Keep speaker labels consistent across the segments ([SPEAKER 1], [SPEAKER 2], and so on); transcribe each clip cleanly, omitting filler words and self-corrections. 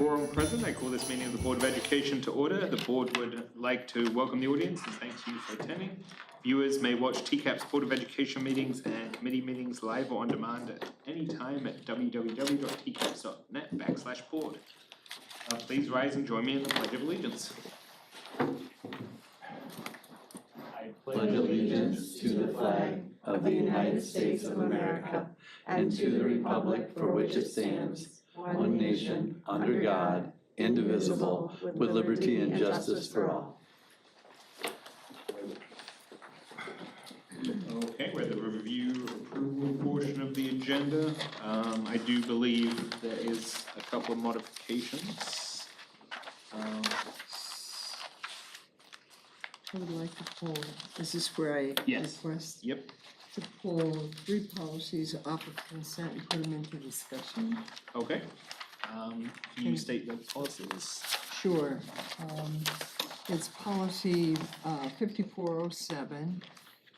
[SPEAKER 1] quorum present, I call this meeting of the Board of Education to order. The board would like to welcome the audience and thank you for attending. Viewers may watch TCAPS Board of Education meetings and committee meetings live or on demand at any time at www.tcaps.net/board. Please rise and join me in the Pledge of Allegiance.
[SPEAKER 2] I pledge allegiance to the flag of the United States of America and to the republic for which it stands, one nation, under God, indivisible, with liberty and justice for all.
[SPEAKER 1] Okay, we're at the review approval portion of the agenda. I do believe there is a couple of modifications.
[SPEAKER 3] I would like to pull, is this where I
[SPEAKER 1] Yes.
[SPEAKER 3] request
[SPEAKER 1] Yep.
[SPEAKER 3] to pull 3 policies off of consent and put them into discussion?
[SPEAKER 1] Okay. Can you state the policies?
[SPEAKER 3] Sure. It's policy 5407,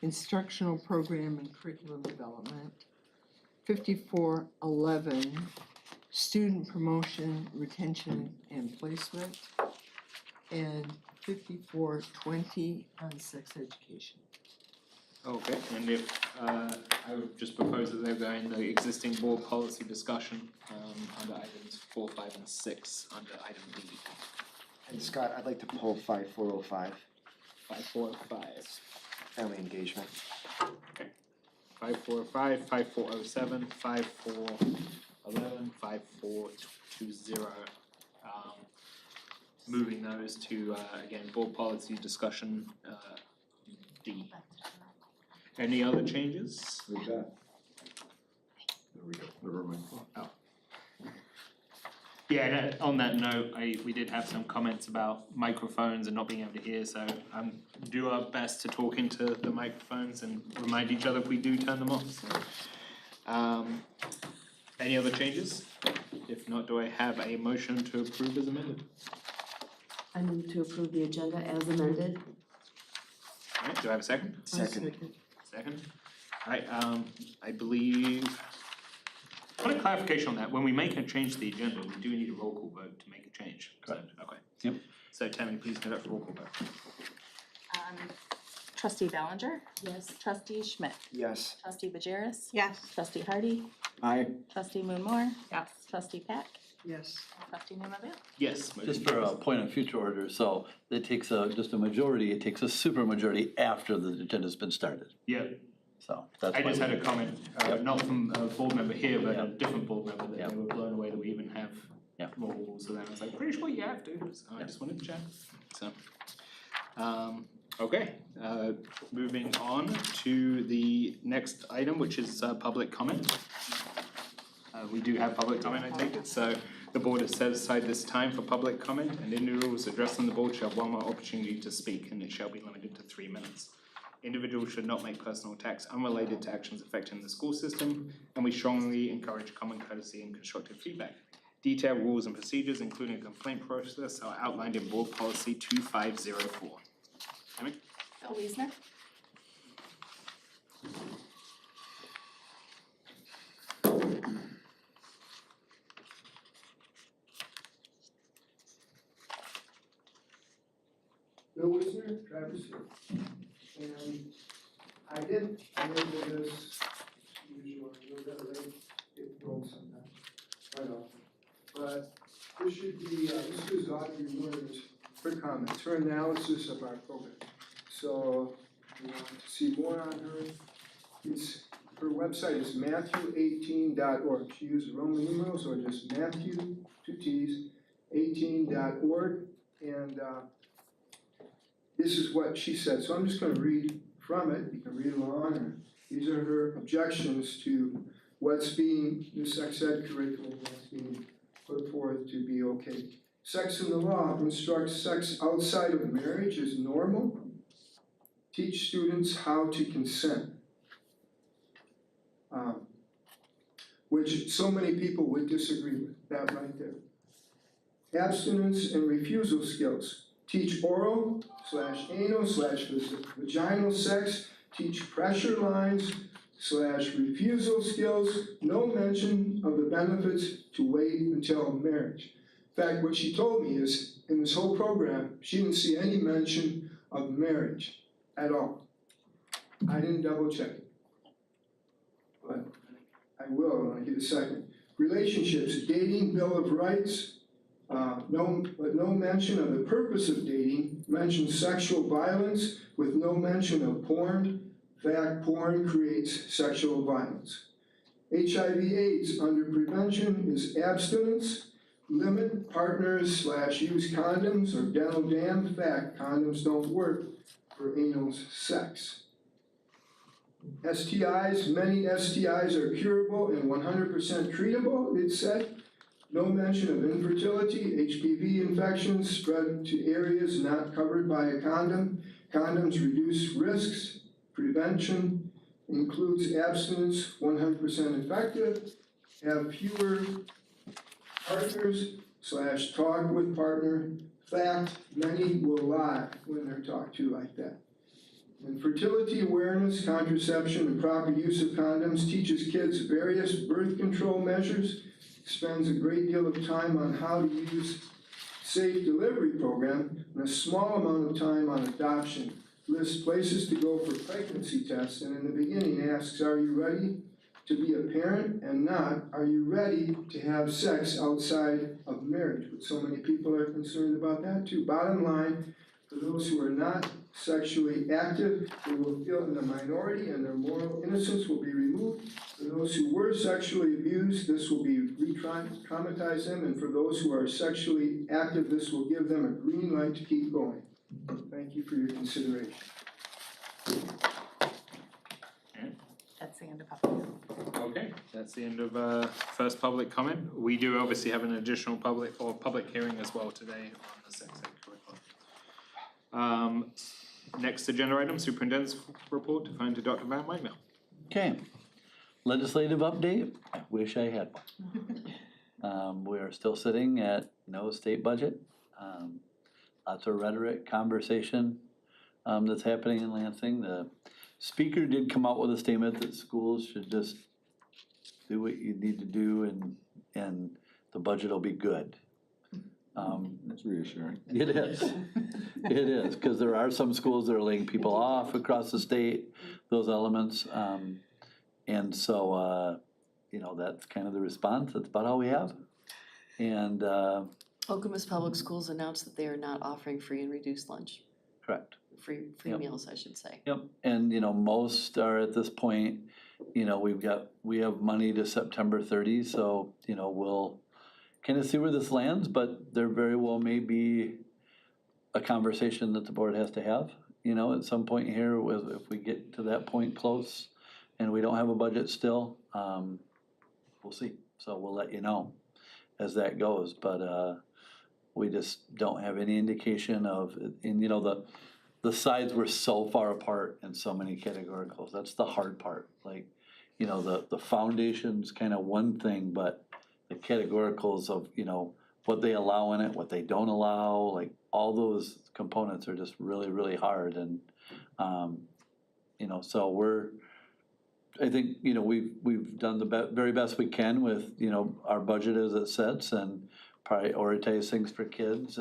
[SPEAKER 3] instructional program and curriculum development. 5411, student promotion, retention, and placement. And 5420 on sex education.
[SPEAKER 1] Okay, and if, I would just propose that they go in the existing board policy discussion, under items 4, 5, and 6, under item B.
[SPEAKER 4] And Scott, I'd like to pull 5405,
[SPEAKER 1] 5405.
[SPEAKER 4] family engagement.
[SPEAKER 1] 5405, 5407, 5411, 5420. Moving those to, again, board policy discussion, D. Any other changes?
[SPEAKER 4] With that.
[SPEAKER 5] There we go, never mind.
[SPEAKER 1] Oh. Yeah, and on that note, we did have some comments about microphones and not being able to hear, so do our best to talk into the microphones and remind each other if we do turn them off, so. Any other changes? If not, do I have a motion to approve as amended?
[SPEAKER 6] I move to approve the agenda as amended.
[SPEAKER 1] Alright, do I have a second?
[SPEAKER 4] Second.
[SPEAKER 1] Second. Alright, I believe, I want a clarification on that, when we make a change to the agenda, we do need a roll call vote to make a change.
[SPEAKER 5] Correct.
[SPEAKER 1] So, okay.
[SPEAKER 5] Yep.
[SPEAKER 1] So Tammy, please conduct a roll call vote.
[SPEAKER 7] Trustee Ballinger,
[SPEAKER 6] Yes.
[SPEAKER 7] trustee Schmidt,
[SPEAKER 4] Yes.
[SPEAKER 7] trustee Bajeris,
[SPEAKER 3] Yes.
[SPEAKER 7] trustee Hardy,
[SPEAKER 4] Aye.
[SPEAKER 7] trustee Moon yes, trustee Peck,
[SPEAKER 3] Yes.
[SPEAKER 7] trustee Newman Vale.
[SPEAKER 1] Yes. motion
[SPEAKER 2] Just for a point of future order, so it takes just a majority, it takes a super majority after the agenda's been started,
[SPEAKER 1] Yeah,
[SPEAKER 2] so that's.
[SPEAKER 1] I just
[SPEAKER 2] why-
[SPEAKER 1] had a comment, not from a board member here, but a different board member, that
[SPEAKER 2] Yep.
[SPEAKER 1] they were blown away that we even have
[SPEAKER 2] Yep.
[SPEAKER 1] roll calls, so then I was like, pretty sure you have to, so I just wanted to check, so. Okay, moving on to the next item, which is public comment. We do have public comment, I take it, so the board has set aside this time for public comment, and individuals addressing the board shall have one more opportunity to speak, and it shall be limited to 3 minutes. Individuals should not make personal attacks unrelated to actions affecting the school system, and we strongly encourage common courtesy and constructive feedback. Detailed rules and procedures, including a complaint process, are outlined in Board Policy 2504. Tammy?
[SPEAKER 7] Bill Wiesner.
[SPEAKER 8] Bill Wisner, Travis here. And I didn't label this usually, I know that it rolls sometimes, quite often. But this should be, this is Audrey Moore's quick comments, her analysis of our program. So, if you want to see more on her, her website is matthew18.org. She uses Roman numerals, or just Matthew, 2 T's, 18.org. And this is what she said, so I'm just gonna read from it, you can read along, and these are her objections to what's being, the sex ed curriculum that's being put forth to be okay. Sex in the law instructs sex outside of marriage is normal. Teach students how to consent. Which so many people would disagree with, that right there. Abstinence and refusal skills. Teach oral/anal/vaginal sex. Teach pressure lines/refusal skills. No mention of the benefits to wait until marriage. In fact, what she told me is, in this whole program, she didn't see any mention of marriage at all. I didn't double check it. But I will when I get a second. Relationships, dating, Bill of Rights, no mention of the purpose of dating, mentions sexual violence with no mention of porn. In fact, porn creates sexual violence. HIV/AIDS under prevention is abstinence, limit partners / use condoms or dental dam. In fact, condoms don't work for anal sex. STIs, many STIs are curable and 100% treatable, it said. No mention of infertility, HPV infections spread to areas not covered by a condom. Condoms reduce risks. Prevention includes abstinence, 100% effective. Have fewer partners / talk with partner. Fact, many will lie when they're talked to like that. Infertility awareness, contraception, and proper use of condoms teaches kids various birth control measures, spends a great deal of time on how to use safe delivery program, and a small amount of time on adoption. Lists places to go for pregnancy tests, and in the beginning asks, are you ready to be a parent? And not, are you ready to have sex outside of marriage? But so many people are concerned about that too. Bottom line, for those who are not sexually active, they will feel in the minority and their moral innocence will be removed. For those who were sexually abused, this will be re-traumatize them. And for those who are sexually active, this will give them a green light to keep going. Thank you for your consideration.
[SPEAKER 7] That's the end of public.
[SPEAKER 1] Okay, that's the end of first public comment. We do obviously have an additional public hearing as well today on the sex ed curriculum. Next agenda item, superintendent's report, defined to Dr. Van Wagner.
[SPEAKER 2] Okay, legislative update, I wish I had one. We are still sitting at no state budget. Lots of rhetoric, conversation that's happening in Lansing. The speaker did come out with a statement that schools should just do what you need to do and the budget will be good.
[SPEAKER 5] That's reassuring.
[SPEAKER 2] It is, it is, because there are some schools that are laying people off across the state, those elements. And so, you know, that's kind of the response, that's about all we have. And,
[SPEAKER 6] Okemos Public Schools announced that they are not offering free and reduced lunch,
[SPEAKER 2] correct.
[SPEAKER 6] free
[SPEAKER 2] Yep.
[SPEAKER 6] meals, I should say.
[SPEAKER 2] Yep, and you know, most are at this point, you know, we have money to September 30, so, you know, we'll kind of see where this lands, but there very well may be a conversation that the board has to have, you know, at some point here, if we get to that point close and we don't have a budget still, we'll see. So we'll let you know as that goes, but we just don't have any indication of, and you know, the sides were so far apart in so many categoricals. That's the hard part. Like, you know, the foundation's kind of one thing, but the categoricals of, you know, what they allow in it, what they don't allow, like all those components are just really, really hard. And, you know, so I think, you know, we've done the very best we can with, you know, our budget as it sits and prioritize things for kids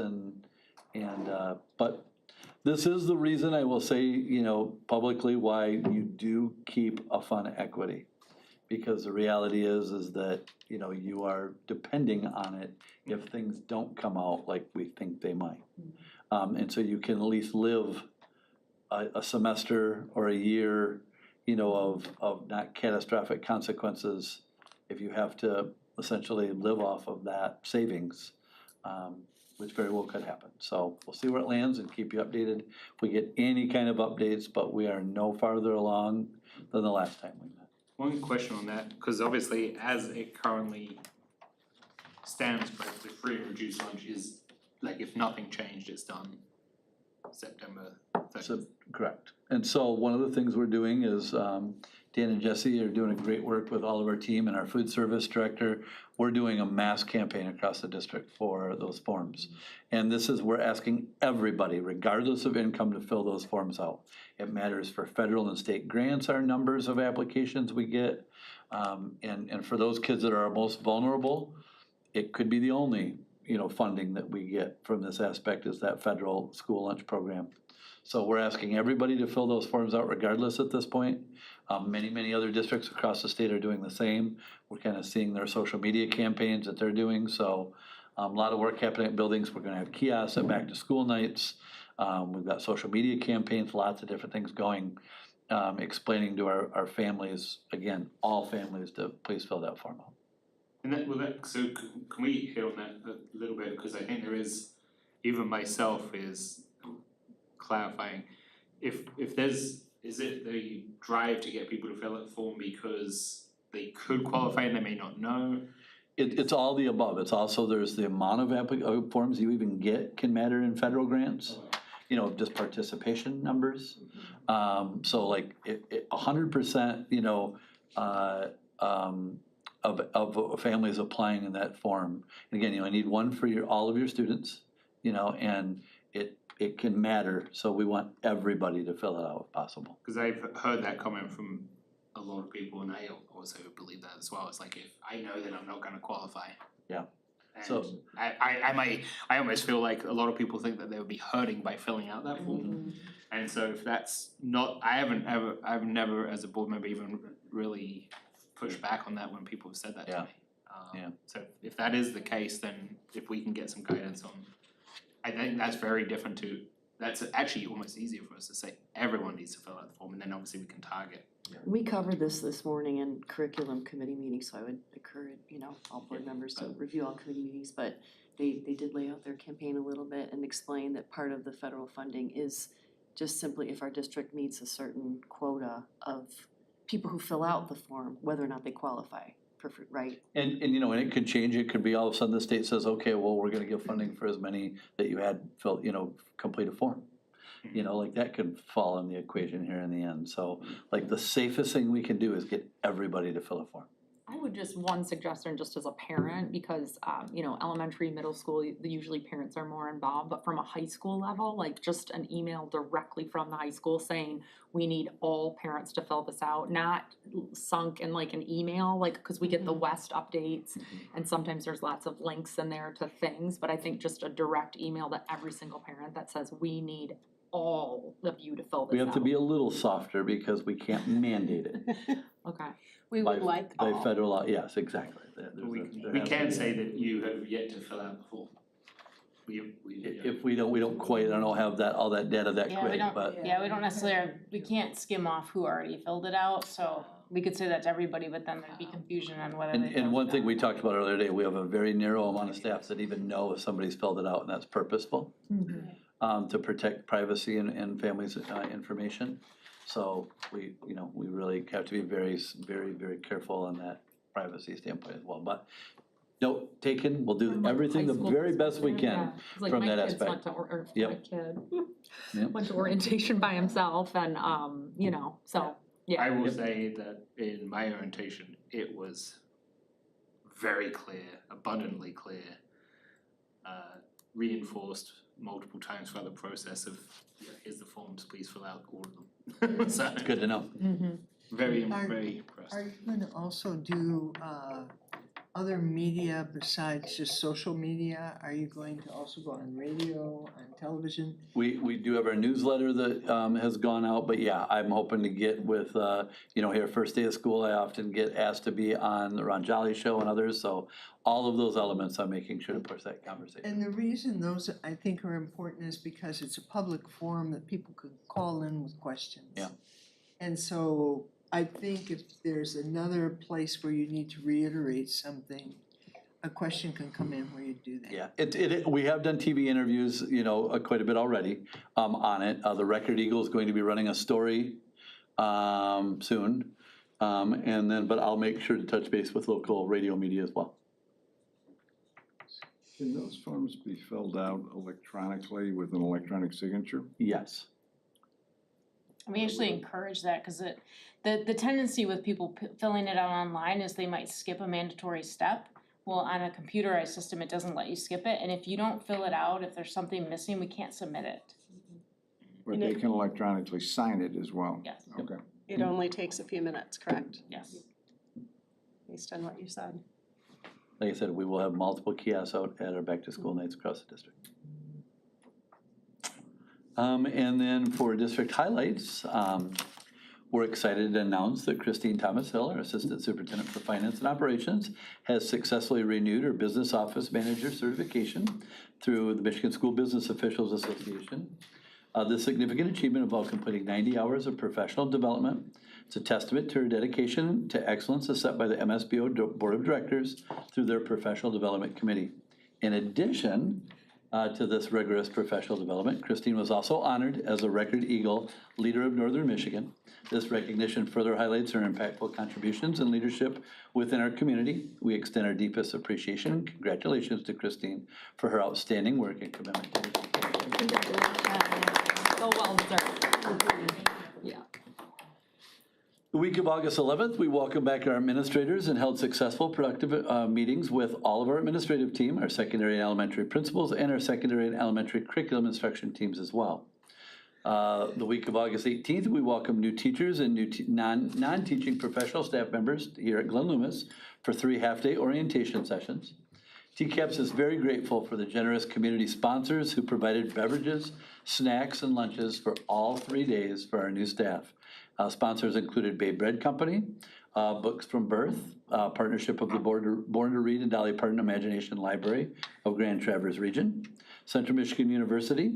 [SPEAKER 2] but this is the reason I will say, you know, publicly why you do keep a fund equity. Because the reality is that, you know, you are depending on it if things don't come out like we think they might. And so you can at least live a semester or a year, you know, of not catastrophic consequences if you have to essentially live off of that savings, which very well could happen. So we'll see where it lands and keep you updated if we get any kind of updates, but we are no farther along than the last time we met.
[SPEAKER 1] One question on that, because obviously as it currently stands, correctly, free and reduced lunch is, like, if nothing changed, it's done September 30th.
[SPEAKER 2] So, correct. And so one of the things we're doing is, Dan and Jesse are doing a great work with all of our team and our food service director. We're doing a mass campaign across the district for those forms. And we're asking everybody, regardless of income, to fill those forms out. It matters for federal and state grants, our numbers of applications we get. And for those kids that are most vulnerable, it could be the only funding that we get from this aspect is that federal school lunch program. So we're asking everybody to fill those forms out regardless at this point. Many other districts across the state are doing the same. We're kind of seeing their social media campaigns that they're doing, so a lot of work happening at buildings. We're gonna have kiosks at back to school nights. We've got social media campaigns, lots of different things going, explaining to our families, again, all families, to please fill that form out.
[SPEAKER 1] And so can we hit on that a little bit, because I think there is, even myself is clarifying, is it the drive to get people to fill out the form because they could qualify and they may not know?
[SPEAKER 2] It's all the above. It's also, there's the amount of forms you even get can matter in federal grants, just participation numbers. So like 100%, of families applying in that form. And again, I need one for all of your students, and it can matter. So we want everybody to fill it out if possible.
[SPEAKER 1] Because I've heard that comment from a lot of people, and I also believe that as well. It's like, if I know that I'm not gonna qualify.
[SPEAKER 2] Yeah.
[SPEAKER 1] And
[SPEAKER 2] So-
[SPEAKER 1] I almost feel like a lot of people think that they would be hurting by filling out that form. And so if that's not, I've never as a board member even really pushed back on that when people have said that to
[SPEAKER 2] Yeah.
[SPEAKER 1] me.
[SPEAKER 2] Yeah.
[SPEAKER 1] So if that is the case, then if we can get some guidance on, I think that's very different that's actually almost easier for us to say everyone needs to fill out the form, and then obviously we can target.
[SPEAKER 6] We covered this morning in curriculum committee meetings, so I would encourage, all board members to review all committee meetings, but they did lay out their campaign a little bit and explain that part of the federal funding is just simply if our district meets a certain quota of people who fill out the form, whether or not they qualify, right?
[SPEAKER 2] And it could change. It could be all of a sudden the state says, okay, well, we're gonna give funding for as many that you had fill, complete a form. Like that could fall in the equation here in the end. So like the safest thing we can do is get everybody to fill a form.
[SPEAKER 9] I would just, one suggestion just as a parent, because, elementary, middle school, usually parents are more involved, but from a high school level, like just an email directly from the high school saying, we need all parents to fill this out, not sunk in like an email, like, cause we get the West updates, and sometimes there's lots of links in there to things, but I think just a direct email to every single parent that says, we need all of you to fill this out.
[SPEAKER 2] We have to be a little softer because we can't mandate it.
[SPEAKER 9] Okay.
[SPEAKER 7] We would like all.
[SPEAKER 2] By federal law, yes, exactly.
[SPEAKER 1] We can say that you have yet to fill out the form.
[SPEAKER 2] If we don't quite, I don't have all that data that
[SPEAKER 10] Yeah, we
[SPEAKER 2] quick,
[SPEAKER 10] don't,
[SPEAKER 2] but.
[SPEAKER 10] we don't necessarily, we can't skim off who already filled it out, so we could say that to everybody, but then there'd be confusion on whether they filled it out.
[SPEAKER 2] And one thing we talked about earlier today, we have a very narrow amount of staff that even know if somebody's filled it out, and that's purposeful. To protect privacy and families' information. So we really have to be very, very, very careful on that privacy standpoint as well. But note taken, we'll do everything the very best we can from that aspect.
[SPEAKER 9] My
[SPEAKER 2] Yep.
[SPEAKER 9] kid
[SPEAKER 2] Yep.
[SPEAKER 9] went to orientation by himself and, so, yeah.
[SPEAKER 1] I will say that in my orientation, it was very clear, abundantly clear, reinforced multiple times throughout the process of, here's the forms, please fill out all of them. So,
[SPEAKER 2] It's good to know.
[SPEAKER 1] very
[SPEAKER 3] Are-
[SPEAKER 1] impressed.
[SPEAKER 3] Are you gonna also do other media besides just social media? Are you going to also go on radio, on television?
[SPEAKER 2] We do have our newsletter that has gone out, but yeah, I'm hoping to get with, here first day of school, I often get asked to be on the Ron Jolly Show and others, so all of those elements, I'm making sure to push that conversation.
[SPEAKER 3] And the reason those I think are important is because it's a public forum that people could call in with questions.
[SPEAKER 2] Yeah.
[SPEAKER 3] And so I think if there's another place where you need to reiterate something, a question can come in where you do that.
[SPEAKER 2] Yeah, we have done TV interviews, quite a bit already on it. The Record Eagle is going to be running a story soon. But I'll make sure to touch base with local radio media as well.
[SPEAKER 5] Can those forms be filled out electronically with an electronic signature?
[SPEAKER 2] Yes.
[SPEAKER 10] We actually encourage that, cause the tendency with people filling it out online is they might skip a mandatory step. Well, on a computerized system, it doesn't let you skip it, and if you don't fill it out, if there's something missing, we can't submit it.
[SPEAKER 5] But they can electronically sign it as well?
[SPEAKER 10] Yes.
[SPEAKER 5] Okay.
[SPEAKER 11] It only takes a few minutes, correct?
[SPEAKER 10] Yes.
[SPEAKER 11] Based on what you said.
[SPEAKER 2] like I said, we will have multiple kiosks out at our back-to-school nights across the district. And then for district highlights, we're excited to announce that Christine Thomas Hill, our Assistant Superintendent for Finance and Operations, has successfully renewed her Business Office Manager certification through the Michigan School Business Officials Association. This significant achievement involved completing 90 hours of professional development. It's a testament to her dedication to excellence as set by the MSBO Board of Directors through their Professional Development Committee. In addition to this rigorous professional development, Christine was also honored as a Record Eagle Leader of Northern Michigan. This recognition further highlights her impactful contributions and leadership within our community. We extend our deepest appreciation and congratulations to Christine for her outstanding work and commitment to education.
[SPEAKER 9] So well deserved. Yeah.
[SPEAKER 2] The week of August 11th, we welcome back our administrators and held successful, productive meetings with all of our administrative team, our secondary and elementary principals, and our secondary and elementary curriculum instruction teams as well. The week of August 18th, we welcome new teachers and new non-teaching professional staff members here at Glen Loomis for 3 half-day orientation sessions. TCAPS is very grateful for the generous community sponsors who provided beverages, snacks, and lunches for all 3 days for our new staff. Sponsors included Bay Bread Company, Books from Birth, partnership of the Born to Read and Dolly Parton Imagination Library of Grand Traverse Region, Central Michigan University,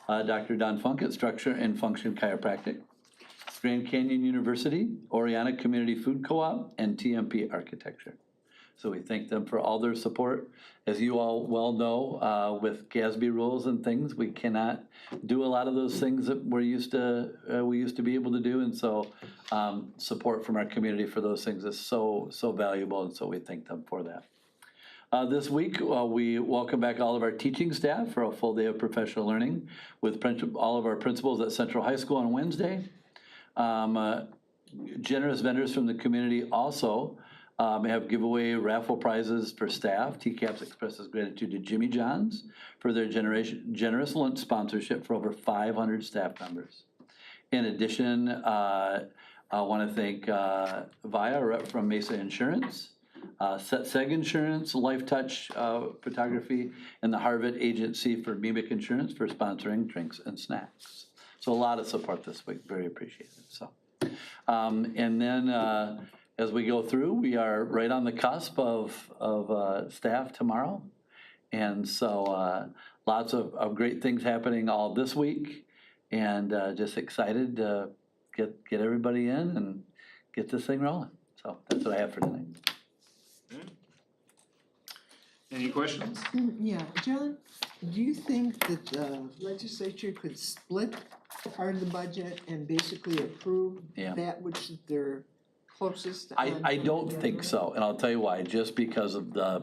[SPEAKER 2] Dr. Don Funk at Structure and Function Chiropractic, Grand Canyon University, Oriana Community Food Co-op, and TMP Architecture. So we thank them for all their support. As you all well know, with GASB rules and things, we cannot do a lot of those things that we used to be able to do, and so support from our community for those things is so valuable, and so we thank them for that. This week, we welcome back all of our teaching staff for a full day of professional learning with all of our principals at Central High School on Wednesday. Generous vendors from the community also have giveaway raffle prizes for staff. TCAPS expresses gratitude to Jimmy John's for their generous lunch sponsorship for over 500 staff members. In addition, I want to thank Via, a rep from Mesa Insurance, Seg Insurance, Life Touch Photography, and the Harvard Agency for Mimic Insurance for sponsoring drinks and snacks. So a lot of support this week, very appreciated. So, and then as we go through, we are right on the cusp of staff tomorrow. And so lots of great things happening all this week, and just excited to get everybody in and get this thing rolling. So that's what I have for tonight.
[SPEAKER 1] Any questions?
[SPEAKER 3] Yeah, John, do you think that the legislature could split part of the budget and basically approve
[SPEAKER 2] Yeah.
[SPEAKER 3] that which they're closest?
[SPEAKER 2] I don't think so, and I'll tell you why. Just because of the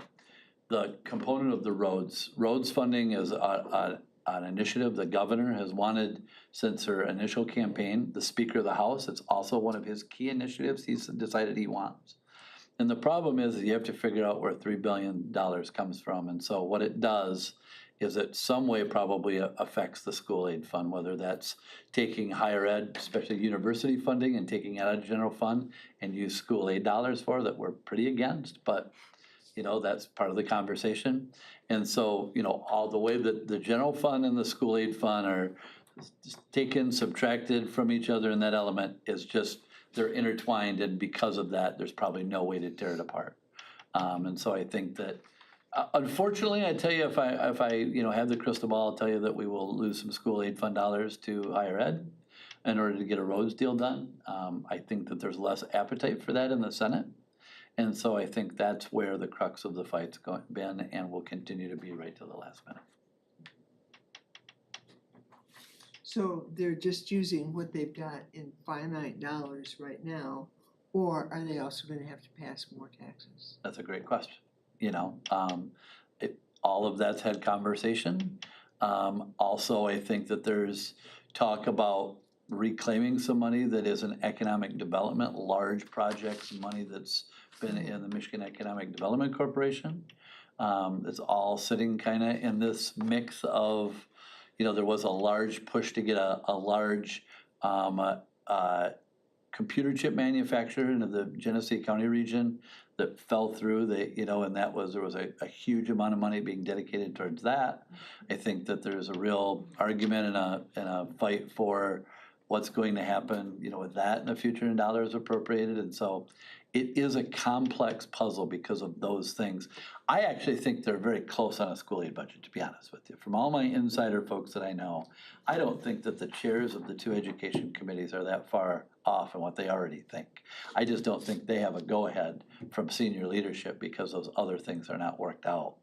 [SPEAKER 2] component of the roads. Roads funding is an initiative the governor has wanted since her initial campaign. The Speaker of the House, it's also one of his key initiatives he's decided he wants. And the problem is you have to figure out where $3 billion comes from. And so what it does is it some way probably affects the school aid fund, whether that's taking higher ed, especially university funding, and taking it out of general fund and use school aid dollars for that we're pretty against. But, you know, that's part of the conversation. And so, you know, all the way that the general fund and the school aid fund are taken, subtracted from each other in that element is just, they're intertwined, and because of that, there's probably no way to tear it apart. And so I think that, unfortunately, I tell you, if I you know have the crystal ball, I'll tell you that we will lose some school aid fund dollars to higher ed in order to get a roads deal done. I think that there's less appetite for that in the Senate, and so I think that's where the crux of the fight's been and will continue to be right to the last minute.
[SPEAKER 3] So they're just using what they've got in finite dollars right now, or are they also gonna have to pass more taxes?
[SPEAKER 2] That's a great question. You know, all of that's had conversation. Also, I think that there's talk about reclaiming some money that is in economic development, large projects, money that's been in the Michigan Economic Development Corporation. It's all sitting kind of in this mix of, you know, there was a large push to get a large computer chip manufacturer in the Genesee County region that fell through, and there was a huge amount of money being dedicated towards that. I think that there's a real argument and a fight for what's going to happen, with that in the future and dollars appropriated, and so it is a complex puzzle because of those things. I actually think they're very close on a school aid budget, to be honest with you. From all my insider folks that I know, I don't think that the chairs of the two education committees are that far off in what they already think. I just don't think they have a go-ahead from senior leadership because those other things are not worked out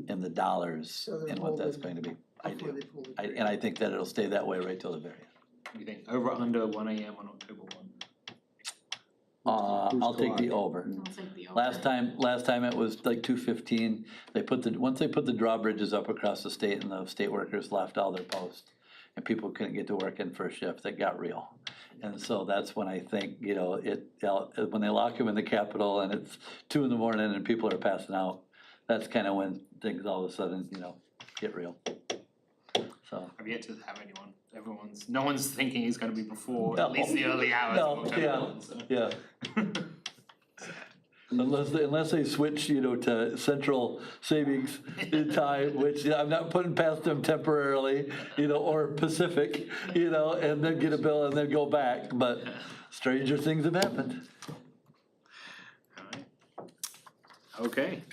[SPEAKER 2] in the dollars
[SPEAKER 3] So they're
[SPEAKER 2] and what that's going
[SPEAKER 3] holding
[SPEAKER 2] to be. I
[SPEAKER 3] before
[SPEAKER 2] do.
[SPEAKER 3] they pull the trigger.
[SPEAKER 2] And I think that it'll stay that way right till the very end.
[SPEAKER 1] What do you think, over, under 1 AM on October 1?
[SPEAKER 2] I'll take the over.
[SPEAKER 10] I'll take the over.
[SPEAKER 2] Last time it was like 2:15. Once they put the drawbridges up across the state and the state workers left all their posts and people couldn't get to work in first shift, it got real. And so that's when I think, when they lock them in the Capitol and it's 2 a.m. and people are passing out, that's kind of when things all of a sudden, get real. So.
[SPEAKER 1] I've yet to have anyone. No one's thinking it's gonna be before
[SPEAKER 2] No.
[SPEAKER 1] at least the early hours of
[SPEAKER 2] No,
[SPEAKER 1] October
[SPEAKER 2] yeah.
[SPEAKER 1] 1, so.
[SPEAKER 2] Yeah. Unless they switch, to central savings time, which I'm not putting past them temporarily, or Pacific, and then get a bill and then go back, but stranger things have happened.
[SPEAKER 1] Alright. Okay,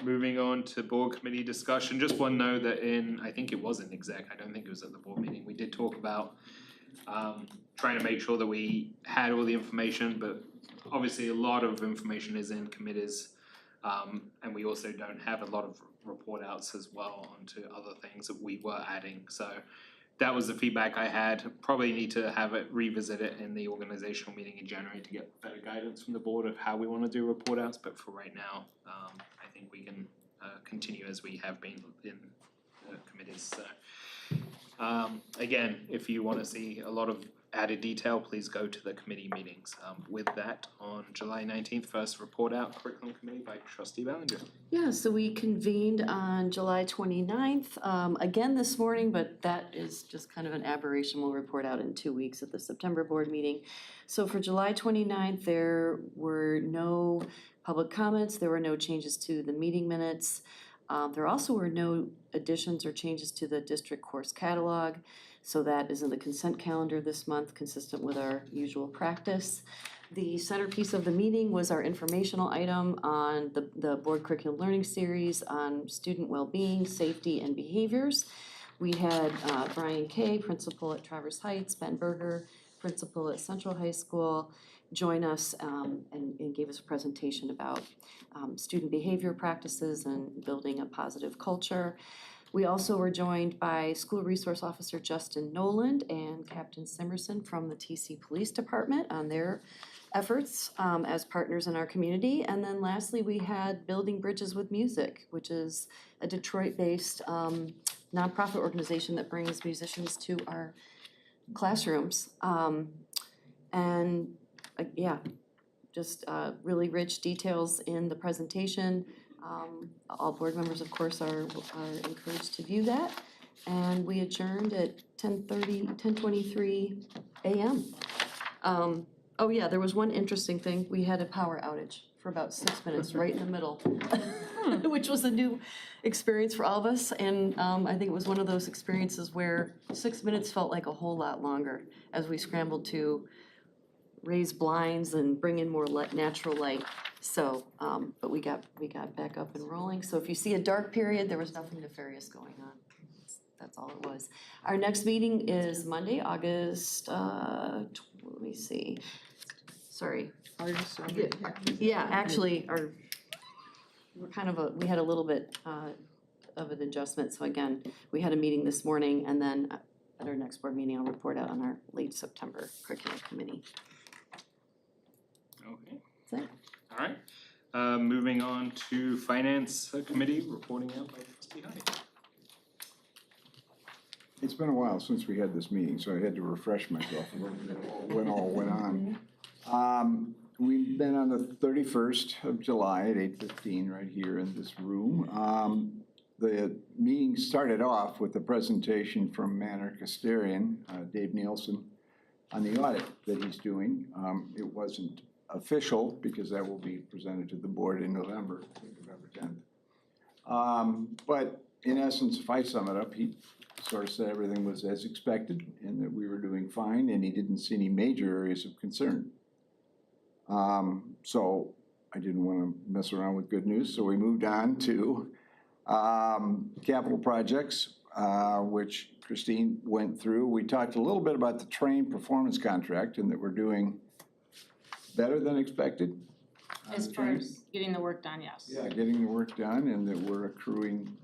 [SPEAKER 1] moving on to board committee discussion, just one note that I think it was in exec, I don't think it was at the board meeting, we did talk about trying to make sure that we had all the information, but obviously a lot of information is in committees. And we also don't have a lot of report outs as well onto other things that we were adding, so that was the feedback I had. Probably need to revisit it in the organizational meeting in January to get better guidance from the board of how we wanna do report outs, but for right now, I think we can continue as we have been in the committees, so. Again, if you wanna see a lot of added detail, please go to the committee meetings. With that, on July 19th, first report out curriculum committee by trustee Ballinger.
[SPEAKER 6] Yeah, so we convened on July 29th, again this morning, but that is just kind of an aberration. We'll report out in 2 weeks at the September board meeting. So for July 29th, there were no public comments, there were no changes to the meeting minutes. There also were no additions or changes to the district course catalog. So that is in the consent calendar this month, consistent with our usual practice. The centerpiece of the meeting was our informational item on the board curriculum learning series on student well-being, safety, and behaviors. We had Brian Kay, principal at Traverse Heights, Ben Berger, principal at Central High School, join us and gave us a presentation about student behavior practices and building a positive culture. We also were joined by School Resource Officer Justin Noland and Captain Simerson from the TC Police Department on their efforts as partners in our community. And then lastly, we had Building Bridges with Music, which is a Detroit-based nonprofit organization that brings musicians to our classrooms. Just really rich details in the presentation. All board members, of course, are encouraged to view that. And we adjourned at 10:23 a.m. Oh yeah, there was one interesting thing. We had a power outage for about 6 minutes right in the middle, which was a new experience for all of us. And I think it was one of those experiences where 6 minutes felt like a whole lot longer as we scrambled to raise blinds and bring in more natural light. So, but we got back up and rolling. So if you see a dark period, there was nothing nefarious going on. That's all it was. Our next meeting is Monday, August, let me see. Sorry.
[SPEAKER 3] August,
[SPEAKER 6] Yeah, actually, we had a little bit of an adjustment. So again, we had a meeting this morning, and then at our next board meeting, I'll report out on our late September curriculum committee.
[SPEAKER 1] Okay.
[SPEAKER 6] That's it.
[SPEAKER 1] Alright, moving on to finance committee, reporting out by trustee Hyde.
[SPEAKER 5] It's been a while since we had this meeting, so I had to refresh myself a little bit when all went on. We've been on the 31st of July at 8:15 right here in this room. The meeting started off with a presentation from Manor Custarian, Dave Nielsen, on the audit that he's doing. It wasn't official because that will be presented to the board in November 10th. But in essence, if I sum it up, he sort of said everything was as expected and that we were doing fine and he didn't see any major areas of concern. So I didn't want to mess around with good news, so we moved on to capital projects, which Christine went through. We talked a little bit about the train performance contract and that we're doing better than expected.
[SPEAKER 10] As far as getting the work done, yes.
[SPEAKER 5] Yeah, getting the work done and that we're accruing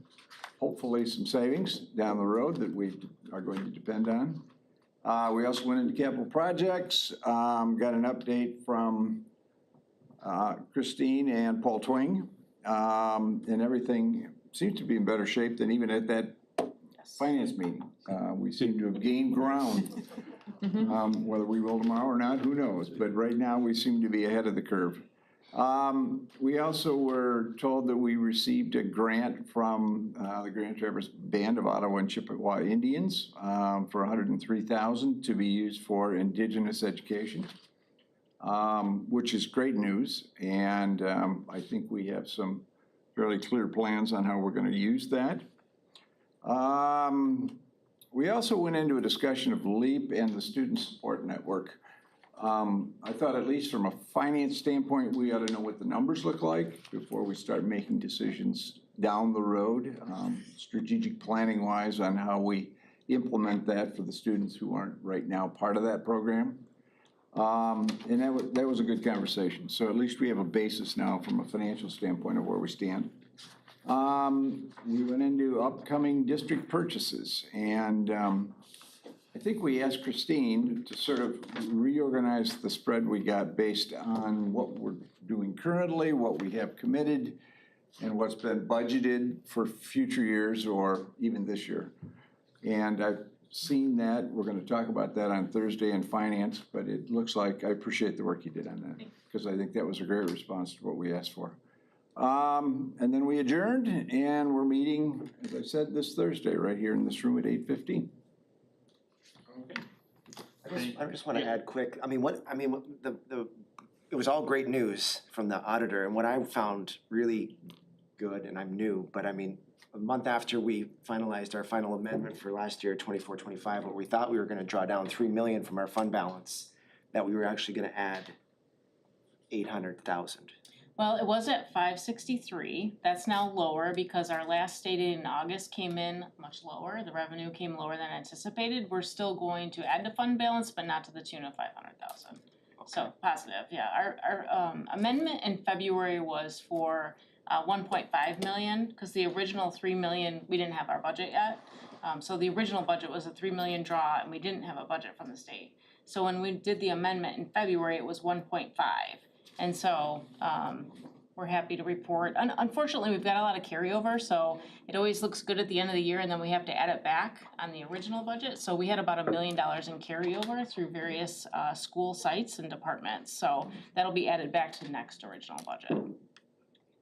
[SPEAKER 5] hopefully some savings down the road that we are going to depend on. We also went into capital projects, got an update from Christine and Paul Twing, and everything seems to be in better shape than even at that finance meeting. We seem to have gained ground. Whether we will tomorrow or not, who knows? But right now, we seem to be ahead of the curve. We also were told that we received a grant from the Grand Traverse Band of Ottawa and Chippewa Indians for $103,000 to be used for Indigenous education, which is great news. And I think we have some fairly clear plans on how we're going to use that. We also went into a discussion of LEAP and the Student Support Network. I thought at least from a finance standpoint, we ought to know what the numbers look like before we start making decisions down the road, strategic planning wise on how we implement that for the students who aren't right now part of that program. And that was a good conversation. So at least we have a basis now from a financial standpoint of where we stand. We went into upcoming district purchases and I think we asked Christine to sort of reorganize the spread we got based on what we're doing currently, what we have committed, and what's been budgeted for future years or even this year. And I've seen that. We're going to talk about that on Thursday in finance, but it looks like I appreciate the work you did on that because I think that was a great response to what we asked for. And then we adjourned and we're meeting, as I said, this Thursday right here in this room at 8:15.
[SPEAKER 1] Okay.
[SPEAKER 4] I just want to add quick, it was all great news from the auditor, and what I found really good, and I'm new, but a month after we finalized our final amendment for last year, 24-25, where we thought we were gonna draw down $3 million from our fund balance, that we were actually gonna add 800,000.
[SPEAKER 10] Well, it was at 563, that's now lower because our last stated in August came in much lower, the revenue came lower than anticipated. We're still going to add to fund balance, but not to the tune of 500,000. So positive, yeah, our amendment in February was for 1.5 million, cause the original 3 million, we didn't have our budget yet. So the original budget was a 3 million draw and we didn't have a budget from the state. So when we did the amendment in February, it was 1.5. And so, we're happy to report, unfortunately, we've got a lot of carryover, so it always looks good at the end of the year and then we have to add it back on the original budget. So we had about $1 million in carryover through various, school sites and departments, so that'll be added back to the next original budget.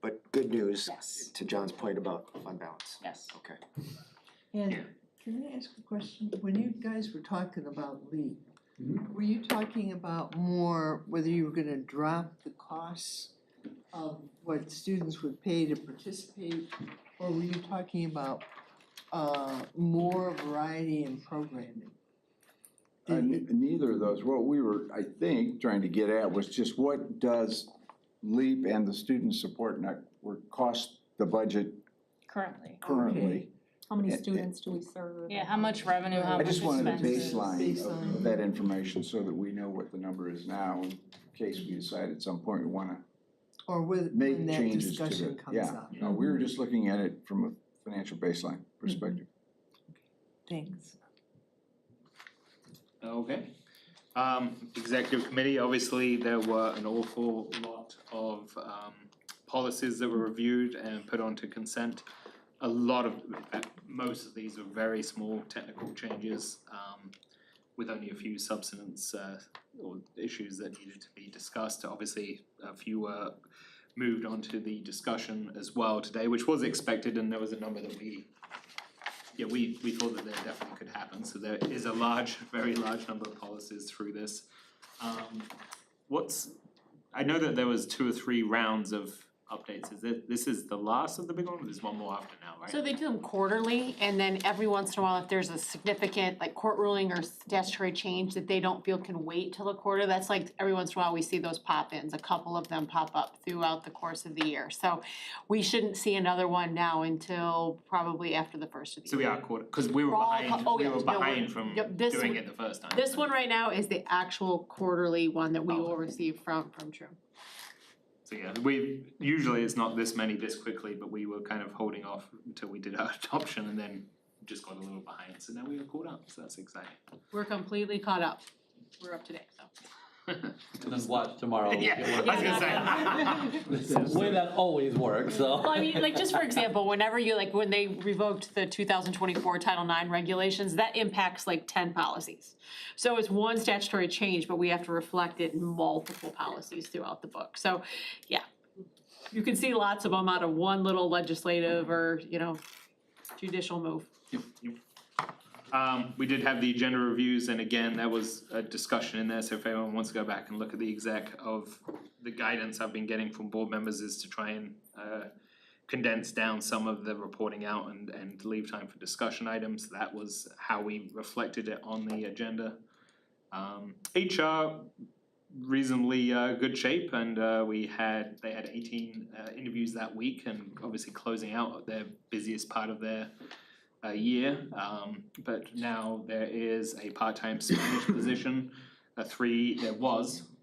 [SPEAKER 4] But good news,
[SPEAKER 10] Yes.
[SPEAKER 4] to John's point about fund balance.
[SPEAKER 10] Yes.
[SPEAKER 4] Okay.
[SPEAKER 3] And can I ask a question? When you guys were talking about LEAP, were you talking about more whether you were gonna drop the costs of what students would pay to participate? Or were you talking about more variety in programming?
[SPEAKER 5] Neither of those. What we were, I think, trying to get at was just what does LEAP and the Student Support Network cost the budget
[SPEAKER 10] Currently.
[SPEAKER 5] currently?
[SPEAKER 9] How many students do we serve?
[SPEAKER 10] Yeah, how much revenue, how
[SPEAKER 5] I
[SPEAKER 10] much
[SPEAKER 5] just wanted a
[SPEAKER 10] expenses.
[SPEAKER 5] baseline of that information so that we know what the number is now in case we decide at some point we wanna
[SPEAKER 3] Or when
[SPEAKER 5] make
[SPEAKER 3] that
[SPEAKER 5] changes to
[SPEAKER 3] discussion
[SPEAKER 5] it.
[SPEAKER 3] comes
[SPEAKER 5] Yeah,
[SPEAKER 3] up?
[SPEAKER 5] no, we were just looking at it from a financial baseline perspective.
[SPEAKER 3] Thanks.
[SPEAKER 1] Okay. Executive committee, obviously, there were an awful lot of policies that were reviewed and put onto consent. A lot of, most of these are very small technical changes, with only a few substance or issues that needed to be discussed. Obviously, a few were moved onto the discussion as well today, which was expected, and there was a number that we yeah, we thought that definitely could happen, so there is a very large number of policies through this. I know that there was 2 or 3 rounds of updates, this is the last of the big one, or there's one more after now, right?
[SPEAKER 7] So they do them quarterly, and then every once in a while, if there's a significant, like, court ruling or statutory change that they don't feel can wait till a quarter, that's like, every once in a while, we see those pop-ins, a couple of them pop up throughout the course of the year. So we shouldn't see another one now until probably after the first of the
[SPEAKER 1] So
[SPEAKER 7] year.
[SPEAKER 1] we are cause we were
[SPEAKER 7] We're all
[SPEAKER 1] behind,
[SPEAKER 7] co- oh,
[SPEAKER 1] we
[SPEAKER 7] yeah,
[SPEAKER 1] were
[SPEAKER 7] no, we're-
[SPEAKER 1] behind from
[SPEAKER 7] yep, this
[SPEAKER 1] doing
[SPEAKER 7] one-
[SPEAKER 1] it the first time.
[SPEAKER 7] This one right now is the actual quarterly one that we
[SPEAKER 1] Oh.
[SPEAKER 7] will receive from True.
[SPEAKER 1] So yeah, usually it's not this many this quickly, but we were kind of holding off until we did our adoption and then just got a little behind, so now we are caught up, so that's exciting.
[SPEAKER 7] We're completely caught up. We're up to date, so.
[SPEAKER 2] And then watch tomorrow. we'll
[SPEAKER 1] Yeah,
[SPEAKER 2] get one.
[SPEAKER 1] I was gonna say.
[SPEAKER 2] The way that always works, so.
[SPEAKER 7] Well, I mean, like, just for example, whenever you, like, when they revoked the 2024 Title IX regulations, that impacts like 10 policies. So it's one statutory change, but we have to reflect it in multiple policies throughout the book. So, yeah. You can see lots of them out of one little legislative or, judicial move.
[SPEAKER 1] We did have the agenda reviews, and again, there was a discussion in there, so if anyone wants to go back and look at the exec of the guidance I've been getting from board members is to try and condense down some of the reporting out and leave time for discussion items. That was how we reflected it on the agenda. HR, reasonably good shape, and they had 18 interviews that week, and obviously closing out their busiest part of their year, but now there is a part-time Spanish position,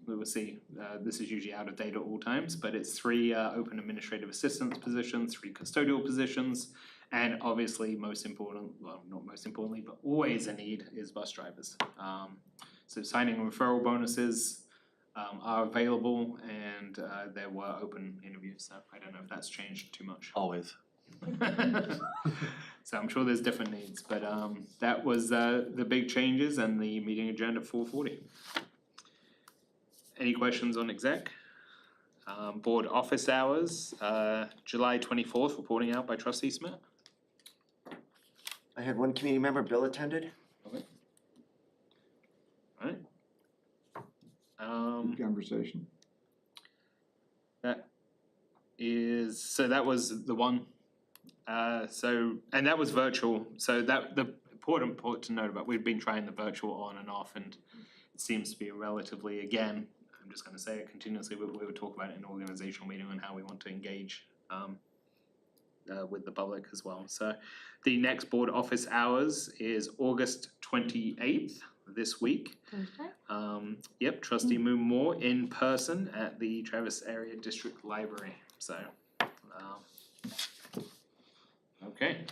[SPEAKER 1] we will see, this is usually out of date at all times, but it's 3 open administrative assistant positions, 3 custodial positions, and obviously most important, well, not most importantly, but always a need is bus drivers. So signing referral bonuses are available, and there were open interviews, so I don't know if that's changed too much.
[SPEAKER 2] Always.
[SPEAKER 1] So I'm sure there's different needs, but that was the big changes and the meeting agenda at 4:40. Any questions on exec? Board office hours, July 24th, reporting out by trustee Smith.
[SPEAKER 4] I had one community member, Bill attended.
[SPEAKER 1] Alright.
[SPEAKER 5] Good conversation.
[SPEAKER 1] That that was the one. And that was virtual, so that, the important part to note about, we've been trying the virtual on and off, and it seems to be relatively, again, I'm just gonna say it continuously, we would talk about it in an organizational meeting and how we want to engage with the public as well. So the next board office hours is August 28th, this week.
[SPEAKER 9] Okay.
[SPEAKER 1] Trustee Moon Moore in person at the Travis Area District Library, so, okay.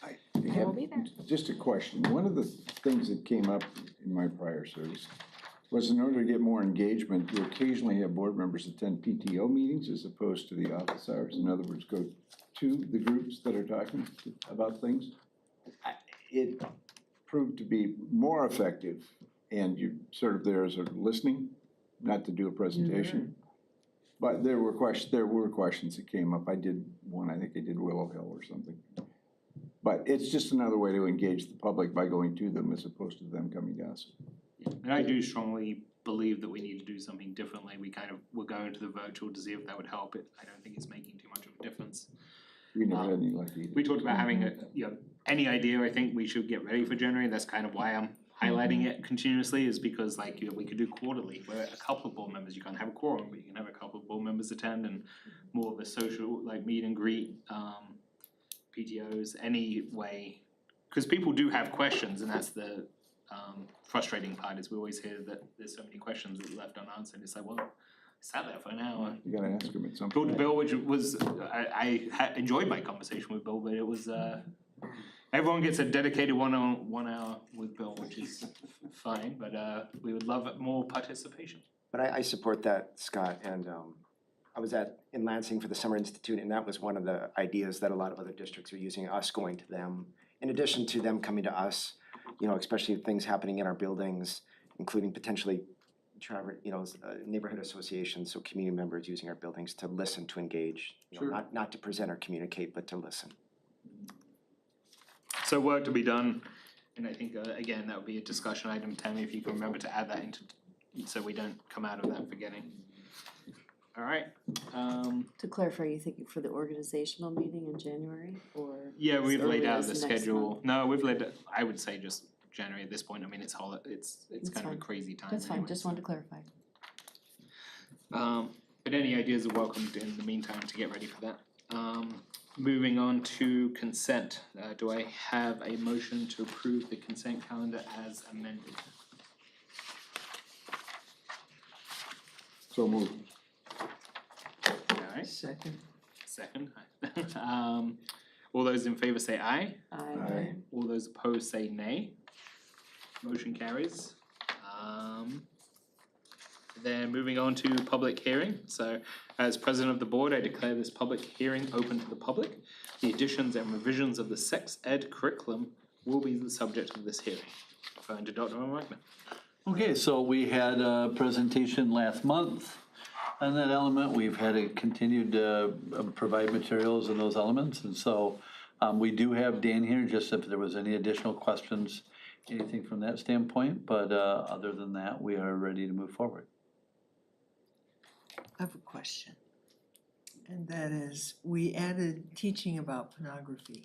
[SPEAKER 5] I
[SPEAKER 9] We'll
[SPEAKER 5] have
[SPEAKER 9] be there.
[SPEAKER 5] just a question. One of the things that came up in my prior service was, in order to get more engagement, you occasionally have board members attend PTO meetings as opposed to the office hours. In other words, go to the groups that are talking about things. It proved to be more effective, and you sort of there as a listening, not to do a presentation. But there were questions that came up. I did one, I think I did Willow Hill or something. But it's just another way to engage the public by going to them as opposed to them coming to us.
[SPEAKER 1] And I do strongly believe that we need to do something differently. We're going to the virtual to see if that would help it. I don't think it's making too much of a difference.
[SPEAKER 5] We never had any luck either.
[SPEAKER 1] We talked about having any idea, I think we should get ready for January. That's kind of why I'm highlighting it continuously, is because we could do quarterly, where a couple of board members, you can't have a quorum, but you can have a couple of board members attend, and more of a social, meet and greet, PTOs, any way. Cause people do have questions, and that's the frustrating part, is we always hear that there's so many questions that are left unanswered. It's like, well, I sat there for an hour.
[SPEAKER 5] You gotta ask them at some
[SPEAKER 1] Talked to
[SPEAKER 5] point.
[SPEAKER 1] Bill, which was, I enjoyed my conversation with Bill, but it was, everyone gets a dedicated 1 hour with Bill, which is fine, but we would love more participation.
[SPEAKER 4] But I support that, Scott, and I was in Lansing for the Summer Institute, and that was one of the ideas that a lot of other districts are using, us going to them. In addition to them coming to us, especially things happening in our buildings, including potentially neighborhood associations, so community members using our buildings to listen, to engage,
[SPEAKER 5] Sure.
[SPEAKER 4] not to present or communicate, but to listen.
[SPEAKER 1] So work to be done, and I think, again, that would be a discussion item, Tammy, if you can remember to add that into, so we don't come out of that forgetting. All right,
[SPEAKER 6] To clarify, are you thinking for the organizational meeting in January or?
[SPEAKER 1] yeah, we've
[SPEAKER 6] as
[SPEAKER 1] laid
[SPEAKER 6] early
[SPEAKER 1] out
[SPEAKER 6] as
[SPEAKER 1] the
[SPEAKER 6] next
[SPEAKER 1] schedule.
[SPEAKER 6] month?
[SPEAKER 1] No, we've laid, I would say just January at this point. I mean, it's
[SPEAKER 6] That's
[SPEAKER 1] kind of a
[SPEAKER 6] fine.
[SPEAKER 1] crazy time
[SPEAKER 6] That's fine,
[SPEAKER 1] anyway,
[SPEAKER 6] just
[SPEAKER 1] so.
[SPEAKER 6] wanted to clarify.
[SPEAKER 1] But any ideas are welcomed in the meantime to get ready for that. Moving on to consent, do I have a motion to approve the consent calendar as amended?
[SPEAKER 5] So moved.
[SPEAKER 1] Alright,
[SPEAKER 3] Second.
[SPEAKER 1] second. All those in favor say aye.
[SPEAKER 5] Aye.
[SPEAKER 1] All those opposed say nay. Motion carries. Then moving on to public hearing. So as president of the board, I declare this public hearing open to the public. The additions and revisions of the sex ed curriculum will be the subject of this hearing. Referring to Dr. Van Wagner.
[SPEAKER 2] Okay, so we had a presentation last month on that element. We've had a continued provide materials in those elements. And so we do have Dan here, just if there was any additional questions, anything from that standpoint. But other than that, we are ready to move forward.
[SPEAKER 3] I have a question. And that is, we added teaching about pornography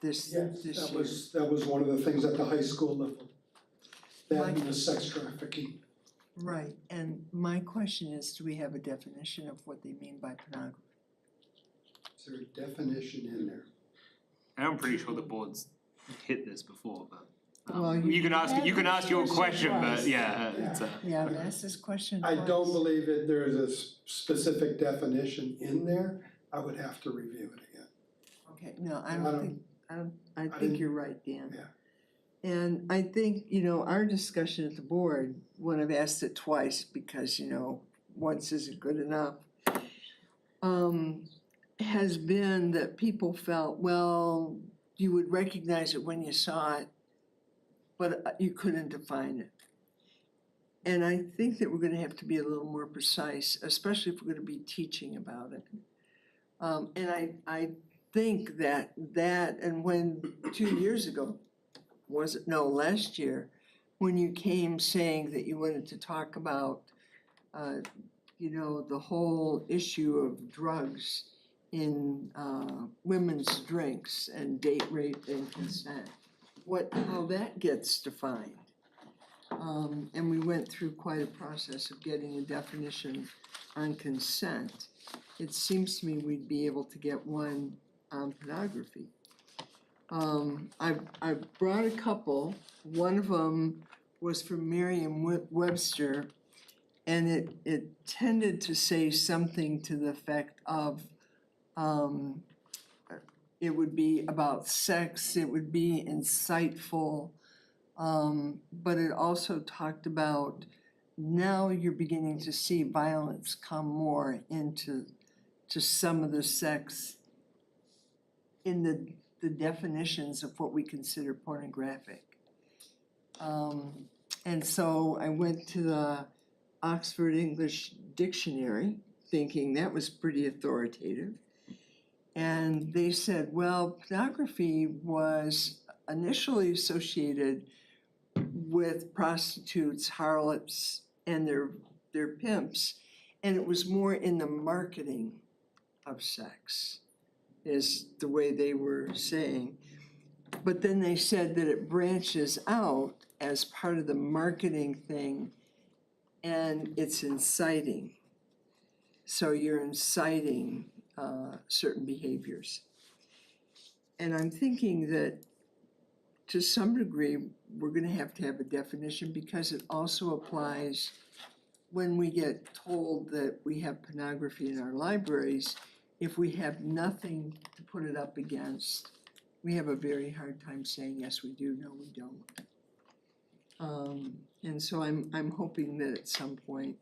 [SPEAKER 3] this year.
[SPEAKER 8] That was one of the things at the high school level. That and the sex trafficking.
[SPEAKER 3] Right, and my question is, do we have a definition of what they mean by pornography?
[SPEAKER 8] Is there a definition in there?
[SPEAKER 1] I'm pretty sure the board's hit this before, but
[SPEAKER 3] Well,
[SPEAKER 1] you can ask your question, but yeah, it's
[SPEAKER 3] Yeah, I've asked this question
[SPEAKER 8] I don't
[SPEAKER 3] twice.
[SPEAKER 8] believe that there is a specific definition in there. I would have to review it again.
[SPEAKER 3] Okay, no, I
[SPEAKER 8] I
[SPEAKER 3] don't
[SPEAKER 8] don't-
[SPEAKER 3] think, I
[SPEAKER 8] didn't-
[SPEAKER 3] think you're right, Dan.
[SPEAKER 8] Yeah.
[SPEAKER 3] And I think, our discussion at the board, when I've asked it twice, because, once isn't good enough, has been that people felt, well, you would recognize it when you saw it, but you couldn't define it. And I think that we're gonna have to be a little more precise, especially if we're gonna be teaching about it. And I think that, and when 2 years ago, last year, when you came saying that you wanted to talk about, the whole issue of drugs in women's drinks and date rape and consent, how that gets defined. And we went through quite a process of getting a definition on consent. It seems to me we'd be able to get one on pornography. I brought a couple. One of them was from Merriam-Webster, and it tended to say something to the effect of, it would be about sex, it would be insightful, but it also talked about now you're beginning to see violence come more into some of the sex in the definitions of what we consider pornographic. And so I went to the Oxford English Dictionary, thinking that was pretty authoritative. And they said, well, pornography was initially associated with prostitutes, harlots, and their pimps, and it was more in the marketing of sex, is the way they were saying. But then they said that it branches out as part of the marketing thing, and it's inciting. So you're inciting certain behaviors. And I'm thinking that to some degree, we're gonna have to have a definition because it also applies when we get told that we have pornography in our libraries. If we have nothing to put it up against, we have a very hard time saying, yes, we do, no, we don't. And so I'm hoping that at some point,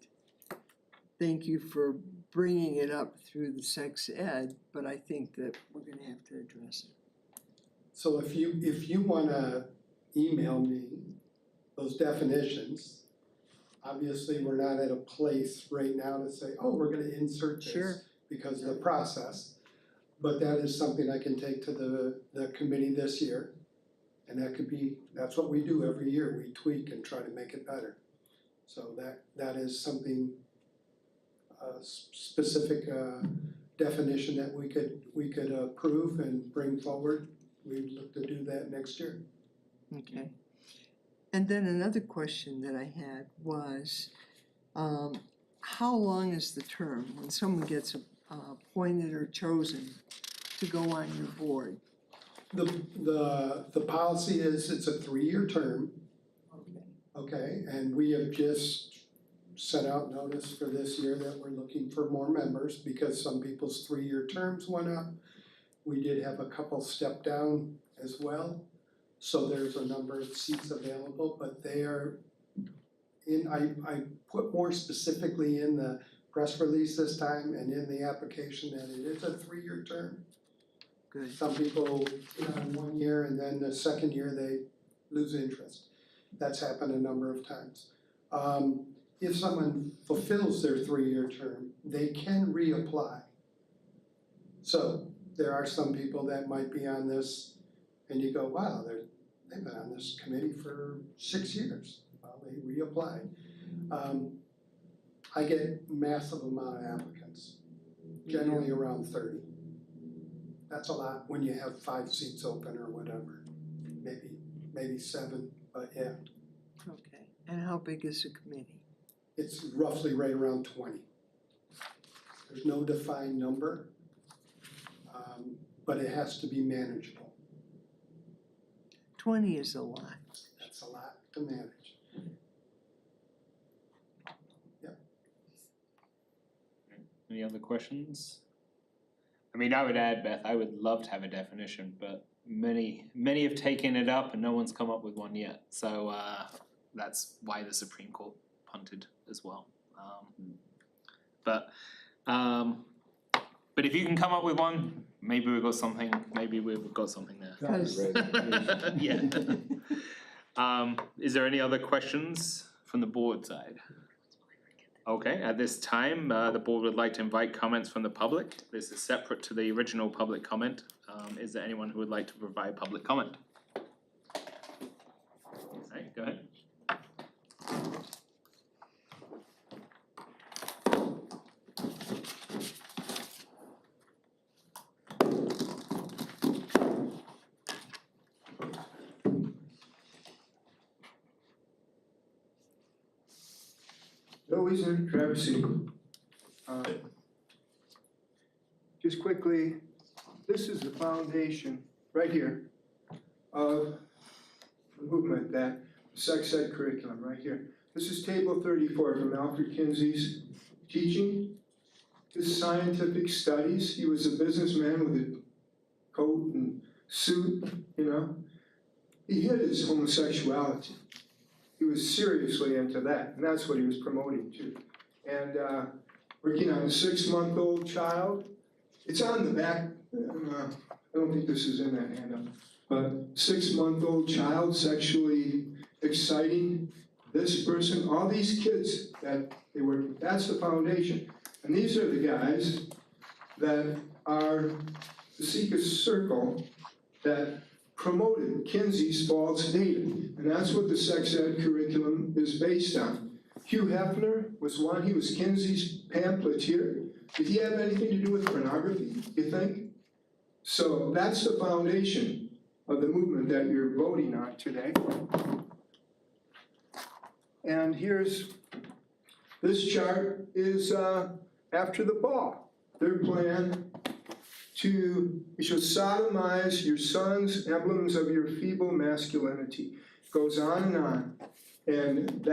[SPEAKER 3] thank you for bringing it up through the sex ed, but I think that we're gonna have to address it.
[SPEAKER 8] So if you wanna email me those definitions, obviously we're not at a place right now to say, oh, we're gonna insert
[SPEAKER 3] Sure.
[SPEAKER 8] this because of the process. But that is something I can take to the committee this year. And that's what we do every year, we tweak and try to make it better. So that is something, specific definition that we could approve and bring forward. We'd look to do that next year.
[SPEAKER 3] Okay. And then another question that I had was, how long is the term when someone gets appointed or chosen to go on your board?
[SPEAKER 8] The policy is it's a 3-year term, okay, and we have just sent out notice for this year that we're looking for more members because some people's 3-year terms went up. We did have a couple step down as well, so there's a number of seats available, but they are I put more specifically in the press release this time and in the application that it is a 3-year term.
[SPEAKER 3] Good.
[SPEAKER 8] Some people get on 1 year and then the second year they lose interest. That's happened a number of times. If someone fulfills their 3-year term, they can reapply. So there are some people that might be on this and you go, wow, they've been on this committee for 6 years. Well, they reapplied. I get massive amount of applicants, generally around 30. That's a lot when you have 5 seats open or whatever, maybe 7, but yeah.
[SPEAKER 3] Okay, and how big is the committee?
[SPEAKER 8] It's roughly right around 20. There's no defined number, but it has to be manageable.
[SPEAKER 3] 20 is a lot.
[SPEAKER 8] That's a lot to manage.
[SPEAKER 1] Any other questions? I mean, I would add, Beth, I would love to have a definition, but many have taken it up and no one's come up with one yet. So that's why the Supreme Court punted as well. But if you can come up with one, maybe we've got something. Maybe we've got something there.
[SPEAKER 3] Because
[SPEAKER 1] Yeah. Is there any other questions from the board side? Okay, at this time, the board would like to invite comments from the public. This is separate to the original public comment. Is there anyone who would like to provide public comment? Okay, go ahead.
[SPEAKER 8] Bill Wiesner, Traverse City. Just quickly, this is the foundation, right here, of the movement, that sex ed curriculum, right here. This is table 34 from Alfred Kinsey's teaching. His scientific studies, he was a businessman with a coat and suit, you know. He hid his homosexuality. He was seriously into that, and that's what he was promoting too. And working on a 6-month-old child, it's on the back, I don't think this is in that handout, but 6-month-old child sexually exciting this person, all these kids that they were, that's the foundation. And these are the guys that are the Seeker's Circle that promoted Kinsey's false data, and that's what the sex ed curriculum is based on. Hugh Hefner was one, he was Kinsey's pamphleteer. Did he have anything to do with pornography, you think? So that's the foundation of the movement that you're voting on today. And this chart is after the ball. Their plan you shall sodomize your sons, emblems of your feeble masculinity. Goes on and on. And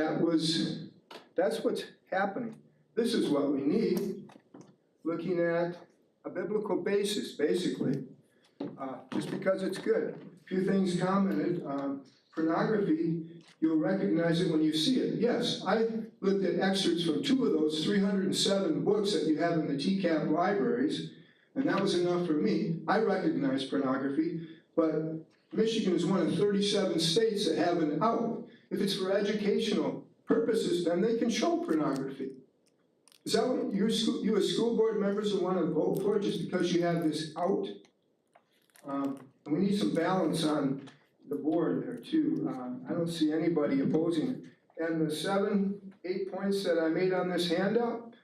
[SPEAKER 8] that's what's happening. This is what we need. Looking at a biblical basis, basically. Just because it's good. A few things commented. Pornography, you'll recognize it when you see it. Yes, I looked at excerpts from 2 of those 307 books that you have in the TCAPS libraries. And that was enough for me. I recognize pornography, but Michigan is one of 37 states that have an out. If it's for educational purposes, then they can show pornography. Is that what you as school board members will wanna vote for, just because you have this out? And we need some balance on the board there too. I don't see anybody opposing it. And the 8 points that I made on this handout,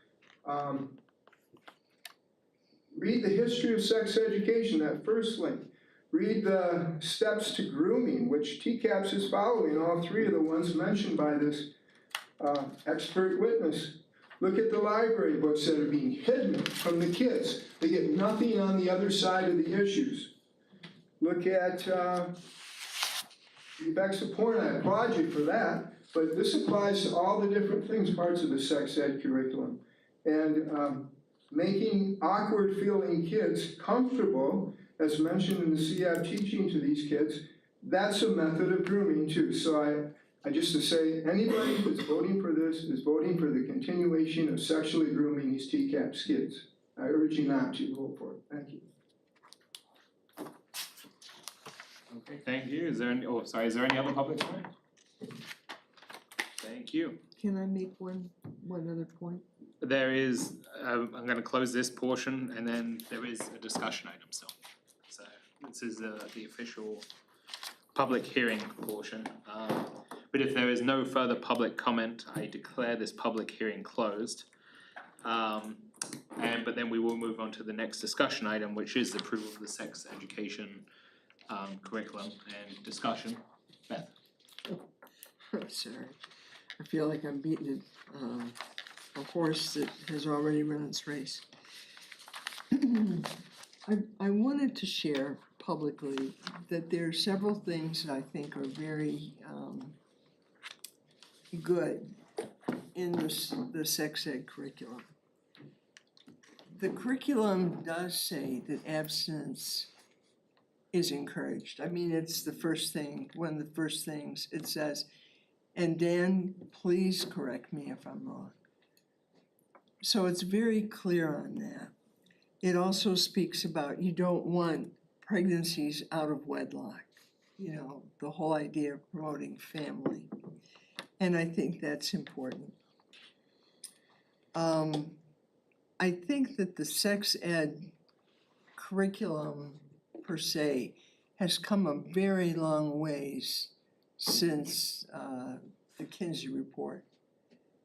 [SPEAKER 8] read the history of sex education, that first link. Read the steps to grooming, which TCAPS is following, all three of the ones mentioned by this expert witness. Look at the library books that are being hidden from the kids. They get nothing on the other side of the issues. Look at the effects of porn. I applaud you for that, but this applies to all the different things, parts of the sex ed curriculum. And making awkward feeling kids comfortable, as mentioned in the CAP teaching to these kids, that's a method of grooming too. So I just to say, anybody who's voting for this is voting for the continuation of sexually grooming these TCAPS kids. I urge you not to vote for it. Thank you.
[SPEAKER 1] Okay, thank you. Is there any other public comment? Thank you.
[SPEAKER 3] Can I make one other point?
[SPEAKER 1] There is, I'm gonna close this portion and then there is a discussion item still. So this is the official public hearing portion. But if there is no further public comment, I declare this public hearing closed. But then we will move on to the next discussion item, which is the approval of the sex education curriculum and discussion. Beth?
[SPEAKER 3] Sorry, I feel like I'm beating a horse that has already run its race. I wanted to share publicly that there are several things that I think are very good in the sex ed curriculum. The curriculum does say that abstinence is encouraged. I mean, it's the first thing, one of the first things it says. And Dan, please correct me if I'm wrong. So it's very clear on that. It also speaks about you don't want pregnancies out of wedlock. You know, the whole idea of promoting family. And I think that's important. I think that the sex ed curriculum per se has come a very long ways since the Kinsey report.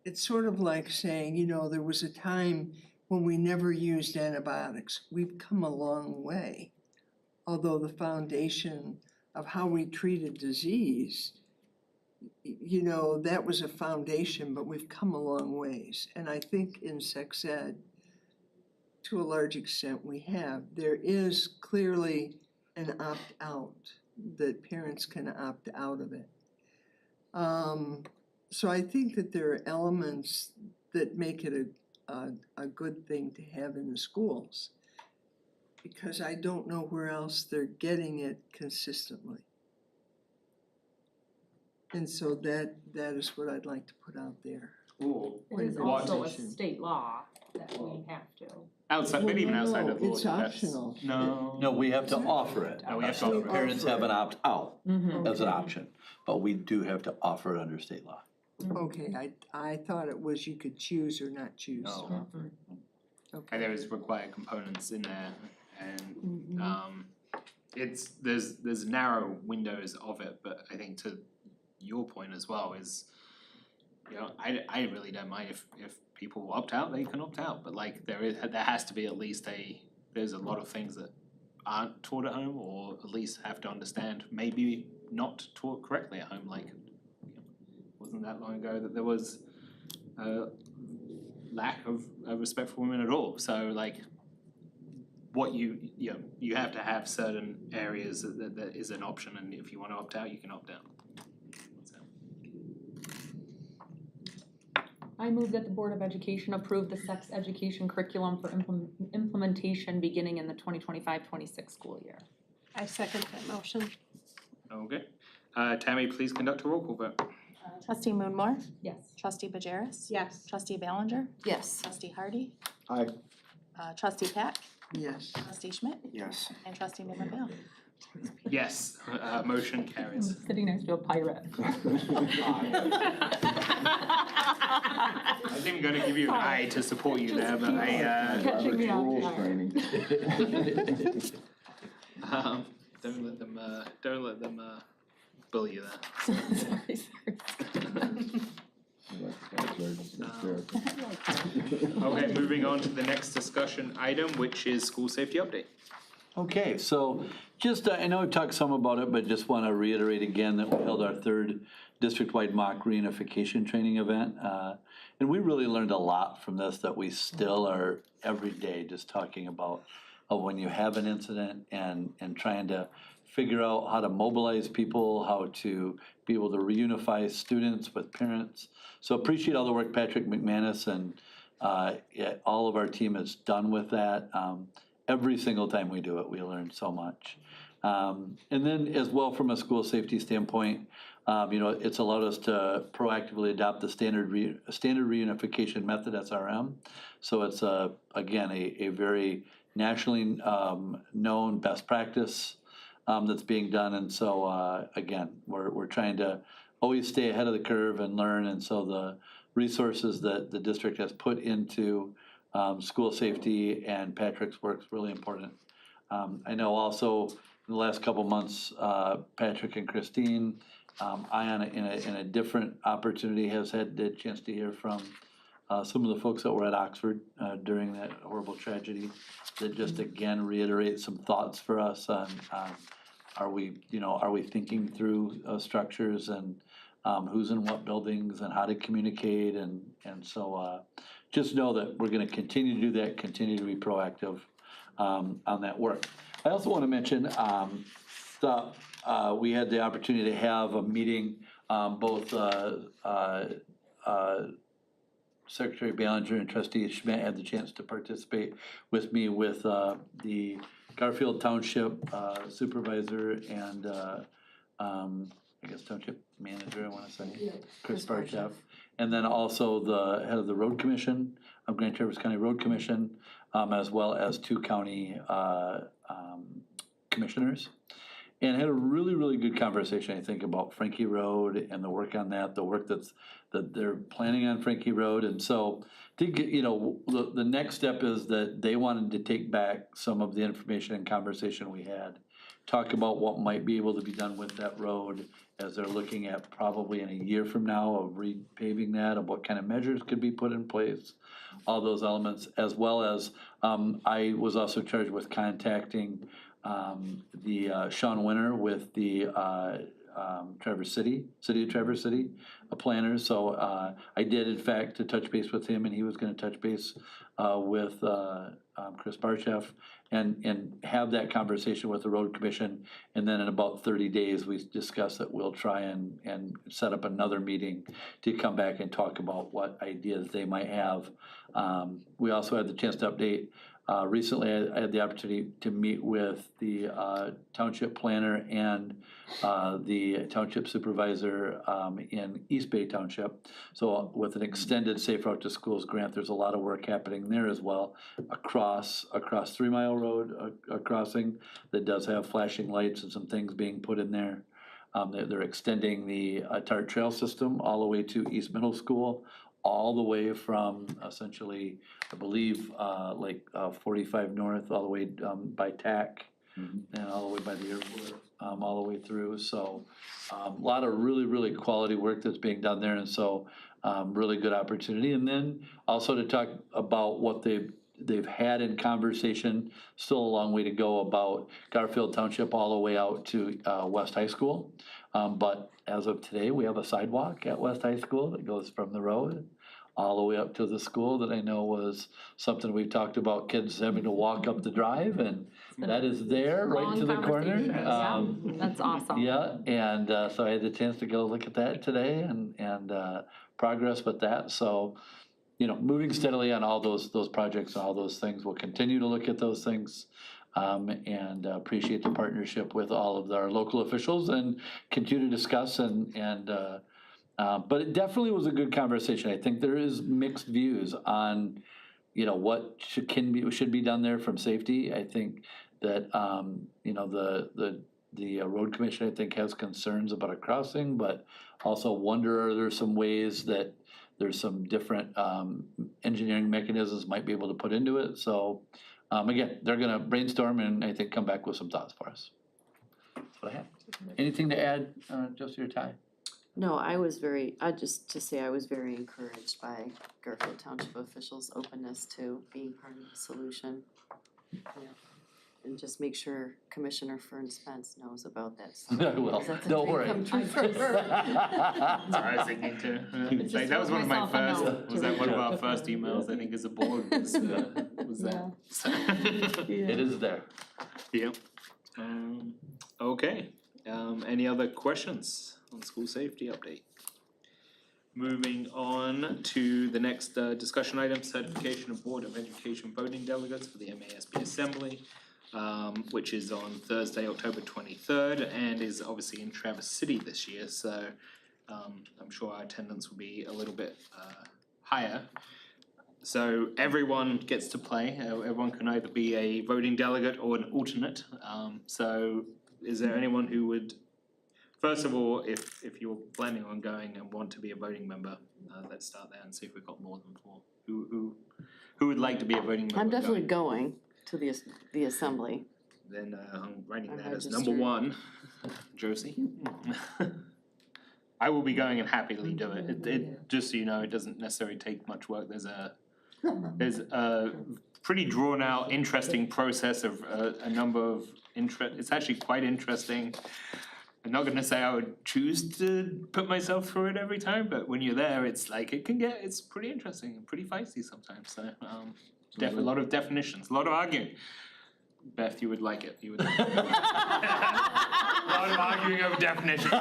[SPEAKER 3] It's sort of like saying, you know, there was a time when we never used antibiotics. We've come a long way. Although the foundation of how we treated disease, you know, that was a foundation, but we've come a long ways. And I think in sex ed, to a large extent we have. There is clearly an opt-out, that parents can opt out of it. So I think that there are elements that make it a good thing to have in the schools, because I don't know where else they're getting it consistently. And so that is what I'd like to put out there.
[SPEAKER 1] Ooh,
[SPEAKER 9] It is
[SPEAKER 1] what?
[SPEAKER 9] also a state law that we have to.
[SPEAKER 1] Outside, but even outside of the law,
[SPEAKER 3] It's
[SPEAKER 1] that's-
[SPEAKER 3] optional.
[SPEAKER 1] No.
[SPEAKER 2] No, we have to offer it.
[SPEAKER 1] No, we have to
[SPEAKER 2] So
[SPEAKER 1] offer it.
[SPEAKER 2] parents have an opt-out as an
[SPEAKER 3] Okay.
[SPEAKER 2] option, but we do have to offer it under state law.
[SPEAKER 3] Okay, I thought it was you could choose or not choose.
[SPEAKER 1] No.
[SPEAKER 3] Okay.
[SPEAKER 1] And there is required components in there and
[SPEAKER 3] Mhm.
[SPEAKER 1] there's narrow windows of it, but I think to your point as well is, you know, I really don't mind if people opt out, they can opt out, but like there has to be at least there's a lot of things that aren't taught at home, or at least have to understand, maybe not taught correctly at home, like wasn't that long ago that there was a lack of respect for women at all, so like what you have to have certain areas that is an option, and if you wanna opt out, you can opt out.
[SPEAKER 9] I move that the Board of Education approve the sex education curriculum for implementation beginning in the 2025-26 school year.
[SPEAKER 7] I second that motion.
[SPEAKER 1] Okay, Tammy, please conduct a roll call vote.
[SPEAKER 11] Trustee Moonmore,
[SPEAKER 9] Yes.
[SPEAKER 11] Trustee Bajeris,
[SPEAKER 7] Yes.
[SPEAKER 11] Trustee Ballinger,
[SPEAKER 6] Yes.
[SPEAKER 11] Trustee Hardy,
[SPEAKER 5] Aye.
[SPEAKER 11] Trustee Pack,
[SPEAKER 3] Yes.
[SPEAKER 11] Trustee Schmidt,
[SPEAKER 4] Yes.
[SPEAKER 11] and Trustee Niederbell.
[SPEAKER 1] Yes, motion carries.
[SPEAKER 9] Sitting next to a pirate.
[SPEAKER 1] I was even gonna give you an eye to support you there, but
[SPEAKER 9] Catching me off
[SPEAKER 5] Rules
[SPEAKER 9] guard.
[SPEAKER 5] training.
[SPEAKER 1] don't let them bully you there.
[SPEAKER 9] Sorry.
[SPEAKER 1] Okay, moving on to the next discussion item, which is school safety update.
[SPEAKER 2] Okay, so just, I know we've talked some about it, but just want to reiterate again that we held our third district-wide mock reunification training event. And we really learned a lot from this that we still are every day just talking about when you have an incident and trying to figure out how to mobilize people, how to be able to reunify students with parents. So appreciate all the work Patrick McManus and all of our team has done with that. Every single time we do it, we learn so much. And then as well from a school safety standpoint, it's allowed us to proactively adopt the standard reunification method, SRM. So it's again, a very nationally known best practice that's being done. And so again, we're trying to always stay ahead of the curve and learn. And so the resources that the district has put into school safety and Patrick's work is really important. I know also in the last couple months, Patrick and Christine, I in a different opportunity has had the chance to hear from some of the folks that were at Oxford during that horrible tragedy that just again reiterate some thoughts for us on are we thinking through structures and who's in what buildings and how to communicate and so just know that we're going to continue to do that, continue to be proactive on that work. I also want to mention we had the opportunity to have a meeting, both Secretary Ballinger and Trustee Schmidt had the chance to participate with me with the Garfield Township Supervisor and I guess Township Manager, I want to say, Chris Barchev. And then also the head of the Road Commission, Grand Traverse County Road Commission, as well as 2 county commissioners. And had a really, really good conversation, I think, about Frankie Road and the work on that, the work that they're planning on Frankie Road. And so I think, the next step is that they wanted to take back some of the information and conversation we had, talk about what might be able to be done with that road as they're looking at probably in a year from now of repaving that, of what kind of measures could be put in place, all those elements, as well as I was also charged with contacting the Sean Winter with the City of Traverse City planners. So I did in fact to touch base with him, and he was going to touch base with Chris Barchev and have that conversation with the road commission. And then in about 30 days, we discussed that we'll try and set up another meeting to come back and talk about what ideas they might have. We also had the chance to update. Recently, I had the opportunity to meet with the township planner and the township supervisor in East Bay Township. So with an extended Safe Route to Schools grant, there's a lot of work happening there as well. Across 3 Mile Road, a crossing that does have flashing lights and some things being put in there. They're extending the TART trail system all the way to East Middle School, all the way from essentially, I believe, 45 North, all the way by TAC, and all the way by the airport, all the way through. So a lot of really, really quality work that's being done there, and so really good opportunity. And then also to talk about what they've had in conversation, still a long way to go, about Garfield Township all the way out to West High School. But as of today, we have a sidewalk at West High School that goes from the road all the way up to the school that I know was something we've talked about, kids having to walk up the drive, and that is there right to the corner.
[SPEAKER 9] That's awesome.
[SPEAKER 2] Yeah, and so I had the chance to go look at that today and progress with that. So, moving steadily on all those projects and all those things. We'll continue to look at those things and appreciate the partnership with all of our local officials and continue to discuss but it definitely was a good conversation. I think there is mixed views on, what should be done there from safety. I think that, the The road commission, I think, has concerns about a crossing, but also wonder, are there some ways that there's some different engineering mechanisms might be able to put into it, so again, they're gonna brainstorm and I think come back with some thoughts for us. That's what I have. Anything to add, Josie or Ty?
[SPEAKER 6] No, just to say I was very encouraged by Garfield Township officials' openness to being part of the solution. And just make sure Commissioner Fern Spence knows about that.
[SPEAKER 2] I will,
[SPEAKER 6] Because that's a
[SPEAKER 2] don't
[SPEAKER 6] dream
[SPEAKER 2] worry.
[SPEAKER 6] come true for her.
[SPEAKER 1] That's what I was thinking too.
[SPEAKER 9] Just
[SPEAKER 1] Like, that was one of my
[SPEAKER 9] wrote myself a
[SPEAKER 1] first,
[SPEAKER 9] note
[SPEAKER 1] was
[SPEAKER 9] to
[SPEAKER 1] that one of
[SPEAKER 9] reach
[SPEAKER 1] our
[SPEAKER 9] out.
[SPEAKER 1] first emails, I think, as a board, was that. So-
[SPEAKER 2] It is there.
[SPEAKER 1] Yep. Okay, any other questions on school safety update? Moving on to the next discussion item, certification of Board of Education voting delegates for the MASB Assembly, which is on Thursday, October 23rd, and is obviously in Traverse City this year, so I'm sure our attendance will be a little bit higher. So everyone gets to play, everyone can either be a voting delegate or an alternate, so is there anyone who would, first of all, if you're planning on going and want to be a voting member, let's start there and see if we've got more than four. Who would like to be a voting member?
[SPEAKER 6] I'm definitely going to the assembly.
[SPEAKER 1] Then I'm writing
[SPEAKER 6] I'm
[SPEAKER 1] that as number
[SPEAKER 6] registered.
[SPEAKER 1] one, Josie. I will be going and happily do it. It just so you know, it doesn't necessarily take much work. There's a pretty drawn out, interesting process of a number of it's actually quite interesting. I'm not gonna say I would choose to put myself through it every time, but when you're there, it's like, it's pretty interesting and pretty feisty sometimes, so, a lot of definitions, a lot of arguing. Beth, you would like it, you would like it. A lot of arguing over definitions.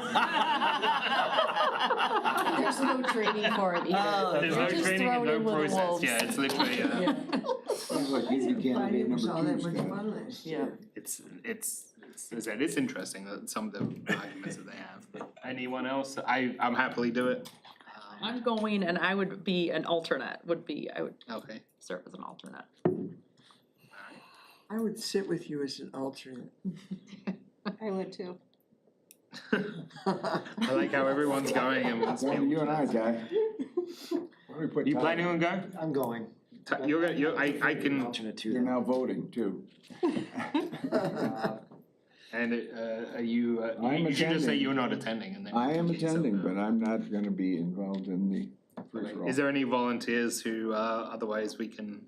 [SPEAKER 6] There's no training for it either.
[SPEAKER 1] There's no
[SPEAKER 6] You're just
[SPEAKER 1] training and
[SPEAKER 6] thrown
[SPEAKER 1] no
[SPEAKER 6] in with the
[SPEAKER 1] process,
[SPEAKER 6] wolves.
[SPEAKER 1] yeah, it's literally,
[SPEAKER 5] Sounds like you'd be candidate
[SPEAKER 3] It was all
[SPEAKER 5] number
[SPEAKER 3] that
[SPEAKER 5] two,
[SPEAKER 3] much
[SPEAKER 5] Scott.
[SPEAKER 3] fun last
[SPEAKER 6] Yeah.
[SPEAKER 3] year.
[SPEAKER 1] it's, as I said, it's interesting, some of the arguments that they have, but anyone else, I'm happily do it.
[SPEAKER 9] I'm going and I would be an alternate, I would
[SPEAKER 1] Okay,
[SPEAKER 9] serve as an alternate.
[SPEAKER 3] I would sit with you as an alternate.
[SPEAKER 11] I would too.
[SPEAKER 1] I like how everyone's going and wants
[SPEAKER 5] Down to
[SPEAKER 1] me.
[SPEAKER 5] you and I, Ty. Why don't we put
[SPEAKER 1] You
[SPEAKER 5] Ty-
[SPEAKER 1] planning on going?
[SPEAKER 4] I'm going.
[SPEAKER 1] I can,
[SPEAKER 4] Alternate too.
[SPEAKER 5] You're now voting too.
[SPEAKER 1] and are you,
[SPEAKER 5] I'm
[SPEAKER 1] you should just say
[SPEAKER 5] attending.
[SPEAKER 1] you're not attending and then.
[SPEAKER 5] I am
[SPEAKER 1] we can
[SPEAKER 5] attending,
[SPEAKER 1] set the-
[SPEAKER 5] but I'm not gonna be involved in the first roll.
[SPEAKER 1] Is there any volunteers who, otherwise we can,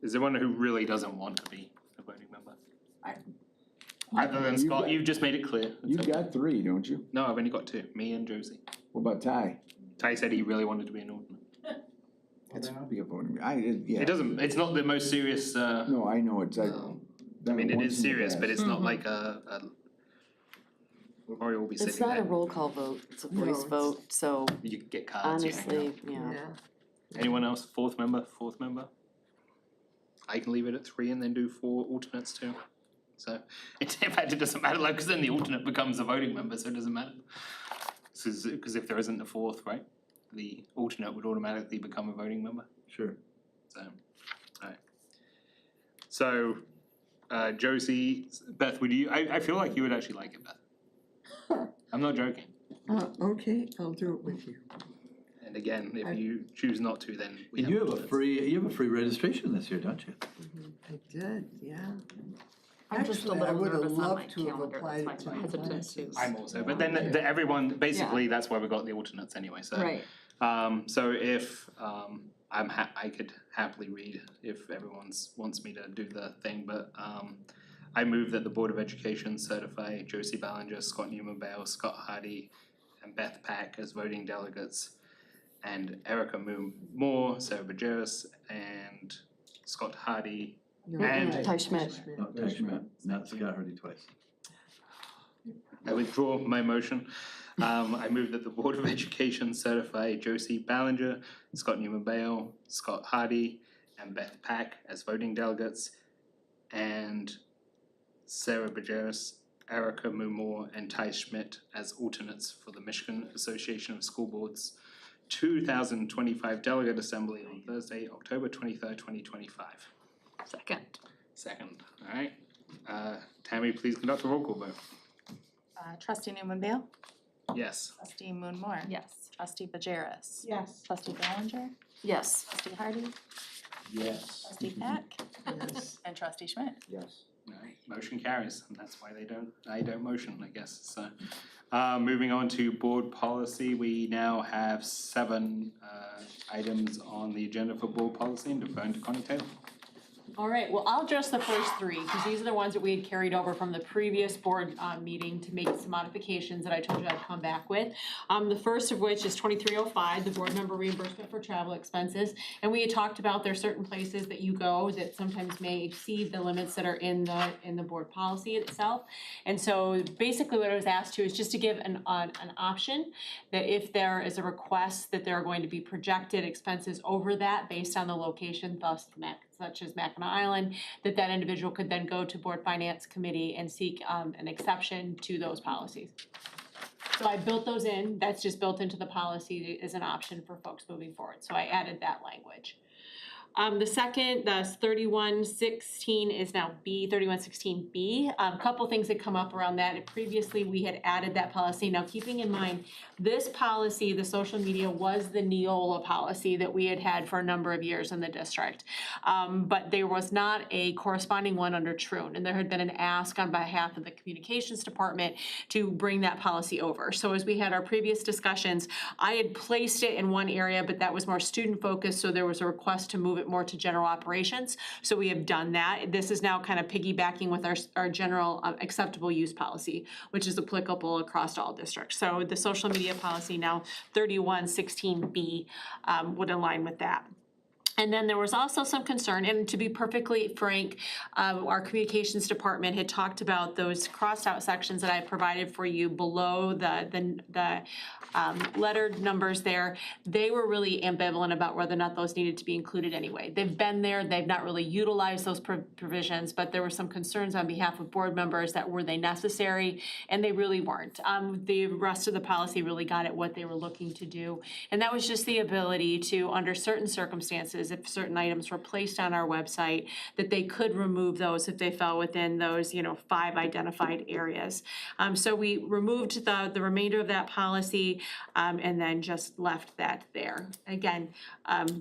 [SPEAKER 1] is there one who really doesn't want to be a voting member? Other than
[SPEAKER 5] You
[SPEAKER 1] Scott,
[SPEAKER 5] got-
[SPEAKER 1] you've just made it clear.
[SPEAKER 5] You've got three, don't you?
[SPEAKER 1] No, I've only got two, me and Josie.
[SPEAKER 5] What about Ty?
[SPEAKER 1] Ty said he really wanted to be an alternate.
[SPEAKER 5] Well, then I'll be a voting, yeah.
[SPEAKER 1] It doesn't, it's not the most serious,
[SPEAKER 5] No, I know, it's like.
[SPEAKER 1] I mean, it is serious, but it's not like a we'll probably all be
[SPEAKER 6] It's
[SPEAKER 1] sitting
[SPEAKER 6] not a
[SPEAKER 1] there,
[SPEAKER 6] roll call vote, it's a
[SPEAKER 3] No,
[SPEAKER 6] voice
[SPEAKER 3] it's-
[SPEAKER 6] vote, so
[SPEAKER 1] you can get cards, you hang out.
[SPEAKER 6] honestly, yeah.
[SPEAKER 1] Anyone else, fourth member? I can leave it at 3 and then do 4 alternates too. So, in fact, it doesn't matter, like, cause then the alternate becomes a voting member, so it doesn't matter. Cause if there isn't a fourth, right, the alternate would automatically become a voting member,
[SPEAKER 2] Sure.
[SPEAKER 1] so, alright. So, Josie, Beth, I feel like you would actually like it, Beth. I'm not joking.
[SPEAKER 3] Okay, I'll do it with you.
[SPEAKER 1] And again, if you choose not to, then we
[SPEAKER 2] And
[SPEAKER 1] have.
[SPEAKER 2] you have a
[SPEAKER 1] alternates.
[SPEAKER 2] free registration this year, don't you?
[SPEAKER 3] I did, yeah.
[SPEAKER 9] I'm just a
[SPEAKER 3] Actually, I
[SPEAKER 9] little
[SPEAKER 3] would've
[SPEAKER 9] nervous on my
[SPEAKER 3] loved to have
[SPEAKER 9] calendar,
[SPEAKER 3] applied
[SPEAKER 9] that's
[SPEAKER 3] it
[SPEAKER 9] why
[SPEAKER 3] to
[SPEAKER 9] I'm
[SPEAKER 3] the
[SPEAKER 9] hesitant to.
[SPEAKER 3] classes.
[SPEAKER 1] I'm also, but then everyone, basically, that's why we got the alternates anyway, so.
[SPEAKER 9] Right.
[SPEAKER 1] So if, I could happily read if everyone wants me to do the thing, but, I move that the Board of Education certify Josie Ballinger, Scott Newman-Bale, Scott Hardy, and Beth Pack as voting delegates, and Erica Moore, Sarah Bajeris, and Scott Hardy, and
[SPEAKER 6] Ty Schmidt.
[SPEAKER 2] No, Ty Schmidt, not Scott Hardy twice.
[SPEAKER 1] I withdraw my motion. I move that the Board of Education certify Josie Ballinger, Scott Newman-Bale, Scott Hardy, and Beth Pack as voting delegates, and Sarah Bajeris, Erica Moore, and Ty Schmidt as alternates for the Michigan Association of School Boards 2025 Delegate Assembly on Thursday, October 23rd, 2025.
[SPEAKER 9] Second.
[SPEAKER 1] Second, alright. Tammy, please conduct a roll call vote.
[SPEAKER 11] Trustee Newman Vale,
[SPEAKER 1] Yes.
[SPEAKER 11] trustee Moon Moore,
[SPEAKER 9] Yes.
[SPEAKER 11] trustee Bajeris,
[SPEAKER 3] Yes.
[SPEAKER 11] trustee Ballinger,
[SPEAKER 6] Yes.
[SPEAKER 11] trustee Hardy,
[SPEAKER 2] Yes.
[SPEAKER 11] trustee Pack,
[SPEAKER 3] Yes.
[SPEAKER 11] and trustee Schmidt.
[SPEAKER 4] Yes.
[SPEAKER 1] Alright, motion carries, and that's why they don't motion, I guess, so. Moving on to board policy, we now have 7 items on the agenda for board policy, and deferring to Connie Taylor.
[SPEAKER 7] All right, well, I'll address the first 3, because these are the ones that we had carried over from the previous board meeting to make some modifications that I told you I'd come back with. The first of which is 2305, the board member reimbursement for travel expenses. And we had talked about there are certain places that you go that sometimes may exceed the limits that are in the board policy itself. And so basically what I was asked to is just to give an option that if there is a request that there are going to be projected expenses over that based on the location, thus such as Mackinac Island, that individual could then go to Board Finance Committee and seek an exception to those policies. So I built those in, that's just built into the policy as an option for folks moving forward, so I added that language. The second, the 3116 is now B, 3116B. Couple things that come up around that. Previously, we had added that policy. Now, keeping in mind, this policy, the social media, was the Neola policy that we had had for a number of years in the district. But there was not a corresponding one under Troon, and there had been an ask on behalf of the communications department to bring that policy over. So as we had our previous discussions, I had placed it in one area, but that was more student focused, so there was a request to move it more to general operations. So we have done that. This is now kind of piggybacking with our general acceptable use policy, which is applicable across all districts. So the social media policy now 3116B would align with that. And then there was also some concern, and to be perfectly frank, our communications department had talked about those crossed out sections that I provided for you below the lettered numbers there. They were really ambivalent about whether or not those needed to be included anyway. They've been there, they've not really utilized those provisions, but there were some concerns on behalf of board members that were they necessary, and they really weren't. The rest of the policy really got at what they were looking to do, and that was just the ability to, under certain circumstances, if certain items were placed on our website, that they could remove those if they fell within those, 5 identified areas. So we removed the remainder of that policy and then just left that there. Again,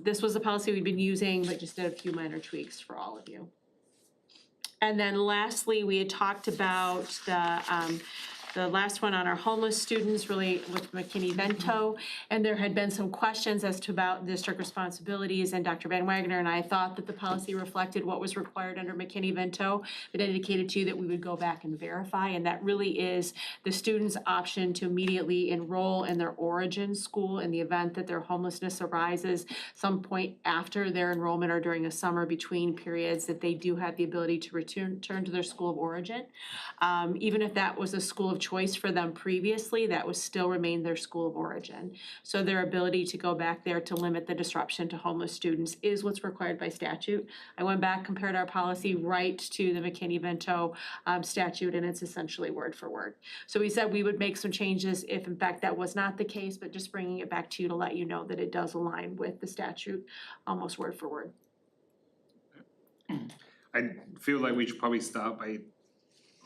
[SPEAKER 7] this was the policy we've been using, but just did a few minor tweaks for all of you. And then lastly, we had talked about the last one on our homeless students, really with McKinney-Vento, and there had been some questions as to about district responsibilities, and Dr. Van Wagner and I thought that the policy reflected what was required under McKinney-Vento, but indicated to you that we would go back and verify, and that really is the student's option to immediately enroll in their origin school in the event that their homelessness arises some point after their enrollment or during a summer between periods, that they do have the ability to return to their school of origin. Even if that was a school of choice for them previously, that would still remain their school of origin. So their ability to go back there to limit the disruption to homeless students is what's required by statute. I went back, compared our policy right to the McKinney-Vento statute, and it's essentially word for word. So we said we would make some changes if in fact that was not the case, but just bringing it back to you to let you know that it does align with the statute, almost word for word.
[SPEAKER 1] I feel like we should probably start by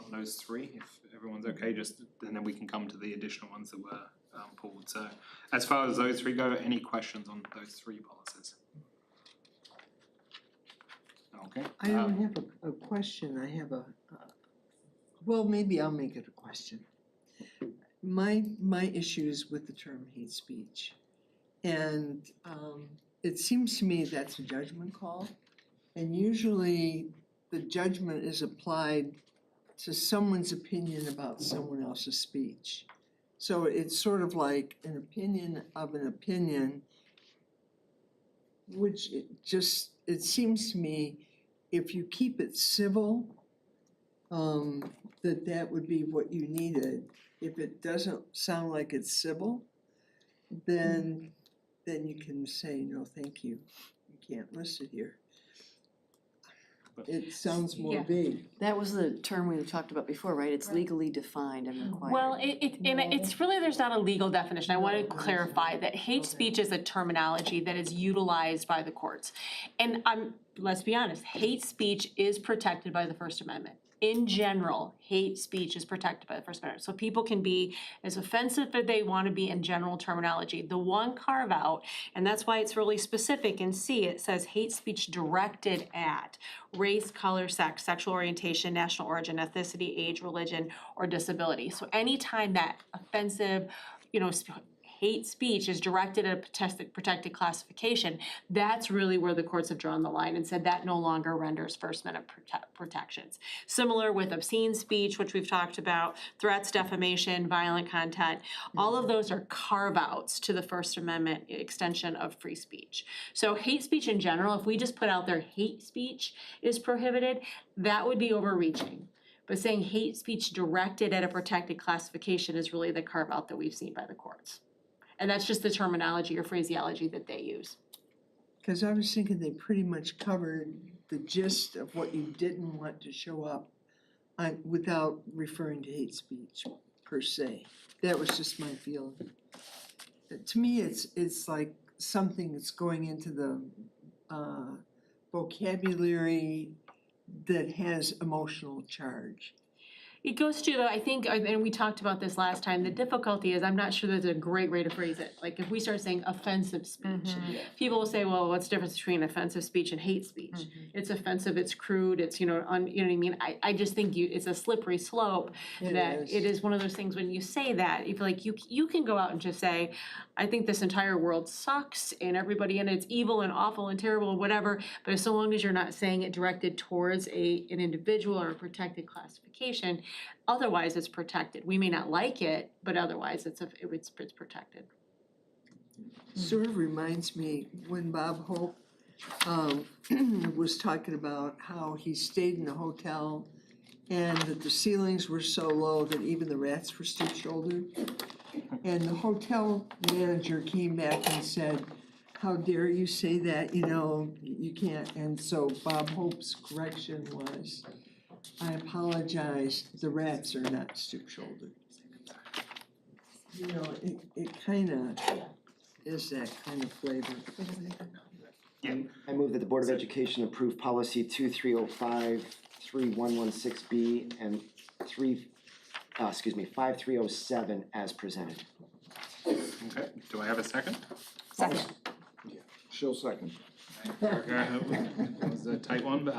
[SPEAKER 1] on those 3, if everyone's okay, and then we can come to the additional ones that were pulled. So as far as those 3 go, any questions on those 3 policies? Okay.
[SPEAKER 3] I don't have a question, I have well, maybe I'll make it a question. My issues with the term hate speech, and it seems to me that's a judgment call, and usually the judgment is applied to someone's opinion about someone else's speech. So it's sort of like an opinion of an opinion, which it seems to me, if you keep it civil, that would be what you needed. If it doesn't sound like it's civil, then you can say, no, thank you, you can't list it here. It sounds more
[SPEAKER 7] Yeah.
[SPEAKER 3] vague.
[SPEAKER 6] That was the term we talked about before, right? It's legally defined and required.
[SPEAKER 7] Well, it's really, there's not a legal definition. I want to clarify that hate speech is a terminology that is utilized by the courts. And let's be honest, hate speech is protected by the First Amendment. in general, hate speech is protected by the First Amendment. So people can be as offensive as they want to be in general terminology. The one carve out, and that's why it's really specific in C, it says hate speech directed at race, color, sex, sexual orientation, national origin, ethnicity, age, religion, or disability. So anytime that offensive, hate speech is directed at a protected classification, that's really where the courts have drawn the line and said that no longer renders First Amendment protections. Similar with obscene speech, which we've talked about, threats, defamation, violent content, all of those are carve-outs to the First Amendment extension of free speech. So hate speech in general, if we just put out there hate speech is prohibited, that would be overreaching. But saying hate speech directed at a protected classification is really the carve-out that we've seen by the courts. And that's just the terminology or phraseology that they use.
[SPEAKER 3] Cause I was thinking they pretty much covered the gist of what you didn't want to show up without referring to hate speech per se. That was just my feeling. To me, it's like something that's going into the vocabulary that has emotional charge.
[SPEAKER 7] It goes to, I think, and we talked about this last time, the difficulty is I'm not sure there's a great way to phrase it. Like if we start saying offensive speech, people will say, well, what's the difference between offensive speech and hate speech? It's offensive, it's crude, it's, you know what I mean? I just think it's a slippery slope that it is one of those things when you say that, you feel like you can go out and just say, I think this entire world sucks and everybody in it's evil and awful and terrible and whatever, but so long as you're not saying it directed towards an individual or a protected classification, otherwise it's protected. We may not like it, but otherwise it's protected.
[SPEAKER 3] Sort of reminds me when Bob Hope was talking about how he stayed in a hotel and that the ceilings were so low that even the rats were stoop-shouldered. And the hotel manager came back and said, how dare you say that, you can't. And so Bob Hope's correction was, I apologize, the rats are not stoop-shouldered. It kind of is that kind of flavor.
[SPEAKER 4] I move that the Board of Education approve policy 2305, 3116B, and 5307 as presented.
[SPEAKER 1] Okay, do I have a second?
[SPEAKER 11] Second.
[SPEAKER 5] She'll second.
[SPEAKER 1] That was a tight one, but,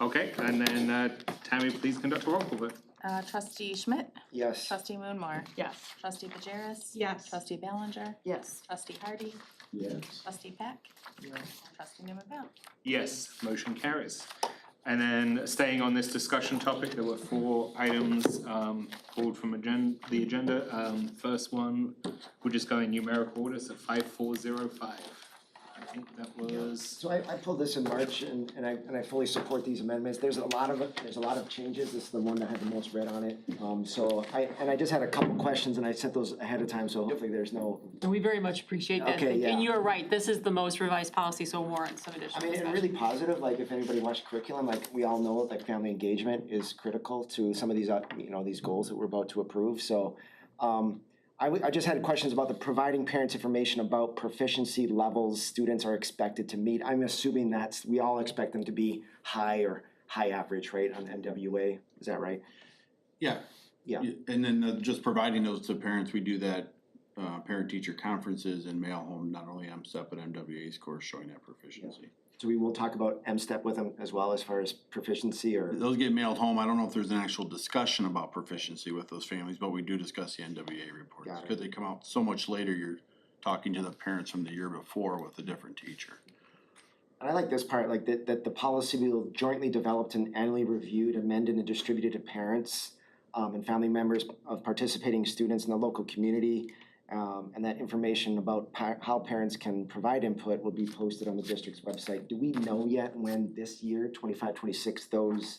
[SPEAKER 1] okay, and then, Tammy, please conduct a roll call vote.
[SPEAKER 11] Trustee Schmidt?
[SPEAKER 4] Yes.
[SPEAKER 11] Trustee Moonmore?
[SPEAKER 9] Yes.
[SPEAKER 11] Trustee Pajeris?
[SPEAKER 7] Yes.
[SPEAKER 11] Trustee Ballinger?
[SPEAKER 6] Yes.
[SPEAKER 11] Trustee Hardy?
[SPEAKER 5] Yes.
[SPEAKER 11] Trustee Peck? Trustee Newman Bell?
[SPEAKER 1] Yes, motion carries. And then staying on this discussion topic, there were 4 items pulled from the agenda. First one, we'll just go in numerical order, so 5405. I think that was.
[SPEAKER 4] So I pulled this in March and I fully support these amendments. There's a lot of changes. This is the one that had the most red on it. So I just had a couple questions and I sent those ahead of time, so hopefully there's no.
[SPEAKER 7] And we very much appreciate that.
[SPEAKER 4] Okay, yeah.
[SPEAKER 7] And you're right, this is the most revised policy, so warrants some additional
[SPEAKER 4] I mean,
[SPEAKER 7] discussion.
[SPEAKER 4] it's really positive, like if anybody watched curriculum, like we all know, like family engagement is critical to some of these, these goals that we're about to approve, so. I just had questions about the providing parents information about proficiency levels students are expected to meet. I'm assuming we all expect them to be high or high average, right, on NWA, is that right?
[SPEAKER 12] Yeah.
[SPEAKER 4] Yeah.
[SPEAKER 12] And then just providing those to parents, we do that, parent-teacher conferences and mail home, not only MSTEP, but MWA scores showing that proficiency.
[SPEAKER 4] So we will talk about MSTEP with them as well as far as proficiency or?
[SPEAKER 12] Those get mailed home. I don't know if there's an actual discussion about proficiency with those families, but we do discuss the NWA reports.
[SPEAKER 4] Got it.
[SPEAKER 12] Because they come out so much later, you're talking to the parents from the year before with a different teacher.
[SPEAKER 4] And I like this part, like that the policy will jointly developed and annually reviewed, amended and distributed to parents and family members of participating students in the local community. And that information about how parents can provide input will be posted on the district's website. Do we know yet when this year, 25-26, those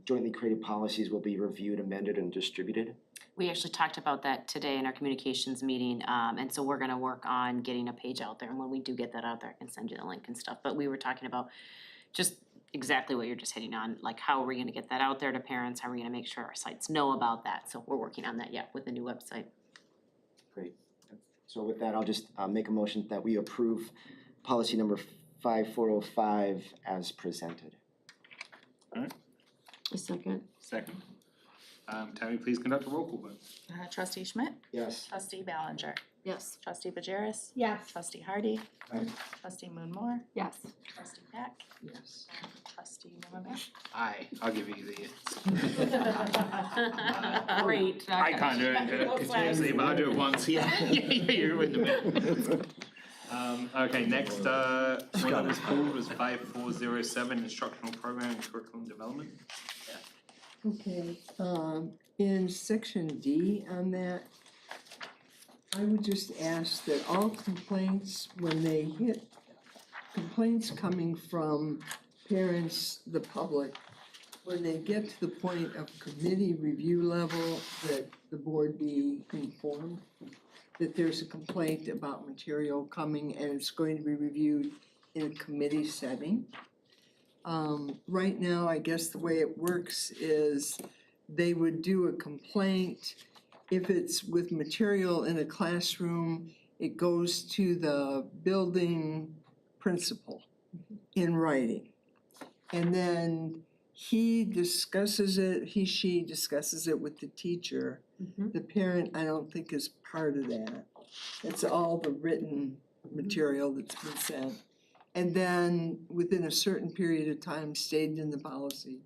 [SPEAKER 4] jointly created policies will be reviewed, amended, and distributed?
[SPEAKER 6] We actually talked about that today in our communications meeting, and so we're gonna work on getting a page out there, and when we do get that out there, I can send you the link and stuff, but we were talking about just exactly what you're just hitting on, like how are we gonna get that out there to parents, how are we gonna make sure our sites know about that, so we're working on that yet with the new website.
[SPEAKER 4] Great. So with that, I'll just make a motion that we approve policy number 5405 as presented.
[SPEAKER 6] A second.
[SPEAKER 1] Second. Tammy, please conduct a roll call vote.
[SPEAKER 11] Trustee Schmidt?
[SPEAKER 4] Yes.
[SPEAKER 11] Trustee Ballinger?
[SPEAKER 6] Yes.
[SPEAKER 11] Trustee Bajeris?
[SPEAKER 9] Yes.
[SPEAKER 11] Trustee Hardy?
[SPEAKER 5] Aye.
[SPEAKER 11] Trustee Moon Moore?
[SPEAKER 9] Yes.
[SPEAKER 11] Trustee Peck?
[SPEAKER 3] Yes.
[SPEAKER 11] And Trustee Nomaville?
[SPEAKER 1] Aye, I'll give you the.
[SPEAKER 9] Great.
[SPEAKER 1] I can't do it continuously, but I'll do it once, yeah, you're in the middle. Okay, next, one that was pulled was 5407, instructional program and curriculum development.
[SPEAKER 3] Okay, in section D on that, I would just ask that all complaints, when they hit, complaints coming from parents, the public, when they get to the point of committee review level, that the board be informed that there's a complaint about material coming and it's going to be reviewed in a committee setting. Right now, I guess the way it works is they would do a complaint. If it's with material in a classroom, it goes to the building principal in writing. And then he, she discusses it with the teacher. The parent, I don't think, is part of that. It's all the written material that's been sent. And then within a certain period of time stated in the policy,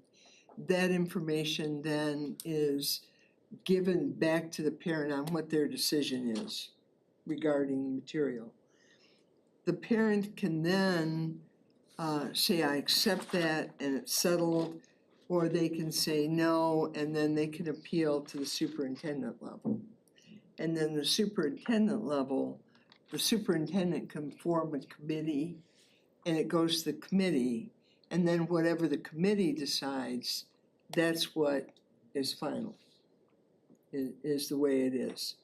[SPEAKER 3] that information then is given back to the parent on what their decision is regarding the material. The parent can then say, I accept that and it's settled, or they can say no, and then they can appeal to the superintendent level. And then the superintendent level, the superintendent can form a committee, and it goes to the committee, and then whatever the committee decides, that's what is final, is the way it is.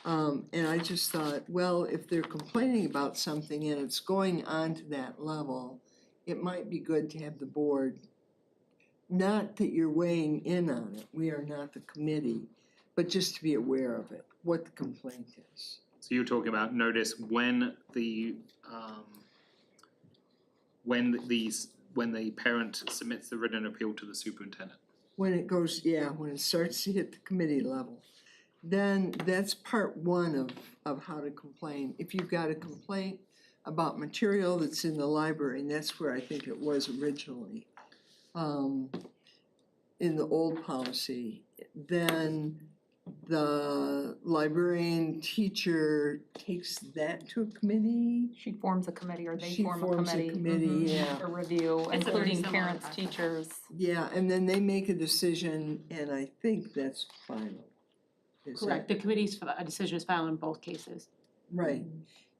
[SPEAKER 3] And I just thought, well, if they're complaining about something and it's going on to that level, it might be good to have the board, not that you're weighing in on it, we are not the committee, but just to be aware of it, what the complaint is.
[SPEAKER 1] So you're talking about notice when the parent submits the written appeal to the superintendent.
[SPEAKER 3] When it goes, when it starts to hit the committee level, then that's part one of how to complain. If you've got a complaint about material that's in the library, and that's where I think it was originally, in the old policy, then the librarian teacher takes that to a committee.
[SPEAKER 9] She forms a committee or they
[SPEAKER 3] She
[SPEAKER 9] form a
[SPEAKER 3] forms a
[SPEAKER 9] committee.
[SPEAKER 3] committee, yeah.
[SPEAKER 9] To review,
[SPEAKER 7] It's very
[SPEAKER 9] including
[SPEAKER 7] similar
[SPEAKER 9] parents,
[SPEAKER 7] concept.
[SPEAKER 9] teachers.
[SPEAKER 3] Yeah, and then they make a decision, and I think that's final. Is that-
[SPEAKER 7] Correct, the committee's, a decision is filed in both cases.
[SPEAKER 3] Right,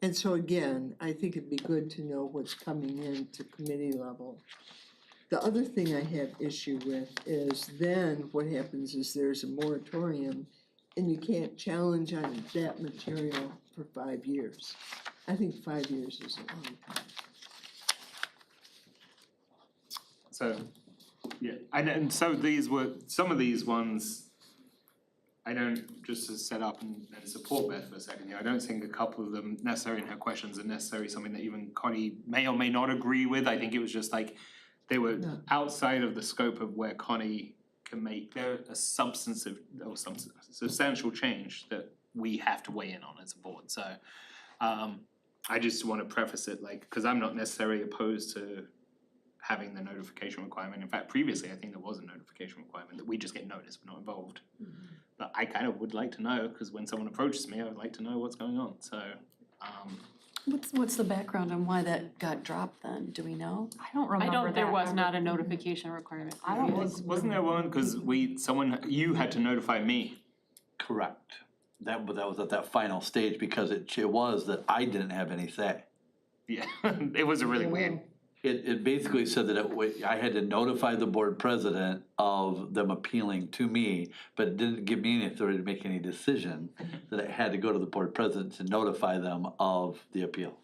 [SPEAKER 3] and so again, I think it'd be good to know what's coming in to committee level. The other thing I have issue with is then what happens is there's a moratorium and you can't challenge on that material for 5 years. I think 5 years is a long time.
[SPEAKER 1] So, yeah, and so some of these ones, I don't, just to set up and support Beth for a second here, I don't think a couple of them necessarily in her questions are necessarily something that even Connie may or may not agree with. I think it was just like, they were
[SPEAKER 3] Yeah.
[SPEAKER 1] outside of the scope of where Connie can make, they're a substantial change that we have to weigh in on as a board, so I just wanna preface it like, cause I'm not necessarily opposed to having the notification requirement. In fact, previously, I think there was a notification requirement that we just get notice, we're not involved. But I kind of would like to know, cause when someone approaches me, I would like to know what's going on, so
[SPEAKER 6] What's the background on why that got dropped then? Do we know?
[SPEAKER 9] I don't remember that.
[SPEAKER 7] There was
[SPEAKER 9] ever.
[SPEAKER 7] not a notification requirement.
[SPEAKER 9] I don't
[SPEAKER 7] previous.
[SPEAKER 1] wasn't there one, cause you had to notify me.
[SPEAKER 2] Correct. That was at that final stage because it was that I didn't have any say.
[SPEAKER 1] Yeah, it was a really weird.
[SPEAKER 2] It basically said that I had to notify the board president of them appealing to me, but it didn't give me any authority to make any decision, that I had to go to the board president to notify them of the appeal.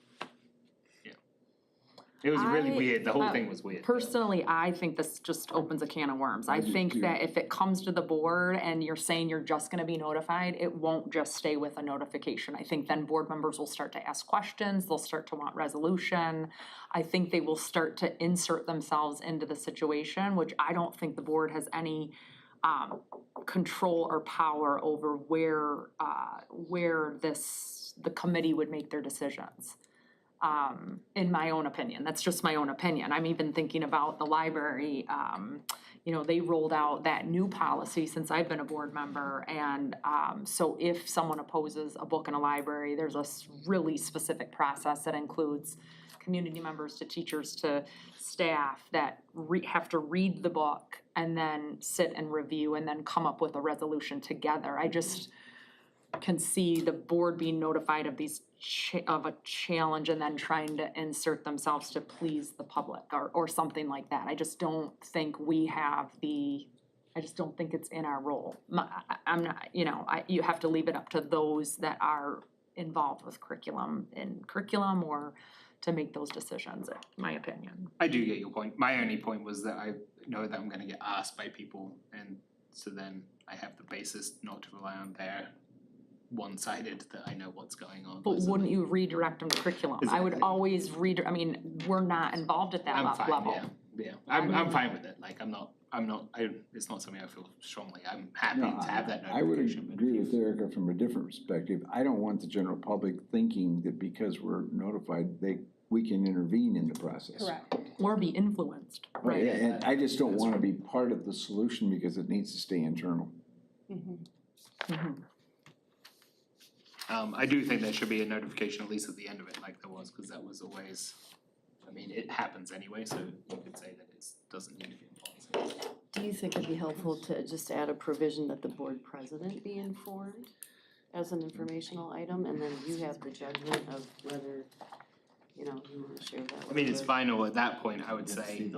[SPEAKER 1] It was really
[SPEAKER 9] I-
[SPEAKER 1] weird, the whole thing was weird.
[SPEAKER 9] Personally, I think this just opens a can of worms. I
[SPEAKER 5] do
[SPEAKER 9] think
[SPEAKER 5] too.
[SPEAKER 9] that if it comes to the board and you're saying you're just gonna be notified, it won't just stay with a notification. I think then board members will start to ask questions, they'll start to want resolution. I think they will start to insert themselves into the situation, which I don't think the board has any control or power over where the committee would make their decisions. In my own opinion, that's just my own opinion. I'm even thinking about the library, they rolled out that new policy since I've been a board member. And, so if someone opposes a book in a library, there's a really specific process that includes community members to teachers to staff that have to read the book and then sit and review and then come up with a resolution together. I just can see the board being notified of of a challenge and then trying to insert themselves to please the public or something like that. I just don't think I just don't think it's in our role. I'm not, you have to leave it up to those that are involved with curriculum or to make those decisions, in my opinion.
[SPEAKER 1] I do get your point. My only point was that I know that I'm gonna get asked by people, and so then I have the basis not to rely on their one-sided, that I know what's going on.
[SPEAKER 9] But wouldn't you redirect them to curriculum? I would
[SPEAKER 1] Exactly.
[SPEAKER 9] always we're not involved at that
[SPEAKER 1] I'm fine,
[SPEAKER 9] level.
[SPEAKER 1] yeah. I'm fine with it, like, it's not something I feel strongly, I'm happy
[SPEAKER 5] No,
[SPEAKER 1] to have that
[SPEAKER 5] I would
[SPEAKER 1] notification. but
[SPEAKER 5] agree with Erica from a different perspective. I don't want the general public thinking that because we're notified, we can intervene in the process.
[SPEAKER 10] Correct.
[SPEAKER 9] Or be influenced,
[SPEAKER 5] Right,
[SPEAKER 9] right?
[SPEAKER 5] and I just don't wanna be part of the solution because it needs to stay internal.
[SPEAKER 1] I do think there should be a notification at least at the end of it, like there was, cause that was always, it happens anyway, so you could say that it doesn't need to be in policy.
[SPEAKER 6] Do you think it'd be helpful to just add a provision that the board president be informed as an informational item, and then you have the judgment of whether, you wanna share that with
[SPEAKER 1] It's
[SPEAKER 6] the-
[SPEAKER 1] final at that point, I would say,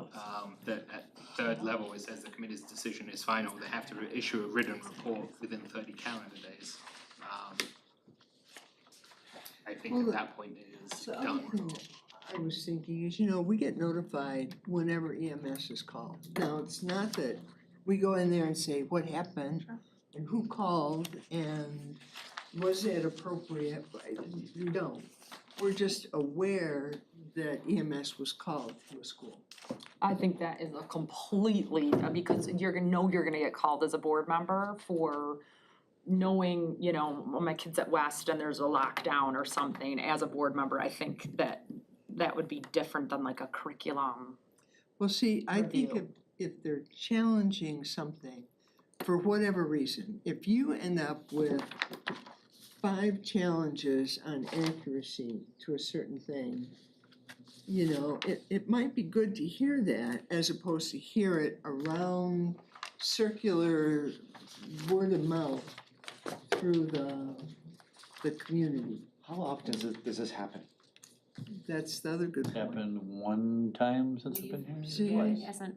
[SPEAKER 1] that at third level, it says the committee's decision is final, they have to issue a written report within 30 calendar days. I think
[SPEAKER 3] Well,
[SPEAKER 1] at that point it is
[SPEAKER 3] The other
[SPEAKER 1] done.
[SPEAKER 3] thing I was thinking is, we get notified whenever EMS is called. Now, it's not that we go in there and say, what happened? And who called, and was it appropriate? We don't. We're just aware that EMS was called to a school.
[SPEAKER 9] I think that is a completely, because you're gonna get called as a board member for knowing, well, my kid's at West and there's a lockdown or something. As a board member, I think that would be different than like a curriculum.
[SPEAKER 3] Well, see, I think
[SPEAKER 9] Review.
[SPEAKER 3] if they're challenging something, for whatever reason, if you end up with 5 challenges on accuracy to a certain thing, it might be good to hear that as opposed to hear it around circular word of mouth through the community.
[SPEAKER 4] How often does this happen?
[SPEAKER 3] That's the other good point.
[SPEAKER 2] Happened one time since I've been here?
[SPEAKER 3] See,
[SPEAKER 11] It hasn't,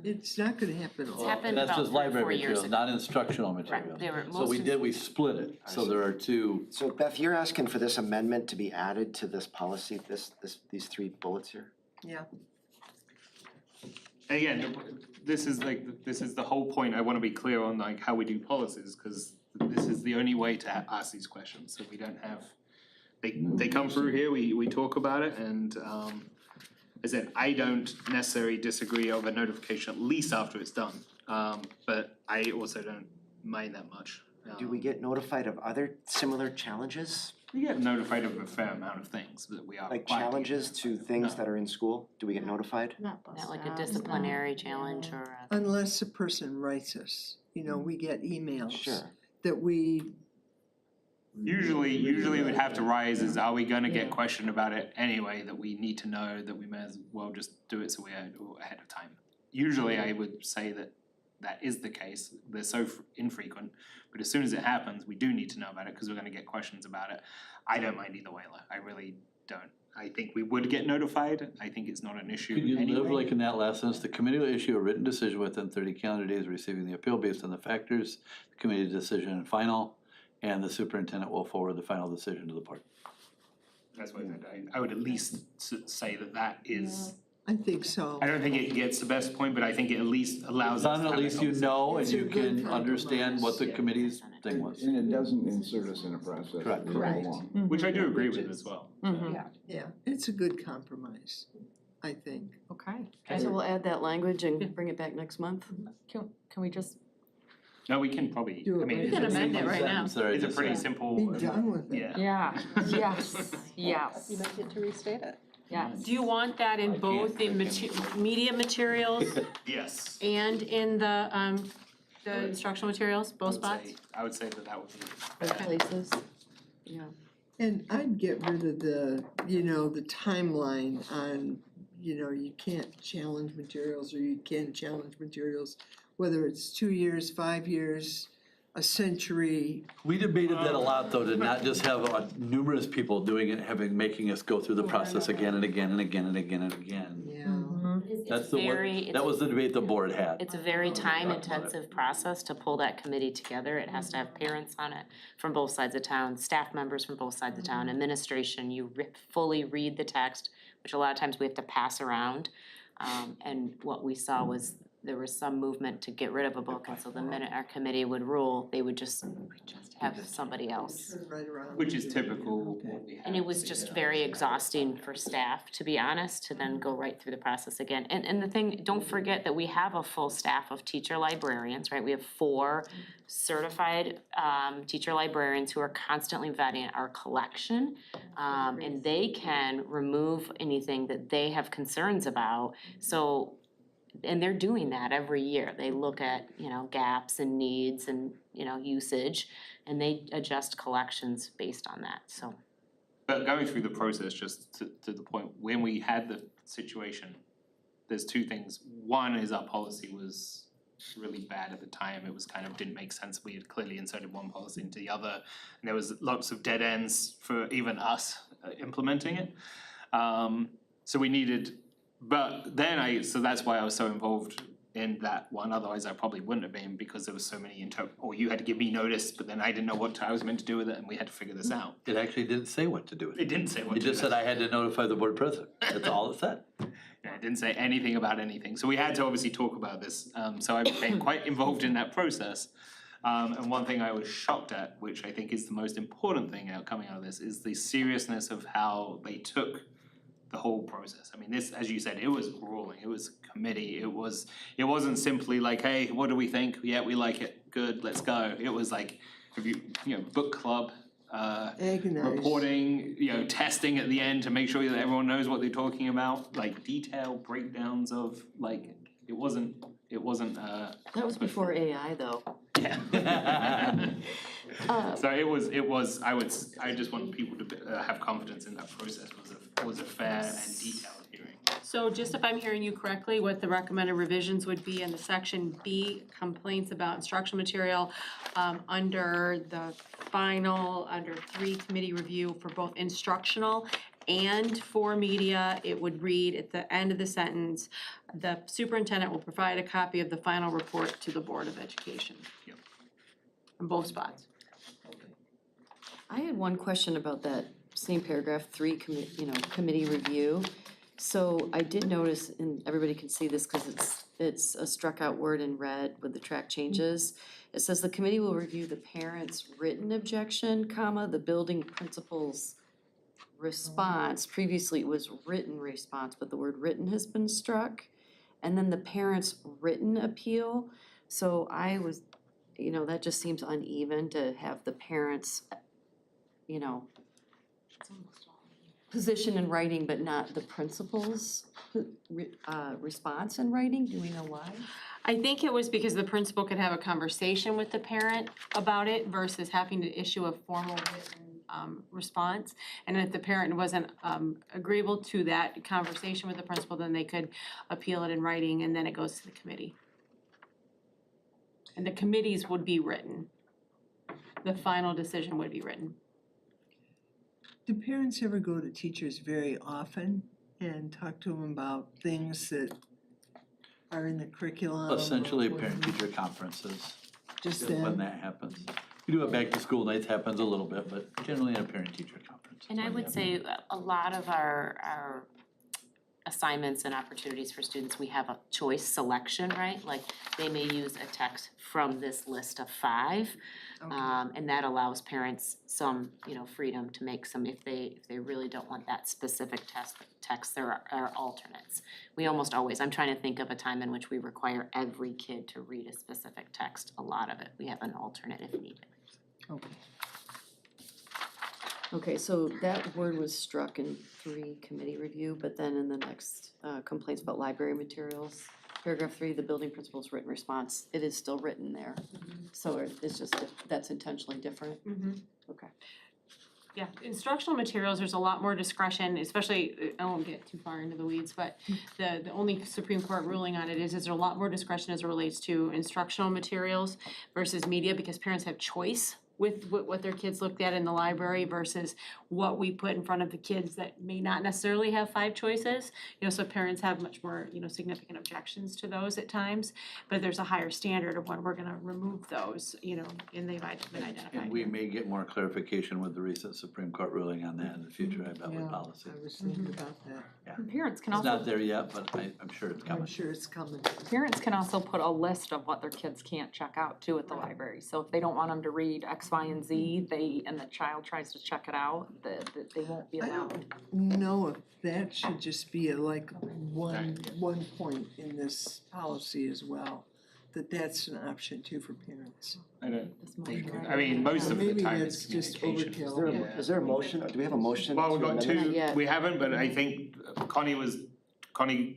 [SPEAKER 3] it's not gonna happen
[SPEAKER 11] it's
[SPEAKER 3] all.
[SPEAKER 11] happened
[SPEAKER 2] That's
[SPEAKER 11] about
[SPEAKER 2] just
[SPEAKER 11] 3 or 4
[SPEAKER 2] library
[SPEAKER 11] years
[SPEAKER 2] materials,
[SPEAKER 11] ago.
[SPEAKER 2] not instructional materials.
[SPEAKER 11] They were
[SPEAKER 2] So we split it, so there are two.
[SPEAKER 4] So Beth, you're asking for this amendment to be added to this policy, these 3 bullets here?
[SPEAKER 3] Yeah.
[SPEAKER 1] And again, this is the whole point, I wanna be clear on like how we do policies, cause this is the only way to ask these questions, so we don't have, they come through here, we talk about it, and as I said, I don't necessarily disagree of a notification at least after it's done, but I also don't mind that much.
[SPEAKER 4] Do we get notified of other similar challenges?
[SPEAKER 1] We get notified of a fair amount of things that we are
[SPEAKER 4] Like
[SPEAKER 1] required to get
[SPEAKER 4] challenges to
[SPEAKER 1] notified.
[SPEAKER 4] things
[SPEAKER 1] No.
[SPEAKER 4] that are in school? Do we get notified?
[SPEAKER 11] Not like a disciplinary challenge or a.
[SPEAKER 3] Unless the person writes us, we get emails
[SPEAKER 4] Sure.
[SPEAKER 3] that we,
[SPEAKER 1] Usually we'd have to rise is, are we gonna get
[SPEAKER 3] Yeah.
[SPEAKER 1] questioned about it anyway, that we need to know, that we may as well just do it so we're ahead of time. Usually I would say that is the case, they're so infrequent, but as soon as it happens, we do need to know about it, cause we're gonna get questions about it. I don't mind either way, I really don't. I think we would get notified, I think it's not an issue
[SPEAKER 2] Could you live
[SPEAKER 1] anyway.
[SPEAKER 2] like in that last sentence, the committee will issue a written decision within 30 calendar days of receiving the appeal based on the factors, the committee's decision final, and the superintendent will forward the final decision to the board.
[SPEAKER 1] That's why I would at least say that is,
[SPEAKER 3] I think so.
[SPEAKER 1] I don't think it gets the best point, but I think it at least allows us
[SPEAKER 2] Then
[SPEAKER 1] to
[SPEAKER 2] at
[SPEAKER 1] have a
[SPEAKER 2] least you
[SPEAKER 1] conversation.
[SPEAKER 2] know and
[SPEAKER 3] It's a
[SPEAKER 2] you
[SPEAKER 3] good
[SPEAKER 2] can understand what the
[SPEAKER 3] compromise.
[SPEAKER 2] committee's thing was.
[SPEAKER 5] And it doesn't insert us in a process.
[SPEAKER 2] Correct.
[SPEAKER 5] as we go
[SPEAKER 3] Right.
[SPEAKER 5] along.
[SPEAKER 1] Which I do agree with as well.
[SPEAKER 3] Yeah, it's a good compromise, I think.
[SPEAKER 9] Okay,
[SPEAKER 6] So we'll add that language and bring it back next month.
[SPEAKER 9] can we just,
[SPEAKER 1] No, we can probably,
[SPEAKER 3] Do it
[SPEAKER 1] I mean,
[SPEAKER 3] right
[SPEAKER 1] it's
[SPEAKER 7] can
[SPEAKER 1] a
[SPEAKER 7] amend it
[SPEAKER 1] simple-
[SPEAKER 7] right now.
[SPEAKER 2] Sentence there, I
[SPEAKER 1] It's a
[SPEAKER 2] just
[SPEAKER 1] pretty
[SPEAKER 2] said.
[SPEAKER 1] simple.
[SPEAKER 3] Be done with it.
[SPEAKER 1] Yeah.
[SPEAKER 9] yeah, yes, yes,
[SPEAKER 11] You might get to restate it.
[SPEAKER 9] yes.
[SPEAKER 7] Do you want that in both the media materials
[SPEAKER 1] Yes.
[SPEAKER 7] and in the instructional materials, both spots?
[SPEAKER 1] I would say that would be
[SPEAKER 6] Both
[SPEAKER 1] fair.
[SPEAKER 6] places, yeah.
[SPEAKER 3] And I'd get rid of the, the timeline on, you can't challenge materials or you can challenge materials, whether it's 2 years, 5 years, a century.
[SPEAKER 2] We debated that a lot though, to not just have numerous people doing it, making us go through the process again and again and again and again and again.
[SPEAKER 3] Yeah.
[SPEAKER 2] That's the one, that was the debate the board had.
[SPEAKER 11] It's a very time-intensive process to pull that committee together. It has to have parents on it from both sides of town, staff members from both sides of town, administration. You fully read the text, which a lot of times we have to pass around. And what we saw was there was some movement to get rid of a book, and so the minute our committee would rule, they would just have somebody else.
[SPEAKER 3] Right around.
[SPEAKER 1] Which is typical what we have.
[SPEAKER 11] And it was just very exhausting for staff, to be honest, to then go right through the process again. And the thing, don't forget that we have a full staff of teacher librarians, right? We have 4 certified teacher librarians who are constantly vetting our collection. And they can remove anything that they have concerns about. So, and they're doing that every year. They look at, gaps and needs and, usage, and they adjust collections based on that, so.
[SPEAKER 1] But going through the process, just to the point, when we had the situation, there's 2 things. One is our policy was really bad at the time. It was kind of didn't make sense. We had clearly inserted one policy into the other, and there was lots of dead ends for even us implementing it. So we needed, but then so that's why I was so involved in that one. Otherwise, I probably wouldn't have been, because there was so many or you had to give me notice, but then I didn't know what I was meant to do with it, and we had to figure this out.
[SPEAKER 2] It actually didn't say what to do with
[SPEAKER 1] It
[SPEAKER 2] it.
[SPEAKER 1] didn't say what
[SPEAKER 2] It
[SPEAKER 1] to
[SPEAKER 2] just
[SPEAKER 1] do.
[SPEAKER 2] said I had to notify the board president. That's all it said.
[SPEAKER 1] Yeah, it didn't say anything about anything. So we had to obviously talk about this. So I became quite involved in that process. And one thing I was shocked at, which I think is the most important thing coming out of this, is the seriousness of how they took the whole process. I mean, this, as you said, it was grueling. It was a committee. It wasn't simply like, hey, what do we think? Yeah, we like it. Good, let's go. It was like, book club,
[SPEAKER 3] Agonized.
[SPEAKER 1] reporting, testing at the end to make sure that everyone knows what they're talking about, like detailed breakdowns of, like, it wasn't.
[SPEAKER 6] That was before AI though.
[SPEAKER 1] Yeah. So it was, I just want people to have confidence in that process was a fair and detailed hearing.
[SPEAKER 7] So just if I'm hearing you correctly, what the recommended revisions would be in the section B, complaints about instructional material, under the final, under 3 committee review for both instructional and for media, it would read at the end of the sentence, the superintendent will provide a copy of the final report to the Board of Education.
[SPEAKER 1] Yep.
[SPEAKER 7] In both spots.
[SPEAKER 6] I had one question about that same paragraph, 3 committee review. So I did notice, and everybody can see this because it's a struck out word in red with the track changes. It says the committee will review the parent's written objection, the building principal's response. Previously it was written response, but the word written has been struck. And then the parent's written appeal. So I was, that just seems uneven to have the parents, position in writing, but not the principal's response in writing. Do we know why?
[SPEAKER 7] I think it was because the principal could have a conversation with the parent about it versus having to issue a formal written response. And if the parent wasn't agreeable to that conversation with the principal, then they could appeal it in writing, and then it goes to the committee. And the committees would be written. The final decision would be written.
[SPEAKER 3] Do parents ever go to teachers very often and talk to them about things that are in the curriculum? or
[SPEAKER 2] Essentially,
[SPEAKER 3] what-
[SPEAKER 2] parent-teacher conferences,
[SPEAKER 3] Just
[SPEAKER 2] when
[SPEAKER 3] then?
[SPEAKER 2] that happens. We do have back-to-school nights, happens a little bit, but generally in a parent-teacher conference.
[SPEAKER 11] And I would say a lot of our assignments and opportunities for students, we have a choice selection, right? Like they may use a text from this list of 5. And that allows parents some, freedom to make some, if they really don't want that specific text, there are alternates. We almost always, I'm trying to think of a time in which we require every kid to read a specific text. A lot of it, we have an alternate if needed.
[SPEAKER 3] Okay.
[SPEAKER 6] Okay, so that word was struck in 3 committee review, but then in the next complaints about library materials, paragraph 3, the building principal's written response, it is still written there. So it's just, that's intentionally different? Okay.
[SPEAKER 7] Yeah, instructional materials, there's a lot more discretion, especially, I won't get too far into the weeds, but the only Supreme Court ruling on it is there's a lot more discretion as it relates to instructional materials versus media, because parents have choice with what their kids looked at in the library versus what we put in front of the kids that may not necessarily have 5 choices. So parents have much more, significant objections to those at times, but there's a higher standard of when we're gonna remove those, and they've been identified.
[SPEAKER 2] And we may get more clarification with the recent Supreme Court ruling on that in the future, I bet, with policy.
[SPEAKER 3] I was thinking about that.
[SPEAKER 9] And parents can
[SPEAKER 2] It's
[SPEAKER 9] also,
[SPEAKER 2] not there yet, but I'm sure it's coming.
[SPEAKER 3] I'm sure it's coming.
[SPEAKER 9] parents can also put a list of what their kids can't check out too at the library. So if they don't want them to read X, Y, and Z, and the child tries to check it out, they won't be
[SPEAKER 3] I
[SPEAKER 9] allowed.
[SPEAKER 3] don't know if that should just be like one point in this policy as well, that's an option too for parents.
[SPEAKER 1] I don't
[SPEAKER 9] This
[SPEAKER 1] think,
[SPEAKER 9] motion,
[SPEAKER 1] I mean, most of the
[SPEAKER 3] Maybe
[SPEAKER 1] time
[SPEAKER 3] that's
[SPEAKER 1] it's
[SPEAKER 3] just
[SPEAKER 1] communication.
[SPEAKER 3] overkill.
[SPEAKER 4] Is there a motion, do we have a motion?
[SPEAKER 1] Well, we've
[SPEAKER 4] to
[SPEAKER 1] got
[SPEAKER 4] amend that?
[SPEAKER 1] 2, we haven't, but I think Connie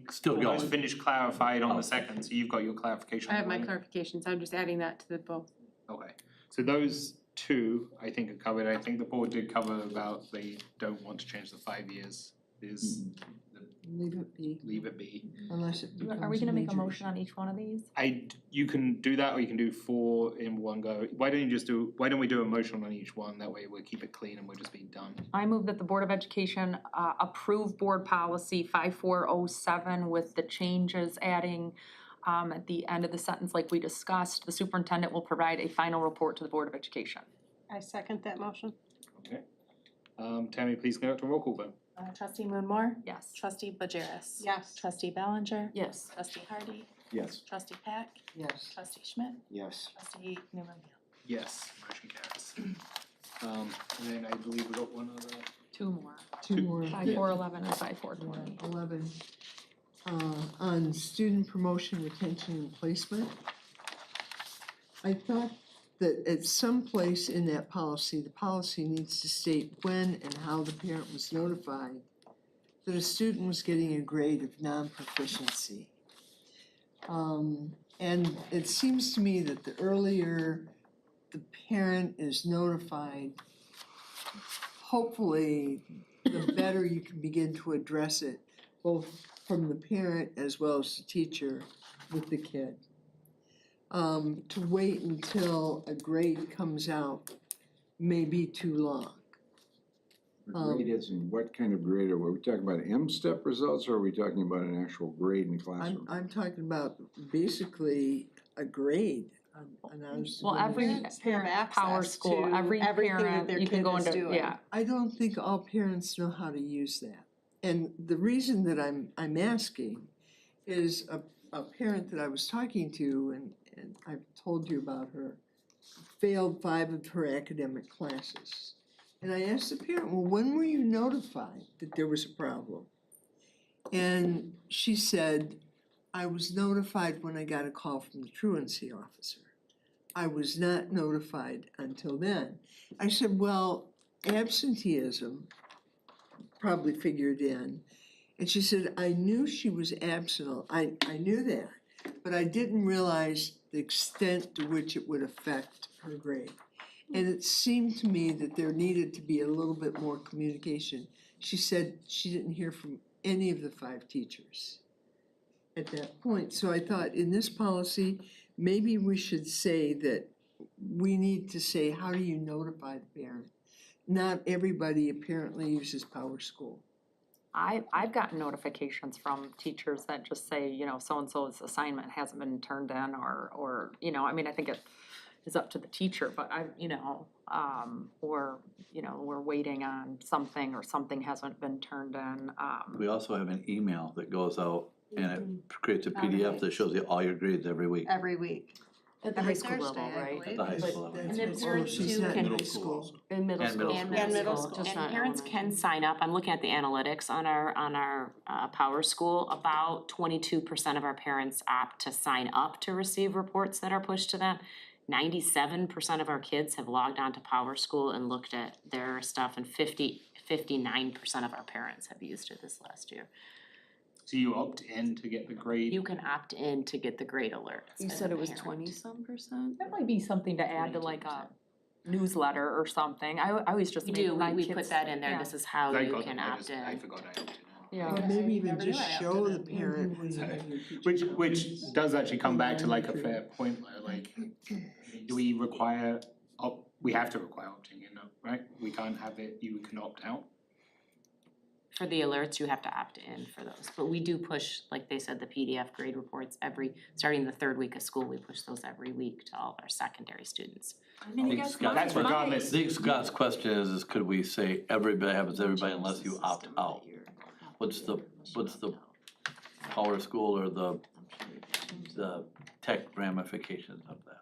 [SPEAKER 2] Still
[SPEAKER 1] almost
[SPEAKER 2] going.
[SPEAKER 1] finished clarified on the second, so you've got your clarification.
[SPEAKER 7] I have my
[SPEAKER 1] on one.
[SPEAKER 7] clarifications, I'm just adding that to the both.
[SPEAKER 1] Okay, so those 2, I think, are covered. I think the board did cover about they don't want to change the 5 years,
[SPEAKER 3] Leave it be,
[SPEAKER 1] leave it be.
[SPEAKER 3] unless it becomes
[SPEAKER 9] Are we gonna make a
[SPEAKER 3] major
[SPEAKER 9] motion on each one of these?
[SPEAKER 1] You can do that, or you can do 4 in one go. Why don't we do a motion on each one, that way we'll keep it clean and we'll just be done.
[SPEAKER 9] I move that the Board of Education approve Board Policy 5407 with the changes adding at the end of the sentence like we discussed, the superintendent will provide a final report to the Board of Education.
[SPEAKER 7] I second that motion.
[SPEAKER 1] Okay. Tammy, please conduct a roll call vote.
[SPEAKER 13] Trustee Moonmore,
[SPEAKER 9] Yes.
[SPEAKER 13] trustee Bajeris.
[SPEAKER 7] Yes.
[SPEAKER 13] Trustee Ballinger.
[SPEAKER 6] Yes.
[SPEAKER 13] Trustee Hardy,
[SPEAKER 5] Yes.
[SPEAKER 13] trustee Pack,
[SPEAKER 3] Yes.
[SPEAKER 13] trustee Schmidt,
[SPEAKER 4] Yes.
[SPEAKER 13] trustee Newman.
[SPEAKER 1] Yes, motion carries. And then I believe we got one other.
[SPEAKER 9] 2 more.
[SPEAKER 3] 2 more.
[SPEAKER 9] 5411 and 5420.
[SPEAKER 3] 11, on student promotion, retention, and placement. I thought that at some place in that policy, the policy needs to state when and how the parent was notified that a student was getting a grade of non-proficiency. And it seems to me that the earlier the parent is notified, hopefully, the better you can begin to address it, both from the parent as well as the teacher with the kid. To wait until a grade comes out may be too long.
[SPEAKER 5] Grade isn't, what kind of grade are we talking about, M-step results, or are we talking about an actual grade in the classroom?
[SPEAKER 3] I'm talking about basically a grade on ours.
[SPEAKER 9] Well, every
[SPEAKER 7] Parents have
[SPEAKER 9] parent, Power
[SPEAKER 7] access
[SPEAKER 9] School,
[SPEAKER 7] to
[SPEAKER 9] every
[SPEAKER 7] everything that
[SPEAKER 9] parent,
[SPEAKER 7] their
[SPEAKER 9] you can
[SPEAKER 7] kid
[SPEAKER 9] go
[SPEAKER 7] is
[SPEAKER 9] into,
[SPEAKER 7] doing.
[SPEAKER 9] yeah.
[SPEAKER 3] I don't think all parents know how to use that. And the reason that I'm asking is a parent that I was talking to, and I've told you about her, failed 5 of her academic classes. And I asked the parent, well, when were you notified that there was a problem? And she said, I was notified when I got a call from the truancy officer. I was not notified until then. I said, well, absenteeism probably figured in. And she said, I knew she was absent, I knew that, but I didn't realize the extent to which it would affect her grade. And it seemed to me that there needed to be a little bit more communication. She said she didn't hear from any of the 5 teachers at that point. So I thought in this policy, maybe we should say that we need to say, how do you notify the parent? Not everybody apparently uses Power School.
[SPEAKER 9] I've gotten notifications from teachers that just say, so-and-so's assignment hasn't been turned in or, I mean, I think is up to the teacher, but or, we're waiting on something or something hasn't been turned in,
[SPEAKER 2] We also have an email that goes out and it creates a PDF that shows you all your grades every week.
[SPEAKER 3] Every week.
[SPEAKER 6] At the high
[SPEAKER 3] Every
[SPEAKER 6] school level,
[SPEAKER 3] Thursday, I
[SPEAKER 6] right?
[SPEAKER 3] believe.
[SPEAKER 2] At the high
[SPEAKER 3] But
[SPEAKER 2] school level.
[SPEAKER 3] that's
[SPEAKER 11] And then
[SPEAKER 3] what
[SPEAKER 11] parents
[SPEAKER 3] she
[SPEAKER 11] too
[SPEAKER 3] said
[SPEAKER 11] can-
[SPEAKER 3] in
[SPEAKER 12] Middle
[SPEAKER 3] high
[SPEAKER 12] school
[SPEAKER 3] school.
[SPEAKER 12] also.
[SPEAKER 6] In middle
[SPEAKER 2] And
[SPEAKER 6] school.
[SPEAKER 2] middle
[SPEAKER 11] And middle school,
[SPEAKER 6] just
[SPEAKER 11] and
[SPEAKER 6] not
[SPEAKER 11] parents
[SPEAKER 6] elementary.
[SPEAKER 11] can sign up, I'm looking at the analytics on our Power School, about 22% of our parents opt to sign up to receive reports that are pushed to them. 97% of our kids have logged on to Power School and looked at their stuff, and 59% of our parents have used it this last year.
[SPEAKER 1] So you opt in to get the grade?
[SPEAKER 11] You can opt in to get the grade alerts
[SPEAKER 6] You
[SPEAKER 11] as
[SPEAKER 6] said
[SPEAKER 11] a
[SPEAKER 6] it was
[SPEAKER 11] parent.
[SPEAKER 6] 20-some%?
[SPEAKER 9] that might be something to add to like a newsletter or something. I always just
[SPEAKER 11] We
[SPEAKER 9] make
[SPEAKER 11] do,
[SPEAKER 9] my
[SPEAKER 11] we
[SPEAKER 9] kids.
[SPEAKER 11] put that in there,
[SPEAKER 9] yeah.
[SPEAKER 11] this is how
[SPEAKER 1] I
[SPEAKER 11] you
[SPEAKER 1] got
[SPEAKER 11] can
[SPEAKER 1] them,
[SPEAKER 11] opt in.
[SPEAKER 1] I forgot I opted out.
[SPEAKER 9] Yeah.
[SPEAKER 3] Or maybe even
[SPEAKER 10] Never knew
[SPEAKER 3] just
[SPEAKER 10] I
[SPEAKER 3] show
[SPEAKER 10] opted
[SPEAKER 3] the
[SPEAKER 10] in.
[SPEAKER 3] parent when you have your teacher.
[SPEAKER 1] Which does actually come back to like a fair point, though, like, do we require, we have to require opting in, right? We can't have it, you can opt out.
[SPEAKER 11] For the alerts, you have to opt in for those, but we do push, like they said, the PDF grade reports starting the third week of school, we push those every week to all of our secondary students.
[SPEAKER 9] I mean, I guess
[SPEAKER 2] Scott's
[SPEAKER 1] That's
[SPEAKER 2] question-
[SPEAKER 1] regardless.
[SPEAKER 2] I think Scott's question is could we say everybody happens to everybody unless you opt out? What's the Power School or the tech ramifications of that?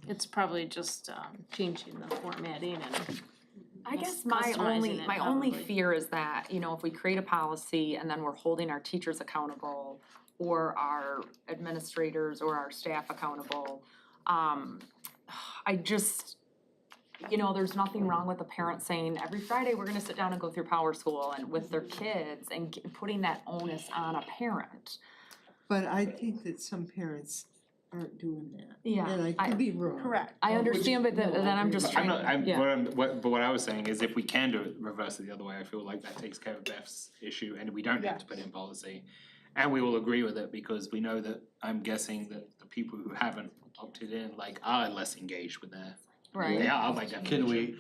[SPEAKER 10] It's probably just changing the formatting and
[SPEAKER 9] I guess my
[SPEAKER 10] customizing it
[SPEAKER 9] only
[SPEAKER 10] probably.
[SPEAKER 9] fear is that, if we create a policy and then we're holding our teachers accountable or our administrators or our staff accountable, I just, there's nothing wrong with a parent saying, every Friday, we're gonna sit down and go through Power School and with their kids and putting that onus on a parent.
[SPEAKER 3] But I think that some parents aren't doing that.
[SPEAKER 9] Yeah,
[SPEAKER 3] And I could be wrong.
[SPEAKER 10] correct.
[SPEAKER 9] I understand, but then I'm just
[SPEAKER 1] I'm
[SPEAKER 9] trying,
[SPEAKER 1] not, what I was saying is if we can do it, reverse it the other way, I feel like that takes care of Beth's issue and we don't have to put in policy. And we will agree with it because we know that, I'm guessing that the people who haven't opted in, like, are less engaged with their,
[SPEAKER 9] right.
[SPEAKER 1] they are by definition.
[SPEAKER 2] Can we,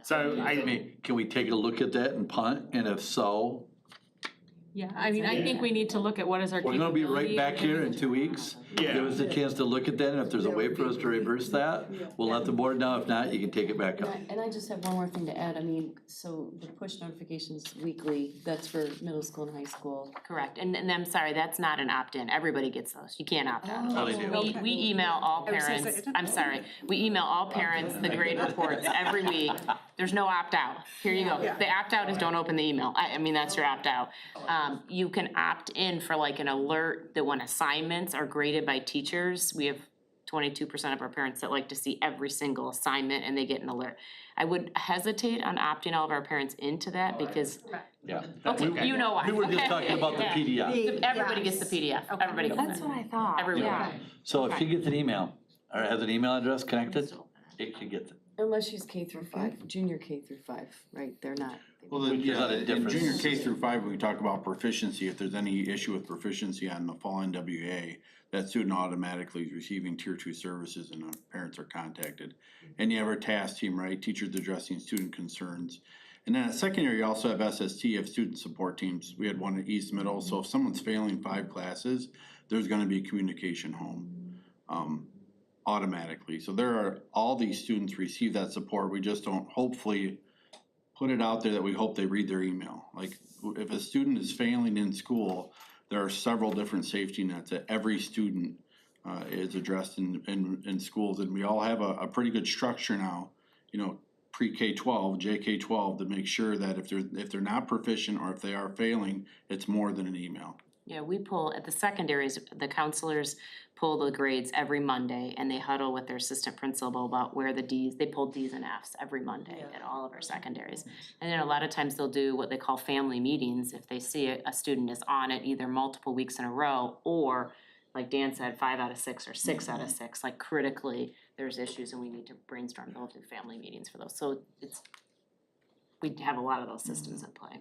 [SPEAKER 1] So
[SPEAKER 2] I mean, can we take a look at that and punt, and if so,
[SPEAKER 7] Yeah, I mean, I think we need to look at what is our
[SPEAKER 2] we're
[SPEAKER 7] capability.
[SPEAKER 2] gonna be right back here in 2 weeks? Give us a chance to look at that, and if there's a way for us to reverse that, we'll let the board know, if not, you can take it back up.
[SPEAKER 6] And I just have one more thing to add, I mean, so the push notifications weekly, that's for middle school and high school.
[SPEAKER 11] Correct, and I'm sorry, that's not an opt-in, everybody gets those, you can't opt out.
[SPEAKER 2] Oh, they do.
[SPEAKER 11] We email all parents, I'm sorry, we email all parents the grade reports every week. There's no opt-out, here you go. The opt-out is don't open the email, I mean, that's your opt-out. You can opt in for like an alert that when assignments are graded by teachers, we have 22% of our parents that like to see every single assignment and they get an alert. I would hesitate on opting all of our parents into that because,
[SPEAKER 2] Yeah.
[SPEAKER 11] okay, you know why.
[SPEAKER 2] We were just talking about the
[SPEAKER 11] Yeah.
[SPEAKER 2] PDF.
[SPEAKER 11] Everybody gets the PDF, everybody gets
[SPEAKER 9] That's
[SPEAKER 11] it.
[SPEAKER 9] what I thought,
[SPEAKER 11] Everyone.
[SPEAKER 9] yeah.
[SPEAKER 2] So if she gets an email, or has an email address connected, she gets it.
[SPEAKER 6] Unless she's K through 5, junior K through 5, right, they're not.
[SPEAKER 12] Well,
[SPEAKER 2] Which is not a
[SPEAKER 12] in
[SPEAKER 2] difference.
[SPEAKER 12] junior K through 5, when we talk about proficiency, if there's any issue with proficiency on the fall NWA, that student automatically is receiving tier 2 services and parents are contacted. And you have our task team, right, teachers addressing student concerns. And then at secondary, you also have SST, you have student support teams. We had one at East Middle, so if someone's failing 5 classes, there's gonna be communication home. Automatically, so all these students receive that support, we just don't hopefully put it out there that we hope they read their email. Like, if a student is failing in school, there are several different safety nets that every student is addressed in schools, and we all have a pretty good structure now, pre-K-12, JK-12, to make sure that if they're not proficient or if they are failing, it's more than an email.
[SPEAKER 11] Yeah, we pull, at the secondaries, the counselors pull the grades every Monday and they huddle with their assistant principal about where the Ds, they pull Ds and Fs every Monday at all of our secondaries. And then a lot of times they'll do what they call family meetings, if they see a student is on it either multiple weeks in a row or, like Dan said, 5 out of 6 or 6 out of 6, like critically, there's issues and we need to brainstorm, they'll do family meetings for those, so we have a lot of those systems in play.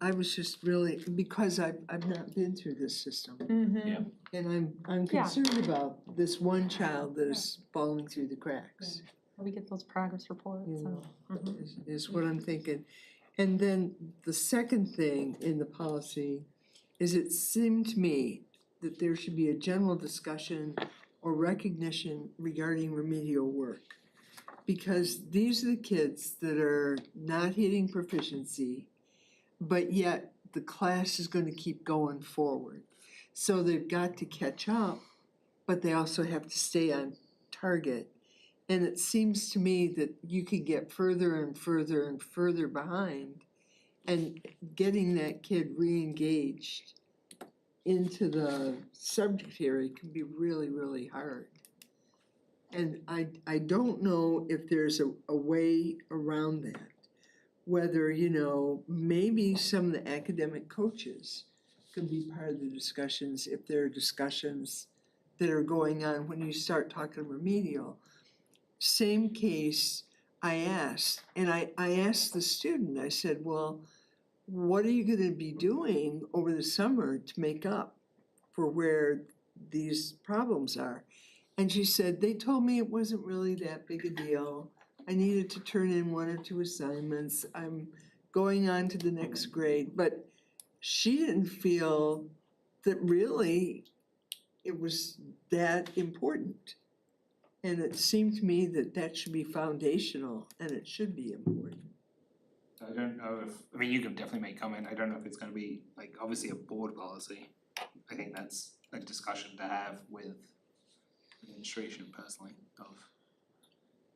[SPEAKER 3] I was just really, because I've not been through this system.
[SPEAKER 9] Mm-hmm.
[SPEAKER 3] And I'm
[SPEAKER 9] Yeah.
[SPEAKER 3] concerned about this one child that is falling through the cracks.
[SPEAKER 9] We get those progress reports
[SPEAKER 3] You
[SPEAKER 9] and.
[SPEAKER 3] know,
[SPEAKER 9] Mhm.
[SPEAKER 3] is what I'm thinking. And then the second thing in the policy is it seemed to me that there should be a general discussion or recognition regarding remedial work. Because these are the kids that are not hitting proficiency, but yet the class is gonna keep going forward. So they've got to catch up, but they also have to stay on target. And it seems to me that you could get further and further and further behind, and getting that kid re-engaged into the subject area can be really, really hard. And I don't know if there's a way around that. Whether, you know, maybe some of the academic coaches could be part of the discussions, if there are discussions that are going on when you start talking remedial. Same case, I asked the student, I said, well, what are you gonna be doing over the summer to make up for where these problems are? And she said, they told me it wasn't really that big a deal. I needed to turn in 1 or 2 assignments. I'm going on to the next grade. But she didn't feel that really it was that important. And it seemed to me that that should be foundational and it should be important.
[SPEAKER 1] I don't know if, I mean, you can definitely make comment, I don't know if it's gonna be, like, obviously a board policy. I think that's a discussion to have with administration personally of.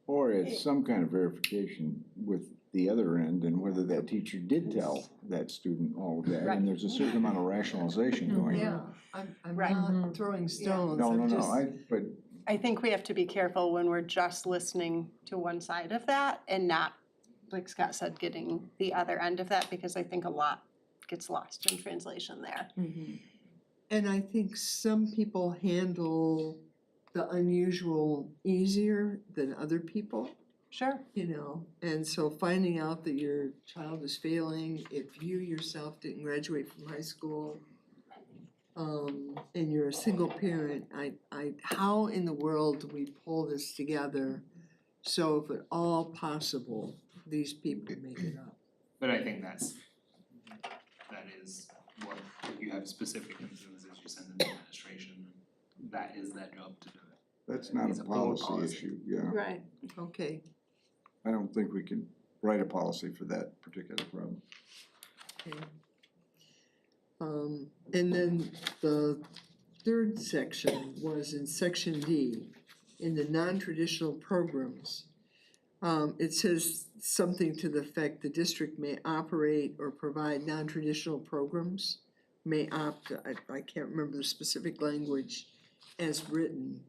[SPEAKER 5] Or it's some kind of verification with the other end and whether that teacher did tell that student all of that. And there's a certain amount of rationalization going on.
[SPEAKER 3] I'm
[SPEAKER 13] Right.
[SPEAKER 3] not throwing stones,
[SPEAKER 5] No,
[SPEAKER 3] I'm just.
[SPEAKER 5] but
[SPEAKER 13] I think we have to be careful when we're just listening to one side of that and not, like Scott said, getting the other end of that, because I think a lot gets lost in translation there.
[SPEAKER 3] And I think some people handle the unusual easier than other people,
[SPEAKER 13] Sure.
[SPEAKER 3] you know? And so finding out that your child is failing, if you yourself didn't graduate from high school, and you're a single parent, how in the world do we pull this together so if at all possible, these people make it up?
[SPEAKER 1] But I think that is what, if you have specific concerns, as you send in the administration, that is their job to do it.
[SPEAKER 5] that's not
[SPEAKER 1] It's
[SPEAKER 5] a
[SPEAKER 1] a board
[SPEAKER 5] policy
[SPEAKER 1] policy.
[SPEAKER 5] issue, yeah.
[SPEAKER 13] Right.
[SPEAKER 3] Okay,
[SPEAKER 5] I don't think we can write a policy for that particular problem.
[SPEAKER 3] okay. And then the third section was in section D, in the non-traditional programs. It says something to the effect the district may operate or provide non-traditional programs, may opt, I can't remember the specific language as written.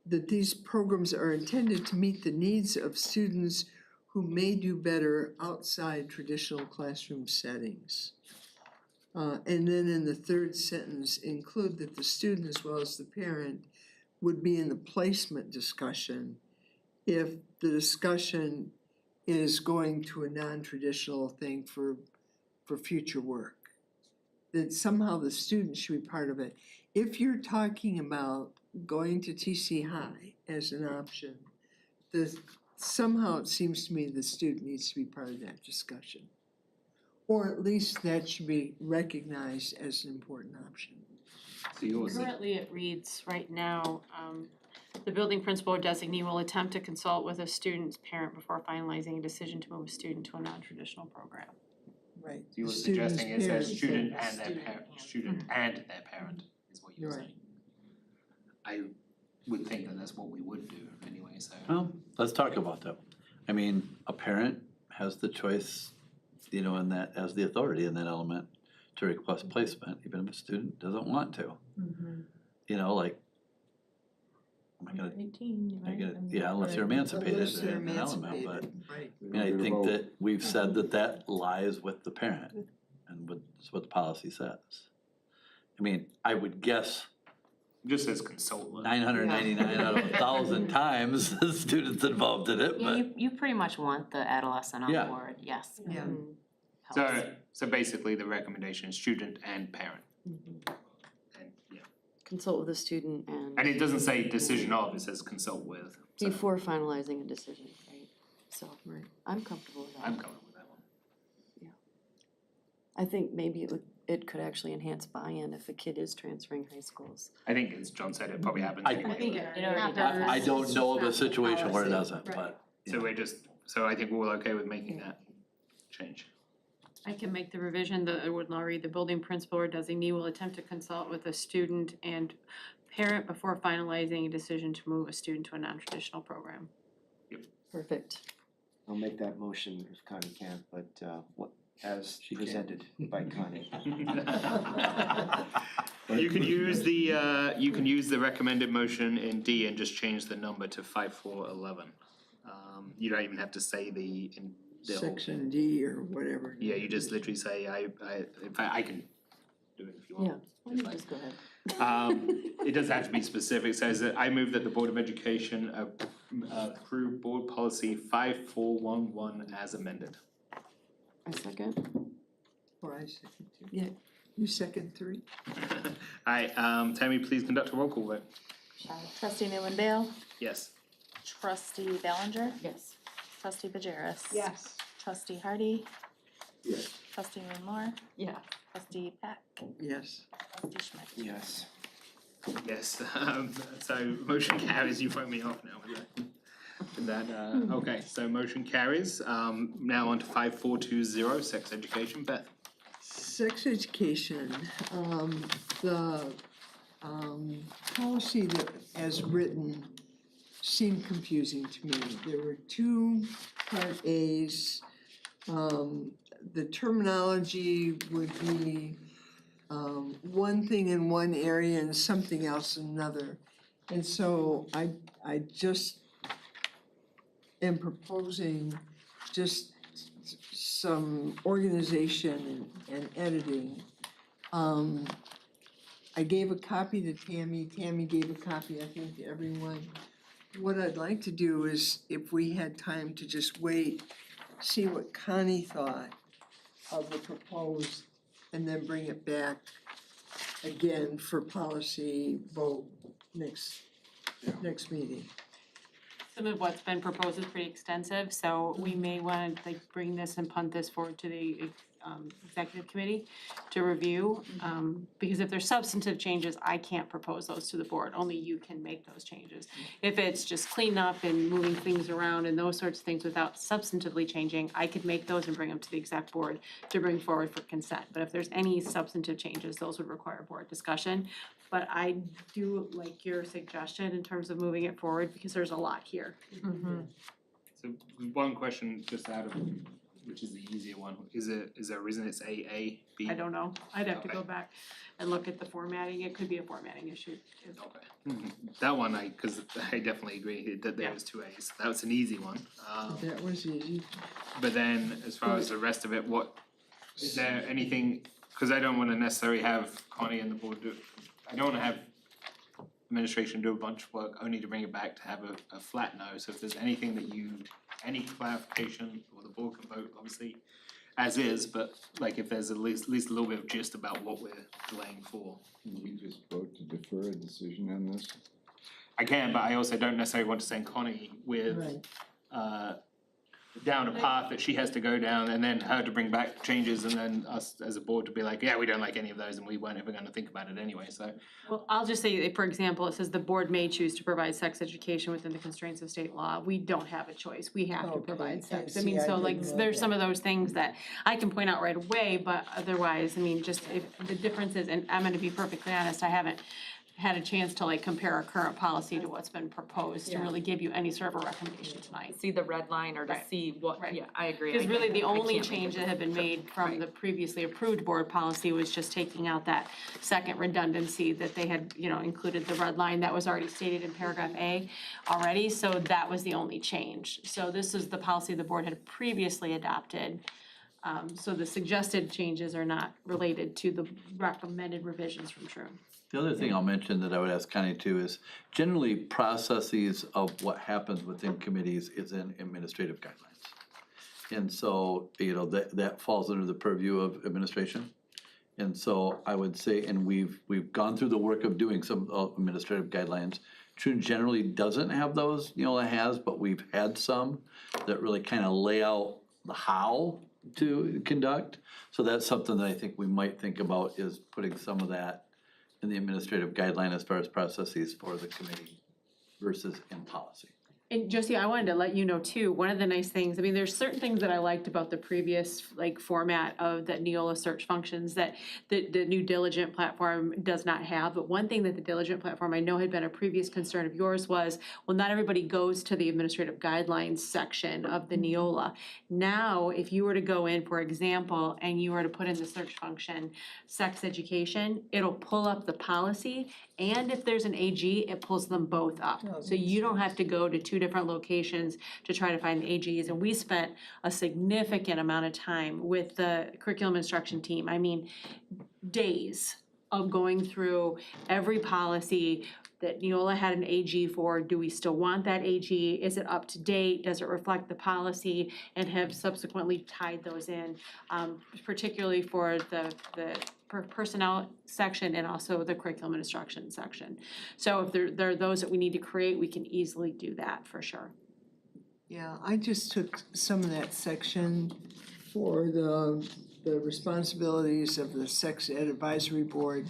[SPEAKER 3] That these programs are intended to meet the needs of students who may do better outside traditional classroom settings. And then in the third sentence, include that the student as well as the parent would be in the placement discussion if the discussion is going to a non-traditional thing for future work. That somehow the student should be part of it. If you're talking about going to TC High as an option, somehow it seems to me the student needs to be part of that discussion. Or at least that should be recognized as an important option.
[SPEAKER 1] So yours,
[SPEAKER 7] Currently, it reads right now, the building principal or designee will attempt to consult with a student's parent before finalizing a decision to move a student to a non-traditional program.
[SPEAKER 3] Right.
[SPEAKER 1] you were
[SPEAKER 3] The student's
[SPEAKER 1] suggesting it says
[SPEAKER 3] parent.
[SPEAKER 1] student and their parent, student and their parent is what you're
[SPEAKER 3] Right.
[SPEAKER 1] saying. I would think that that's what we would do anyway, so.
[SPEAKER 2] Well, let's talk about that. I mean, a parent has the choice, you know, in that, as the authority in that element, to request placement, even if a student doesn't want to. You know, like, am I gonna,
[SPEAKER 9] 18,
[SPEAKER 2] I
[SPEAKER 9] right?
[SPEAKER 2] get,
[SPEAKER 9] I mean,
[SPEAKER 2] yeah, unless you're emancipated
[SPEAKER 3] Unless they're
[SPEAKER 2] in an element, but.
[SPEAKER 3] emancipated, right.
[SPEAKER 2] I mean, I think that we've said that that lies with the parent, and that's what the policy says. I mean, I would guess
[SPEAKER 1] Just says consult with.
[SPEAKER 2] 999 out of 1,000 times the students involved in it,
[SPEAKER 11] Yeah,
[SPEAKER 2] but
[SPEAKER 11] you pretty much want the adolescent on
[SPEAKER 2] Yeah.
[SPEAKER 11] board, yes.
[SPEAKER 3] Yeah.
[SPEAKER 11] Helps.
[SPEAKER 1] So basically the recommendation is student and parent. And, yeah,
[SPEAKER 6] Consult with the student
[SPEAKER 1] and it doesn't say decision of, it says consult with, so
[SPEAKER 6] before finalizing a decision, right? So, I'm comfortable with that.
[SPEAKER 1] I'm comfortable with that one.
[SPEAKER 6] I think maybe it could actually enhance buy-in if a kid is transferring high schools.
[SPEAKER 1] I think as John said, it probably happens
[SPEAKER 12] I-
[SPEAKER 1] anyway.
[SPEAKER 10] It already does.
[SPEAKER 12] I don't know of a situation where it
[SPEAKER 6] Policy.
[SPEAKER 12] doesn't, but.
[SPEAKER 1] So I think we're all okay with making that change.
[SPEAKER 7] I can make the revision, it would now read, the building principal or designee will attempt to consult with a student and parent before finalizing a decision to move a student to a non-traditional program.
[SPEAKER 6] Perfect.
[SPEAKER 4] I'll make that motion if Connie can, but as
[SPEAKER 12] She can.
[SPEAKER 4] presented by Connie.
[SPEAKER 1] You can use the recommended motion in D and just change the number to 5411. You don't even have to say the whole.
[SPEAKER 3] Section D or whatever.
[SPEAKER 1] Yeah, you just literally say, I can do it if you want.
[SPEAKER 6] Yeah, why don't you just go ahead?
[SPEAKER 1] It doesn't have to be specific, it says that I move that the Board of Education approve board policy 5411 as amended.
[SPEAKER 6] I second.
[SPEAKER 3] Or I second two. Yeah, you second three?
[SPEAKER 1] Alright, Tammy, please conduct a roll call vote.
[SPEAKER 14] Trustee Newman-Bale,
[SPEAKER 1] Yes.
[SPEAKER 14] trustee Ballinger,
[SPEAKER 6] Yes.
[SPEAKER 14] trustee Bajeris.
[SPEAKER 13] Yes.
[SPEAKER 14] Trustee Hardy,
[SPEAKER 5] Yes.
[SPEAKER 14] trustee Moore,
[SPEAKER 6] Yeah.
[SPEAKER 14] trustee Peck,
[SPEAKER 3] Yes.
[SPEAKER 14] trustee Schmidt.
[SPEAKER 4] Yes.
[SPEAKER 1] Yes, so motion carries, you throw me off now with that. Okay, so motion carries, now on to 5420, sex education, Beth.
[SPEAKER 3] Sex education, the policy that as written seemed confusing to me. There were two part As. The terminology would be one thing in one area and something else in another. And so I just am proposing just some organization and editing. I gave a copy to Tammy gave a copy, I think, to everyone. What I'd like to do is, if we had time to just wait, see what Connie thought of the proposed, and then bring it back again for policy vote next meeting.
[SPEAKER 7] Some of what's been proposed is pretty extensive, so we may wanna bring this and punt this forward to the executive committee to review. Because if there's substantive changes, I can't propose those to the board, only you can make those changes. If it's just cleanup and moving things around and those sorts of things without substantively changing, I could make those and bring them to the exec board to bring forward for consent. But if there's any substantive changes, those would require board discussion. But I do like your suggestion in terms of moving it forward, because there's a lot here.
[SPEAKER 1] So one question just out of, which is the easier one, is there a reason it's AA, B?
[SPEAKER 7] I don't know, I'd have to go
[SPEAKER 1] Okay.
[SPEAKER 7] back and look at the formatting, it could be a formatting issue.
[SPEAKER 1] Okay. That one, cause I definitely agree that there was two A's, that was an easy one.
[SPEAKER 3] That was easy.
[SPEAKER 1] But then, as far as the rest of it, what, is there anything, cause I don't wanna necessarily have Connie and the board do, I don't wanna have administration do a bunch of work only to bring it back to have a flat no, so if there's anything that any clarification, or the board can vote, obviously, as is, but like if there's at least a little bit of gist about what we're delaying for.
[SPEAKER 5] Can we just vote to defer a decision on this?
[SPEAKER 1] I can, but I also don't necessarily want to send Connie with,
[SPEAKER 3] Right.
[SPEAKER 1] down a path that she has to go down, and then her to bring back changes, and then us as a board to be like, yeah, we don't like any of those, and we weren't ever gonna think about it anyway, so.
[SPEAKER 7] Well, I'll just say, for example, it says the board may choose to provide sex education within the constraints of state law. We don't have a choice, we have to
[SPEAKER 3] Okay,
[SPEAKER 7] provide sex. I
[SPEAKER 3] see,
[SPEAKER 7] mean,
[SPEAKER 3] I
[SPEAKER 7] so like,
[SPEAKER 3] didn't know
[SPEAKER 7] there's
[SPEAKER 3] that.
[SPEAKER 7] some of those things that I can point out right away, but otherwise, I mean, just if the differences, and I'm gonna be perfectly honest, I haven't had a chance to like compare our current policy to what's been proposed to
[SPEAKER 9] Yeah.
[SPEAKER 7] really give you any sort of a recommendation tonight.
[SPEAKER 9] See the red line or to
[SPEAKER 7] Right.
[SPEAKER 9] see what,
[SPEAKER 7] Right.
[SPEAKER 9] yeah, I agree.
[SPEAKER 7] Because
[SPEAKER 9] I
[SPEAKER 7] really,
[SPEAKER 9] can't-
[SPEAKER 7] the
[SPEAKER 9] I
[SPEAKER 7] only
[SPEAKER 9] can't make
[SPEAKER 7] change
[SPEAKER 9] a
[SPEAKER 7] that had been
[SPEAKER 9] decision.
[SPEAKER 7] made from
[SPEAKER 9] Right.
[SPEAKER 7] the previously approved board policy was just taking out that second redundancy that they had, included the red line that was already stated in paragraph A already, so that was the only change. So this is the policy the board had previously adopted. So the suggested changes are not related to the recommended revisions from TRUE.
[SPEAKER 12] The other thing I'll mention that I would ask Connie too is generally processes of what happens within committees is in administrative guidelines. And so, that falls under the purview of administration. And so I would say, and we've gone through the work of doing some administrative guidelines. TRUE generally doesn't have those, it has, but we've had some that really kind of lay out the how
[SPEAKER 2] to conduct. So that's something that I think we might think about, is putting some of that in the administrative guideline as far as processes for the committee versus in policy.
[SPEAKER 7] And Josie, I wanted to let you know too, one of the nice things, I mean, there's certain things that I liked about the previous like format of the Neola search functions that the new Diligent platform does not have. But one thing that the Diligent platform I know had been a previous concern of yours was, well, not everybody goes to the administrative guidelines section of the Neola. Now, if you were to go in, for example, and you were to put in the search function, sex education, it'll pull up the policy, and if there's an AG, it pulls them both up. So you don't have to go to two different locations to try to find the AGs. And we spent a significant amount of time with the curriculum instruction team. I mean, days of going through every policy that Neola had an AG for. Do we still want that AG? Is it up to date? Does it reflect the policy? And have subsequently tied those in, particularly for the personnel section and also the curriculum instruction section. So if there are those that we need to create, we can easily do that for sure.
[SPEAKER 3] Yeah, I just took some of that section for the responsibilities of the Sex Ed Advisory Board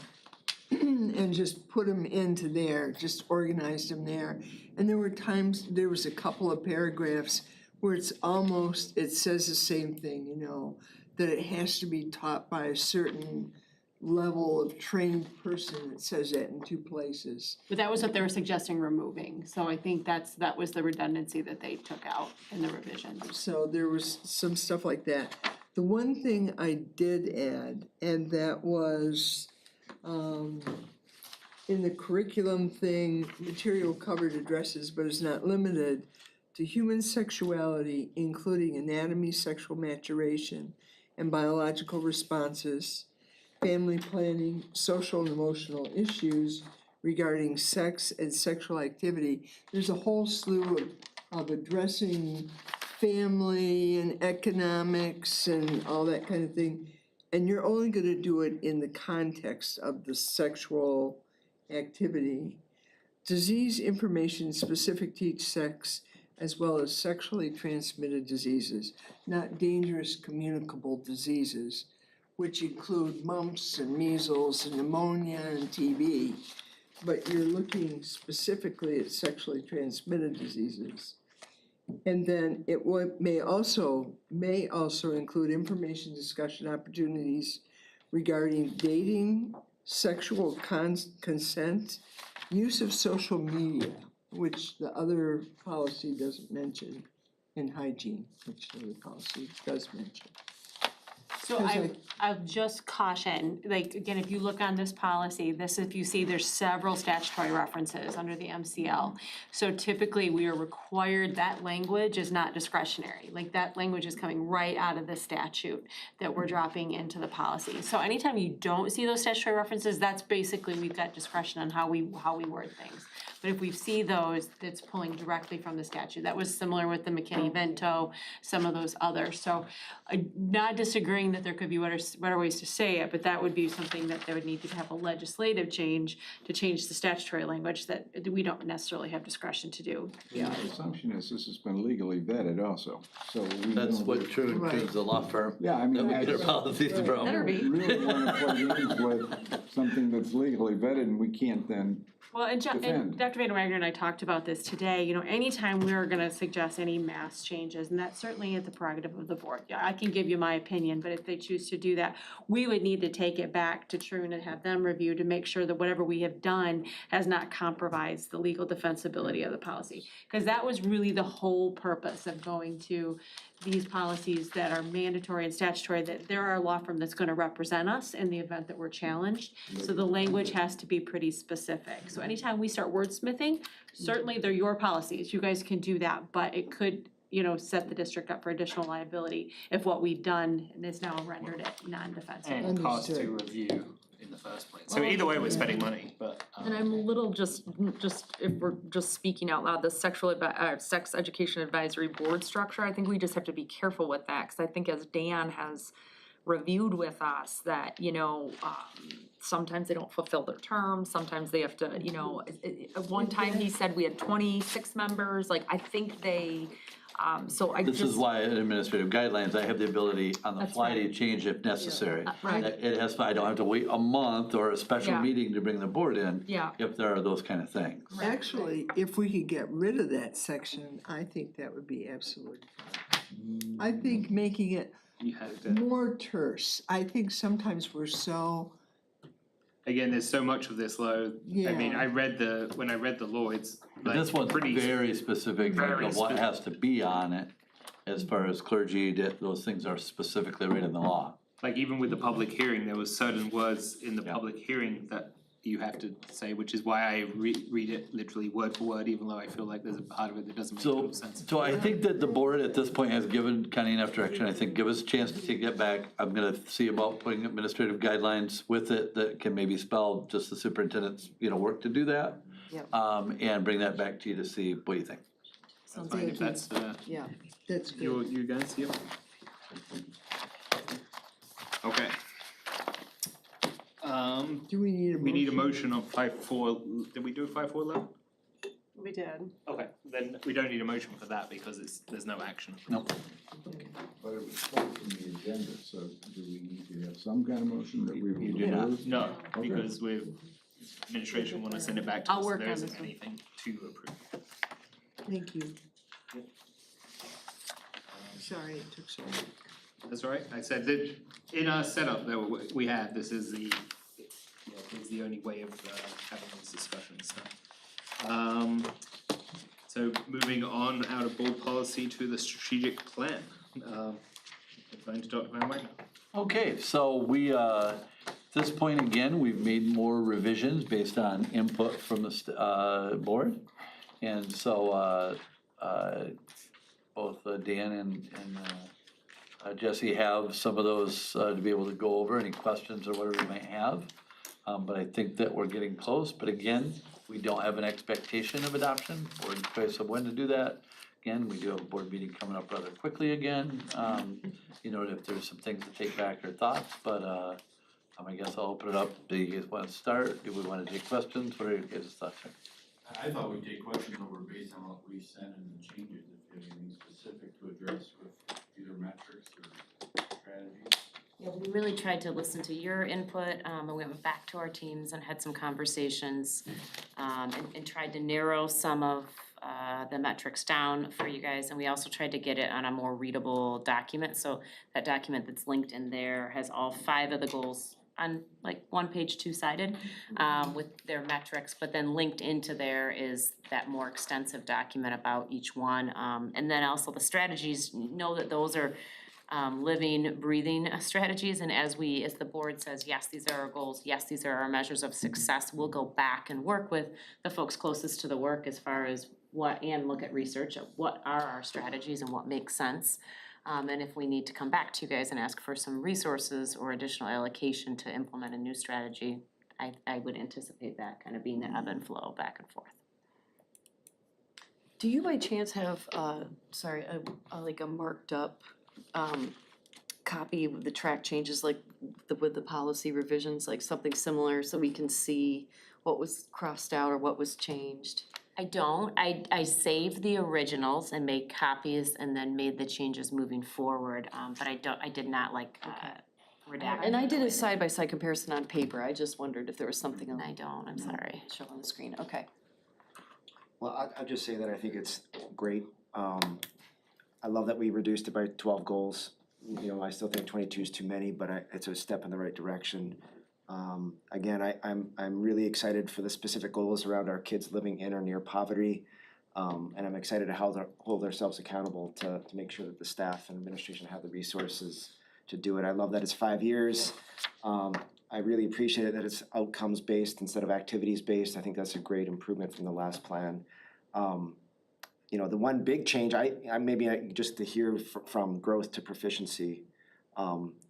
[SPEAKER 3] and just put them into there, just organized them there. And there were times, there was a couple of paragraphs where it's almost, it says the same thing, you know, that it has to be taught by a certain level of trained person. It says that in two places.
[SPEAKER 7] But that was what they were suggesting removing. So I think that was the redundancy that they took out in the revisions.
[SPEAKER 3] So there was some stuff like that. The one thing I did add, and that was in the curriculum thing, material covered addresses, but is not limited to human sexuality, including anatomy, sexual maturation, and biological responses, family planning, social and emotional issues regarding sex and sexual activity. There's a whole slew of addressing family and economics and all that kind of thing. And you're only gonna do it in the context of the sexual activity. Disease information specific to each sex, as well as sexually transmitted diseases, not dangerous communicable diseases, which include mumps and measles and pneumonia and TB. But you're looking specifically at sexually transmitted diseases. And then it may also include information discussion opportunities regarding dating, sexual consent, use of social media, which the other policy doesn't mention, and hygiene, which the other policy does mention.
[SPEAKER 7] So I'll just caution, like, again, if you look on this policy, if you see, there's several statutory references under the MCL. So typically, we are required, that language is not discretionary. Like, that language is coming right out of the statute that we're dropping into the policy. So anytime you don't see those statutory references, that's basically, we've got discretion on how we word things. But if we see those, it's pulling directly from the statute. That was similar with the McKinney-Vento, some of those others. So not disagreeing that there could be better ways to say it, but that would be something that there would need to have a legislative change to change the statutory language that we don't necessarily have discretion to do.
[SPEAKER 5] Yeah, the assumption is this has been legally vetted also, so we.
[SPEAKER 2] That's what choose the law firm.
[SPEAKER 5] Yeah, I mean,
[SPEAKER 2] that we get our
[SPEAKER 5] that's-
[SPEAKER 2] policies from.
[SPEAKER 9] Better be.
[SPEAKER 5] We really wanna play games with something that's legally vetted and we can't then.
[SPEAKER 7] Well, and
[SPEAKER 5] Defend.
[SPEAKER 7] Dr. Van Wagner and I talked about this today, you know, anytime we're gonna suggest any mass changes, and that's certainly at the prerogative of the board. Yeah, I can give you my opinion, but if they choose to do that, we would need to take it back to Troon and have them review to make sure that whatever we have done has not compromised the legal defensibility of the policy. Because that was really the whole purpose of going to these policies that are mandatory and statutory, that there are a law firm that's gonna represent us in the event that we're challenged. So the language has to be pretty specific. So anytime we start wordsmithing, certainly they're your policies, you guys can do that, but it could, you know, set the district up for additional liability if what we've done is now rendered it non-defensible.
[SPEAKER 1] And cost to review in the first place. So either way, we're spending money, but.
[SPEAKER 9] And I'm a little just if we're just speaking out loud, the sex education advisory board structure, I think we just have to be careful with that, because I think as Dan has reviewed with us that, sometimes they don't fulfill their term, sometimes they have to, at one time he said we had 26 members, like, I think they, so I just.
[SPEAKER 2] This is why in administrative guidelines, I have the ability on the
[SPEAKER 9] That's
[SPEAKER 2] fly to
[SPEAKER 9] right.
[SPEAKER 2] change if necessary.
[SPEAKER 9] Right.
[SPEAKER 2] It has, I don't have to wait a month or a special
[SPEAKER 9] Yeah.
[SPEAKER 2] meeting to bring the board in.
[SPEAKER 9] Yeah.
[SPEAKER 2] If there are those kind of things.
[SPEAKER 3] Actually, if we could get rid of that section, I think that would be absolutely fine. I think making it
[SPEAKER 1] You have to,
[SPEAKER 3] more terse, I think sometimes we're so,
[SPEAKER 1] again, there's so much of this law. I mean,
[SPEAKER 3] Yeah.
[SPEAKER 1] when I read the law, it's
[SPEAKER 2] But
[SPEAKER 1] like
[SPEAKER 2] this one's
[SPEAKER 1] pretty.
[SPEAKER 2] very specific
[SPEAKER 1] very
[SPEAKER 2] of what has to be on it. As far as clergy, those things are specifically written in the law.
[SPEAKER 1] Like even with the public hearing, there was certain words in the
[SPEAKER 2] Yeah.
[SPEAKER 1] public hearing that you have to say, which is why I read it literally word for word, even though I feel like there's a part of it that doesn't make total sense.
[SPEAKER 2] So I think that the board at this point has given Connie enough direction, I think, give us a chance to take that back. I'm gonna see about putting administrative guidelines with it that can maybe spell just the superintendent's, work to do that.
[SPEAKER 6] Yep.
[SPEAKER 2] And bring that back to you to see what you think.
[SPEAKER 1] That's fine if that's,
[SPEAKER 3] yeah, that's
[SPEAKER 1] you
[SPEAKER 3] good.
[SPEAKER 1] guys, yep. Okay.
[SPEAKER 3] Do we need a motion?
[SPEAKER 1] We need a motion on 5.4, did we do 5.4 level?
[SPEAKER 13] We did.
[SPEAKER 1] Okay, then we don't need a motion for that because there's no action.
[SPEAKER 2] Nope.
[SPEAKER 5] But it was pulled from the agenda, so do we need to have some kind of motion that we
[SPEAKER 2] You do not.
[SPEAKER 5] approve?
[SPEAKER 1] No,
[SPEAKER 5] Okay.
[SPEAKER 1] because administration wanna send it back to
[SPEAKER 6] I'll
[SPEAKER 1] us,
[SPEAKER 6] work
[SPEAKER 1] there
[SPEAKER 6] on
[SPEAKER 1] isn't
[SPEAKER 6] this one.
[SPEAKER 1] anything to approve.
[SPEAKER 3] Thank you. Sorry it took so long.
[SPEAKER 1] That's all right, I said that in our setup that we have, this is the, is the only way of having these discussions, so. So moving on out of board policy to the strategic plan. Going to Dr. Van Wagner.
[SPEAKER 2] Okay, so we, at this point again, we've made more revisions based on input from the board. And so both Dan and Jesse have some of those to be able to go over, any questions or whatever you might have. But I think that we're getting close, but again, we don't have an expectation of adoption or choice of when to do that. Again, we do have a board meeting coming up rather quickly again, if there's some things to take back or thoughts, but I guess I'll open it up. Do you guys wanna start? Do we wanna take questions? What are your guys' thoughts here?
[SPEAKER 12] I thought we'd take questions over based on what we sent and the changes, if you have anything specific to address with either metrics or strategies.
[SPEAKER 11] Yeah, we really tried to listen to your input, and we went back to our teams and had some conversations, and tried to narrow some of the metrics down for you guys, and we also tried to get it on a more readable document, so that document that's linked in there has all 5 of the goals on like 1 page, 2-sided, with their metrics, but then linked into there is that more extensive document about each one, and then also the strategies, know that those are living, breathing strategies, and as the board says, yes, these are our goals, yes, these are our measures of success, we'll go back and work with the folks closest to the work as far as and look at research of what are our strategies and what makes sense. And if we need to come back to you guys and ask for some resources or additional allocation to implement a new strategy, I would anticipate that kind of being the ebb and flow back and forth.
[SPEAKER 6] Do you by chance have, like a marked up copy with the track changes, like with the policy revisions, like something similar, so we can see what was crossed out or what was changed?
[SPEAKER 11] I don't, I saved the originals and made copies and then made the changes moving forward, but I did not redact.
[SPEAKER 6] And I did a side-by-side comparison on paper, I just wondered if there was something
[SPEAKER 11] I don't, I'm sorry.
[SPEAKER 6] show on the screen, okay.
[SPEAKER 4] Well, I'll just say that I think it's great. I love that we reduced it by 12 goals. I still think 22 is too many, but it's a step in the right direction. Again, I'm really excited for the specific goals around our kids living in or near poverty. And I'm excited to hold ourselves accountable to make sure that the staff and administration have the resources to do it. I love that it's 5 years. I really appreciate it that it's outcomes based instead of activities based. I think that's a great improvement from the last plan. The one big change, I maybe just to hear from growth to proficiency,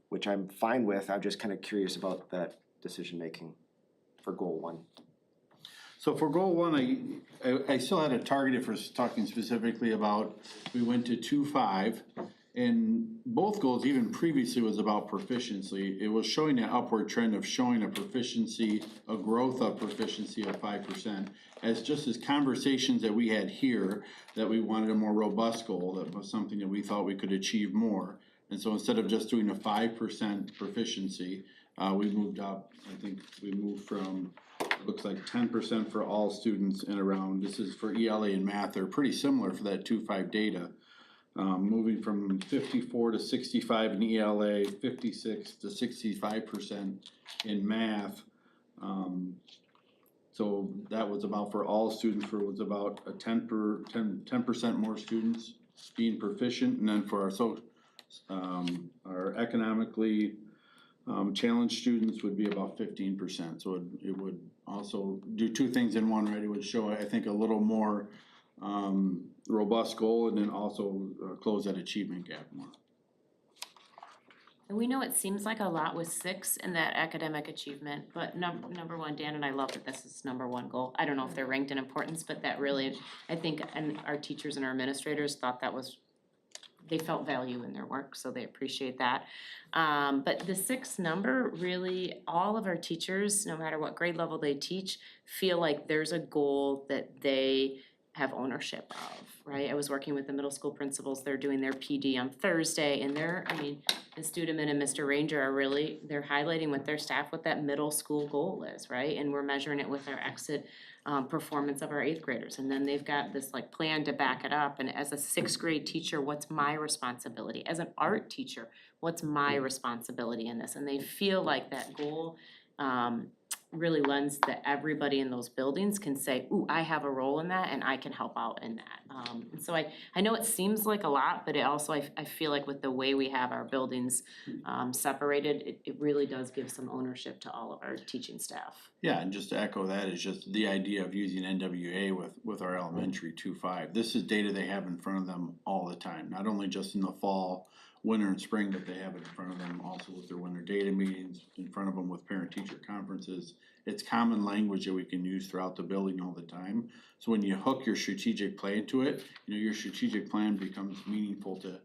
[SPEAKER 4] which I'm fine with. I'm just kind of curious about that decision making for goal 1.
[SPEAKER 12] So for goal 1, I still had it targeted for talking specifically about, we went to 2.5, And both goals, even previously, was about proficiency. It was showing an upward trend of showing a proficiency, a growth of proficiency of 5%. As just as conversations that we had here, that we wanted a more robust goal, that was something that we thought we could achieve more. And so instead of just doing a 5% proficiency, we moved up. I think we moved from, it looks like 10% for all students and around, this is for ELA and math, they're pretty similar for that 2-5 data. Moving from 54 to 65 in ELA, 56 to 65% in math. So that was about for all students, was about a 10% more students being proficient, and then for our economically challenged students would be about 15%. So it would also do two things in one, right? It would show, I think, a little more robust goal, and then also close that achievement gap more.
[SPEAKER 11] And we know it seems like a lot with 6 in that academic achievement, but number one, Dan and I love that this is number one goal. I don't know if they're ranked in importance, but that really, I think, and our teachers and our administrators thought that was, they felt value in their work, so they appreciate that. But the 6 number, really, all of our teachers, no matter what grade level they teach, feel like there's a goal that they have ownership of, right? I was working with the middle school principals, they're doing their PD on Thursday, and Ms. Dudeman and Mr. Ranger are really, they're highlighting with their staff what that middle school goal is, right? And we're measuring it with our exit performance of our 8th graders, and then they've got this like plan to back it up. And as a 6th grade teacher, what's my responsibility? As an art teacher, what's my responsibility in this? And they feel like that goal really lends that everybody in those buildings can say, ooh, I have a role in that and I can help out in that. And so I know it seems like a lot, but it also, I feel like with the way we have our buildings separated, it really does give some ownership to all of our teaching staff.
[SPEAKER 12] Yeah, and just to echo that is just the idea of using NWA with our elementary 2-5. This is data they have in front of them all the time, not only just in the fall, winter and spring, but they have it in front of them also with their winter data meetings, in front of them with parent-teacher conferences. It's common language that we can use throughout the building all the time. So when you hook your strategic plan to it, your strategic plan becomes meaningful to,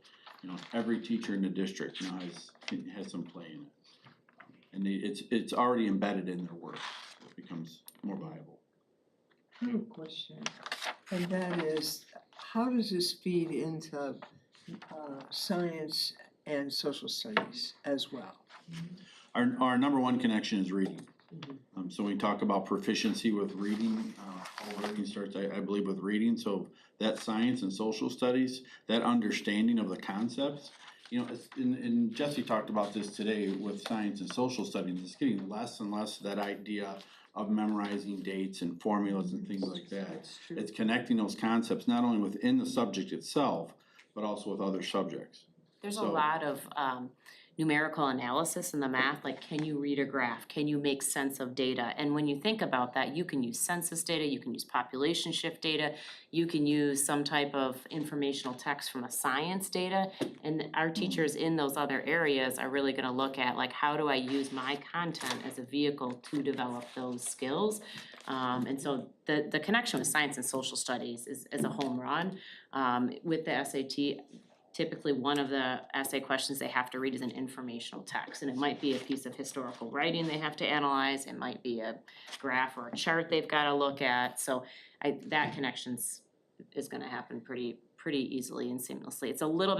[SPEAKER 12] every teacher in the district, has some play in it. And it's already embedded in their work. It becomes more viable.
[SPEAKER 3] I have a question, and that is, how does this feed into science and social studies as well?
[SPEAKER 12] Our number one connection is reading. So we talk about proficiency with reading, all learning starts, I believe, with reading. So that science and social studies, that understanding of the concepts, and Jesse talked about this today with science and social studies, it's getting less and less that idea of memorizing dates and formulas and things like that. It's connecting those concepts not only within the subject itself, but also with other subjects.
[SPEAKER 11] There's a lot of numerical analysis in the math, like can you read a graph, can you make sense of data? And when you think about that, you can use census data, you can use population shift data, you can use some type of informational text from a science data, and our teachers in those other areas are really gonna look at like, how do I use my content as a vehicle to develop those skills? And so the connection with science and social studies is a home run. With the SAT, typically one of the essay questions they have to read is an informational text, and it might be a piece of historical writing they have to analyze, it might be a graph or a chart they've gotta look at, so that connections is gonna happen pretty easily and seamlessly. It's a little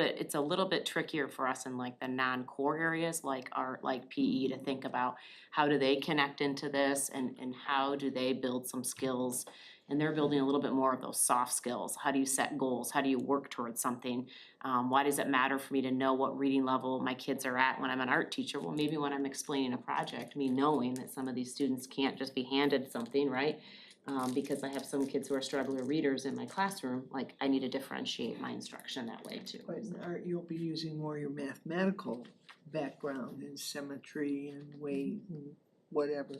[SPEAKER 11] bit trickier for us in like the non-core areas like art, like PE, to think about how do they connect into this and how do they build some skills. And they're building a little bit more of those soft skills. How do you set goals? How do you work towards something? Why does it matter for me to know what reading level my kids are at when I'm an art teacher? Well, maybe when I'm explaining a project, me knowing that some of these students can't just be handed something, right? Because I have some kids who are struggler readers in my classroom, like I need to differentiate my instruction that way too.
[SPEAKER 3] But you'll be using more your mathematical background and symmetry and weight and whatever,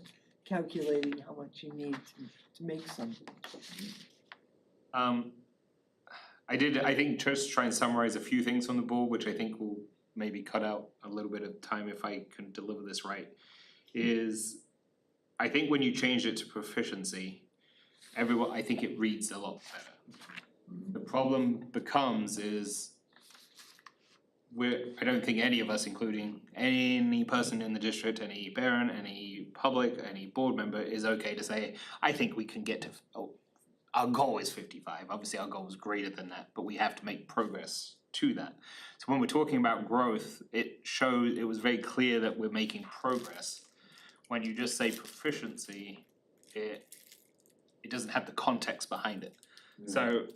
[SPEAKER 3] calculating how much you need to make something.
[SPEAKER 1] I think just try and summarize a few things on the board, which I think will maybe cut out a little bit of time if I can deliver this right, is I think when you change it to proficiency, I think it reads a lot better. The problem becomes is I don't think any of us, including any person in the district, any parent, any public, any board member, is okay to say, I think we can get to, our goal is 55, obviously our goal is greater than that, but we have to make progress to that. So when we're talking about growth, it was very clear that we're making progress. When you just say proficiency, it doesn't have the context behind it. So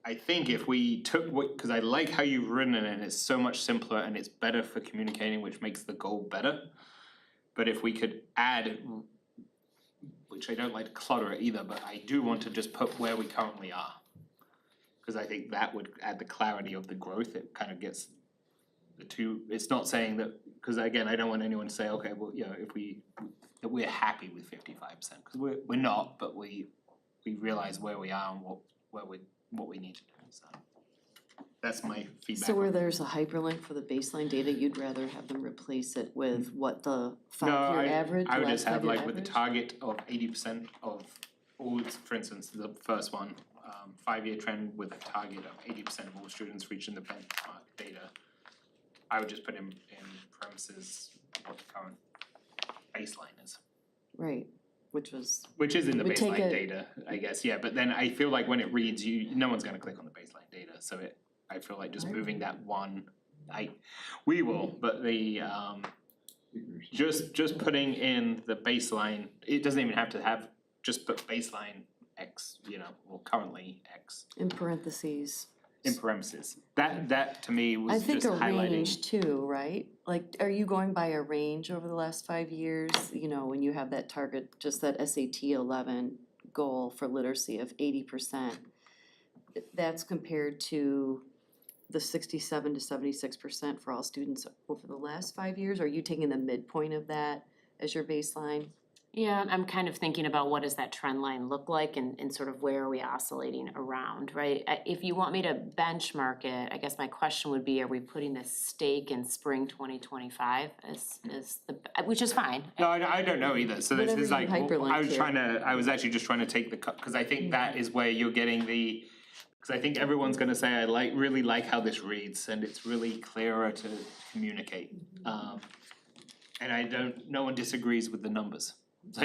[SPEAKER 1] I think if we took because I like how you've written it, and it's so much simpler and it's better for communicating, which makes the goal better. But if we could add, which I don't like to clutter it either, but I do want to just put where we currently are. Because I think that would add the clarity of the growth, it kind of gets the two, it's not saying that, because again, I don't want anyone to say, okay, well, you know, that we're happy with 55%, because we're not, but we realize where we are and what we need to do, so. That's my feedback.
[SPEAKER 6] So where there's a hyperlink for the baseline data, you'd rather have them replace it with what the
[SPEAKER 1] No,
[SPEAKER 6] five-year average,
[SPEAKER 1] I would
[SPEAKER 6] last
[SPEAKER 1] just have
[SPEAKER 6] 5-year
[SPEAKER 1] like with the
[SPEAKER 6] average?
[SPEAKER 1] target of 80% of all, for instance, the first one, 5-year trend with a target of 80% of all students reaching the benchmark data. I would just put in parentheses what the current baseline is.
[SPEAKER 6] Right, which
[SPEAKER 1] Which is in the
[SPEAKER 6] would take
[SPEAKER 1] baseline
[SPEAKER 6] a-
[SPEAKER 1] data, I guess, yeah, but then I feel like when it reads, no one's gonna click on the baseline data, so I feel like just moving that one, we will, but just putting in the baseline, it doesn't even have to have, just put baseline X, or currently X
[SPEAKER 6] in parentheses.
[SPEAKER 1] in parentheses. That to me
[SPEAKER 6] I
[SPEAKER 1] was
[SPEAKER 6] think
[SPEAKER 1] just
[SPEAKER 6] a
[SPEAKER 1] highlighting.
[SPEAKER 6] range too, right? Like, are you going by a range over the last 5 years? You know, when you have that target, just that SAT 11 goal for literacy of 80%. That's compared to the 67 to 76% for all students over the last 5 years? Are you taking the midpoint of that as your baseline?
[SPEAKER 11] Yeah, I'm kind of thinking about what does that trend line look like and sort of where are we oscillating around, right? If you want me to benchmark it, I guess my question would be, are we putting this stake in spring 2025 as the, which is fine.
[SPEAKER 1] No, I don't know either, so this
[SPEAKER 6] Whatever
[SPEAKER 1] is
[SPEAKER 6] you
[SPEAKER 1] like,
[SPEAKER 6] hyperlink
[SPEAKER 1] I was actually just trying to take the cut, because I think that is where you're getting because I think everyone's gonna say, I really like how this reads, and it's really clearer to communicate. And no one disagrees with the numbers.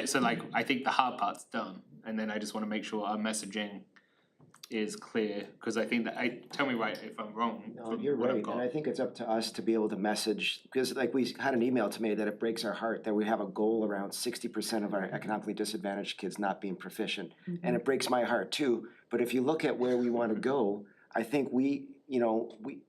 [SPEAKER 1] So like, I think the hard part's done, and then I just wanna make sure our messaging is clear, because I think that, tell me right if I'm wrong
[SPEAKER 4] No,
[SPEAKER 1] from
[SPEAKER 4] you're
[SPEAKER 1] what I've
[SPEAKER 4] right,
[SPEAKER 1] got.
[SPEAKER 4] and I think it's up to us to be able to message, because like we had an email to me that it breaks our heart that we have a goal around 60% of our economically disadvantaged kids not being proficient. And it breaks my heart too, but if you look at where we wanna go, I think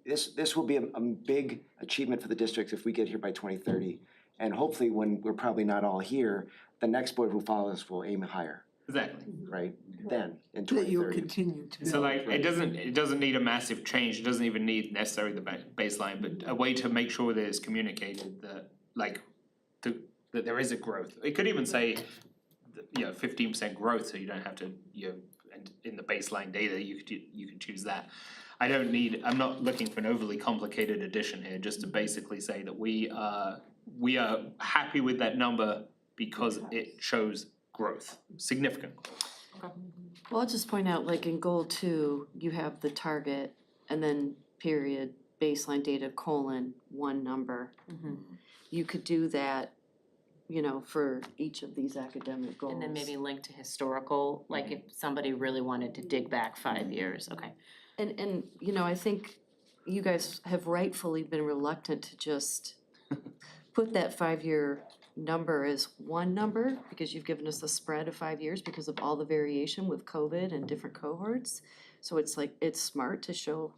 [SPEAKER 4] this will be a big achievement for the district if we get here by 2030. And hopefully when we're probably not all here, the next board who follows will aim higher,
[SPEAKER 1] Exactly.
[SPEAKER 4] right? Then, in
[SPEAKER 3] That you'll
[SPEAKER 4] 2030.
[SPEAKER 3] continue to build.
[SPEAKER 1] So like, it doesn't need a massive change, it doesn't even need necessarily the baseline, but a way to make sure that it's communicated that, like, that there is a growth. It could even say, 15% growth, so you don't have to, and in the baseline data, you could choose that. I'm not looking for an overly complicated addition here, just to basically say that we are happy with that number because it shows growth, significant growth.
[SPEAKER 6] Well, I'll just point out, like in goal 2, you have the target and then period, baseline data, one number. You could do that, for each of these academic goals.
[SPEAKER 11] And then maybe link to historical, like if somebody really wanted to dig back 5 years, okay.
[SPEAKER 6] And I think you guys have rightfully been reluctant to just put that 5-year number as one number, because you've given us a spread of 5 years because of all the variation with COVID and different cohorts. So it's like, it's smart to show,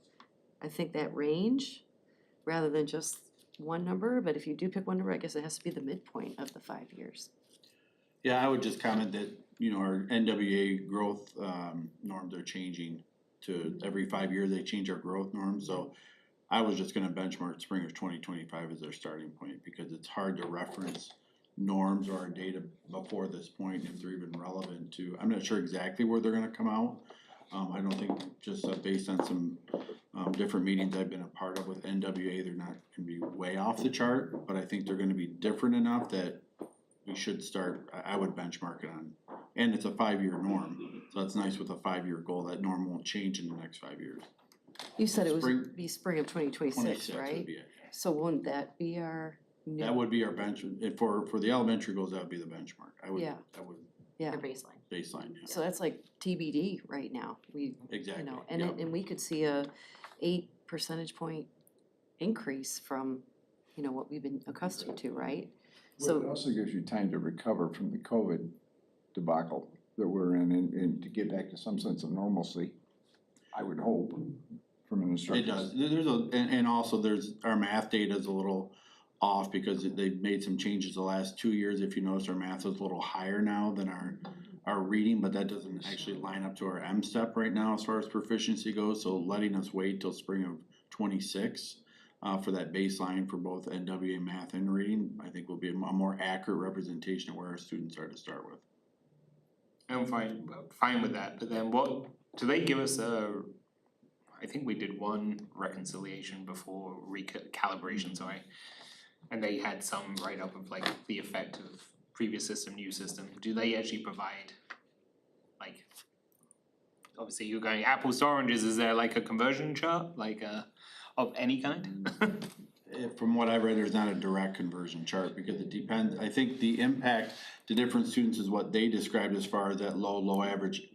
[SPEAKER 6] I think, that range rather than just one number, but if you do pick one number, I guess it has to be the midpoint of the 5 years.
[SPEAKER 12] Yeah, I would just comment that, our NWA growth norms are changing to every 5 years, they change our growth norms, so I was just gonna benchmark spring of 2025 as their starting point, because it's hard to reference norms or our data before this point if they're even relevant to, I'm not sure exactly where they're gonna come out. I don't think, just based on some different meetings I've been a part of with NWA, they're not gonna be way off the chart, but I think they're gonna be different enough that we should start, I would benchmark it on. And it's a 5-year norm, so it's nice with a 5-year goal, that norm won't change in the next 5 years.
[SPEAKER 6] You said it
[SPEAKER 12] Spring-
[SPEAKER 6] would be spring of 2026,
[SPEAKER 12] 26 would
[SPEAKER 6] right?
[SPEAKER 12] be it.
[SPEAKER 6] So wouldn't that be our new?
[SPEAKER 12] That would be our bench, for the elementary goals, that would be the benchmark. I would,
[SPEAKER 6] Yeah.
[SPEAKER 12] that would
[SPEAKER 6] Yeah,
[SPEAKER 11] Their baseline.
[SPEAKER 12] baseline, yeah,
[SPEAKER 6] so that's like TBD right now, you
[SPEAKER 12] exactly,
[SPEAKER 6] know, and
[SPEAKER 12] yep.
[SPEAKER 6] and we could see a 8 percentage point increase from, you know, what we've been accustomed to, right?
[SPEAKER 5] Well, it
[SPEAKER 6] So,
[SPEAKER 5] also gives you time to recover from the COVID debacle that we're in and to get back to some sense of normalcy, I would hope, from an
[SPEAKER 12] It
[SPEAKER 5] instructor.
[SPEAKER 12] does, and also our math data is a little off because they've made some changes the last 2 years. If you notice, our math is a little higher now than our reading, but that doesn't actually line up to our M-step right now as far as proficiency goes, so letting us wait till spring of 26 for that baseline for both NWA math and reading, I think will be a more accurate representation of where our students are to start with.
[SPEAKER 1] I'm fine with that, but then what, do they give us I think we did one reconciliation before recalibration, sorry. And they had some write-up of like the effect of previous system, new system. Do they actually provide, like, obviously you're going apples to oranges, is there like a conversion chart, like of any kind?
[SPEAKER 12] From what I've read, there's not a direct conversion chart because it depends, I think the impact to different students is what they described as far as that low average,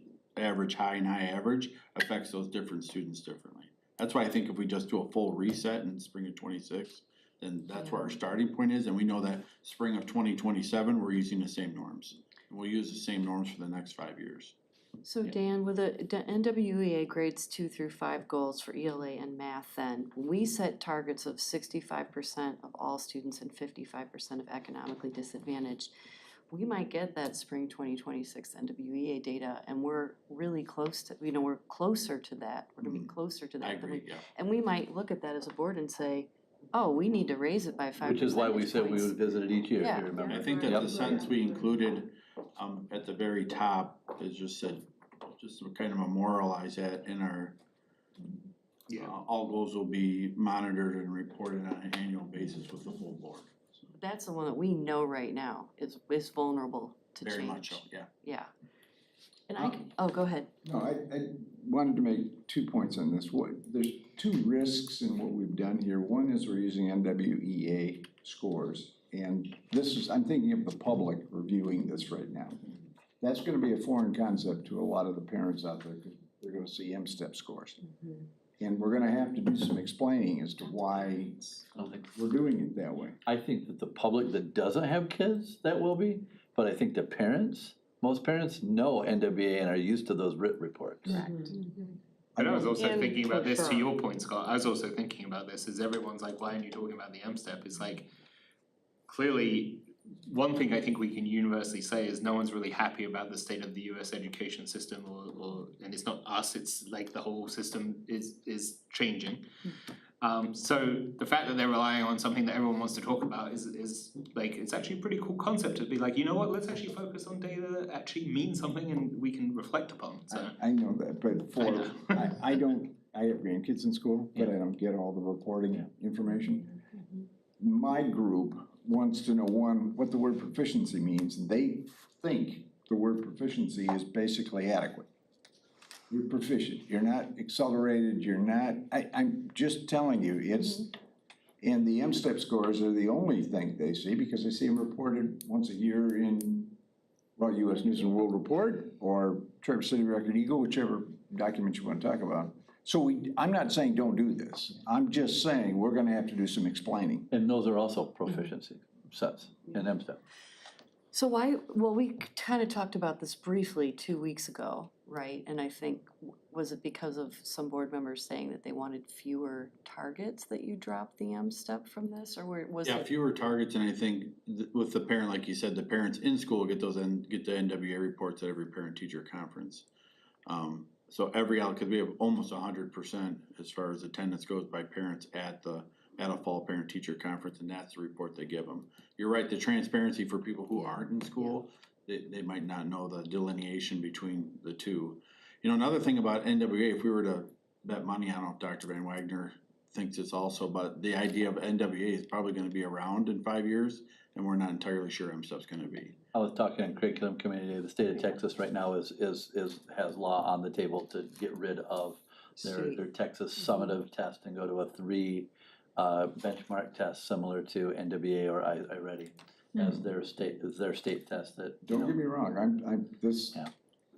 [SPEAKER 12] high and high average affects those different students differently. That's why I think if we just do a full reset in spring of 26, then that's where our starting point is, and we know that spring of 2027, we're using the same norms. And we'll use the same norms for the next 5 years.
[SPEAKER 6] so Dan, with the NWEA grades 2 through 5 goals for ELA and math, then we set targets of 65% of all students and 55% of economically disadvantaged. We might get that spring 2026 NWEA data, and we're really close to, you know, we're closer to that. We're gonna be closer to that.
[SPEAKER 12] I
[SPEAKER 6] than
[SPEAKER 12] agree,
[SPEAKER 6] we-
[SPEAKER 12] yeah.
[SPEAKER 6] And we might look at that as a board and say, oh, we need to raise it by 5
[SPEAKER 2] Which is why we
[SPEAKER 6] percentage
[SPEAKER 2] said we
[SPEAKER 6] points.
[SPEAKER 2] would visit it each year, if
[SPEAKER 6] Yeah.
[SPEAKER 2] you remember.
[SPEAKER 12] I think that
[SPEAKER 2] Yep.
[SPEAKER 12] the sentence we included, at the very top is just said, just to kind of memorialize that in our, all goals will be monitored and reported on an annual basis with the full board. So,
[SPEAKER 6] That's the one that we know right now is vulnerable to change.
[SPEAKER 12] very much so, yeah.
[SPEAKER 6] Yeah. And oh, go ahead.
[SPEAKER 5] No, I wanted to make 2 points on this. There's 2 risks in what we've done here. One is we're using NWEA scores, and I'm thinking of the public reviewing this right now. That's gonna be a foreign concept to a lot of the parents out there, because they're gonna see M-step scores. And we're gonna have to do some explaining as to why we're doing it that way.
[SPEAKER 2] I think that the public that doesn't have kids, that will be, but I think the parents, most parents know NWA and are used to those writ reports.
[SPEAKER 1] And I was also
[SPEAKER 9] And
[SPEAKER 1] thinking about
[SPEAKER 9] for
[SPEAKER 1] this, to
[SPEAKER 9] sure.
[SPEAKER 1] your point, Scott, I was also thinking about this, is everyone's like, why aren't you talking about the M-step? It's like, clearly, one thing I think we can universally say is no one's really happy about the state of the US education system and it's not us, it's like the whole system is changing. So the fact that they're relying on something that everyone wants to talk about is like, it's actually a pretty cool concept to be like, you know what, let's actually focus on data that actually means something and we can reflect upon, so.
[SPEAKER 5] I know that, but I have grandkids in school, but I don't get all the reporting information. My group wants to know, one, what the word proficiency means, and they think the word proficiency is basically adequate. You're proficient, you're not accelerated, you're not, I'm just telling you, it's, and the M-step scores are the only thing they see, because they see them reported once a year in, well, US News and World Report, or Traverse City Record Eagle, whichever document you wanna talk about. So I'm not saying don't do this, I'm just saying we're gonna have to do some explaining.
[SPEAKER 2] And those are also proficiency sets in M-step.
[SPEAKER 6] So we kind of talked about this briefly 2 weeks ago, right? And I think, was it because of some board members saying that they wanted fewer targets that you dropped the M-step from this, or was it?
[SPEAKER 12] Yeah, fewer targets, and I think with the parent, like you said, the parents in school get the NWA reports at every parent-teacher conference. So because we have almost 100% as far as attendance goes by parents at a fall parent-teacher conference, and that's the report they give them. You're right, the transparency for people who aren't in school, they might not know the delineation between the two. You know, another thing about NWA, if we were to bet money, I don't know if Dr. Van Wagner thinks it's also, but the idea of NWA is probably gonna be around in 5 years, and we're not entirely sure M-step's gonna be.
[SPEAKER 2] I was talking on curriculum committee, the state of Texas right now has law on the table to get rid of their Texas summative test and go to a 3 benchmark test similar to NWA or iReady as their state test that, you
[SPEAKER 5] Don't
[SPEAKER 2] know.
[SPEAKER 5] get me wrong, this
[SPEAKER 2] Yeah.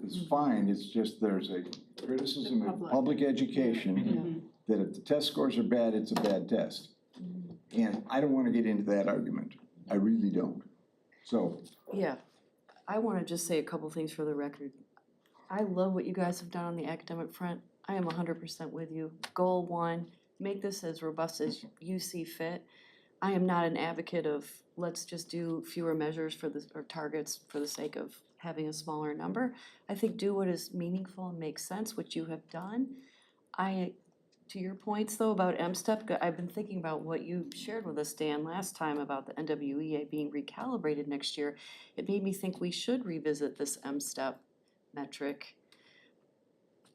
[SPEAKER 5] is fine, it's just there's a criticism of public education that if the test scores are bad, it's a bad test. And I don't wanna get into that argument, I really don't. So,
[SPEAKER 6] Yeah, I wanna just say a couple things for the record. I love what you guys have done on the academic front. I am 100% with you. Goal 1, make this as robust as you see fit. I am not an advocate of let's just do fewer measures or targets for the sake of having a smaller number. I think do what is meaningful and makes sense, which you have done. To your points though about MSTEP, I've been thinking about what you shared with us, Dan, last time about the NWEA being recalibrated next year. It made me think we should revisit this MSTEP metric.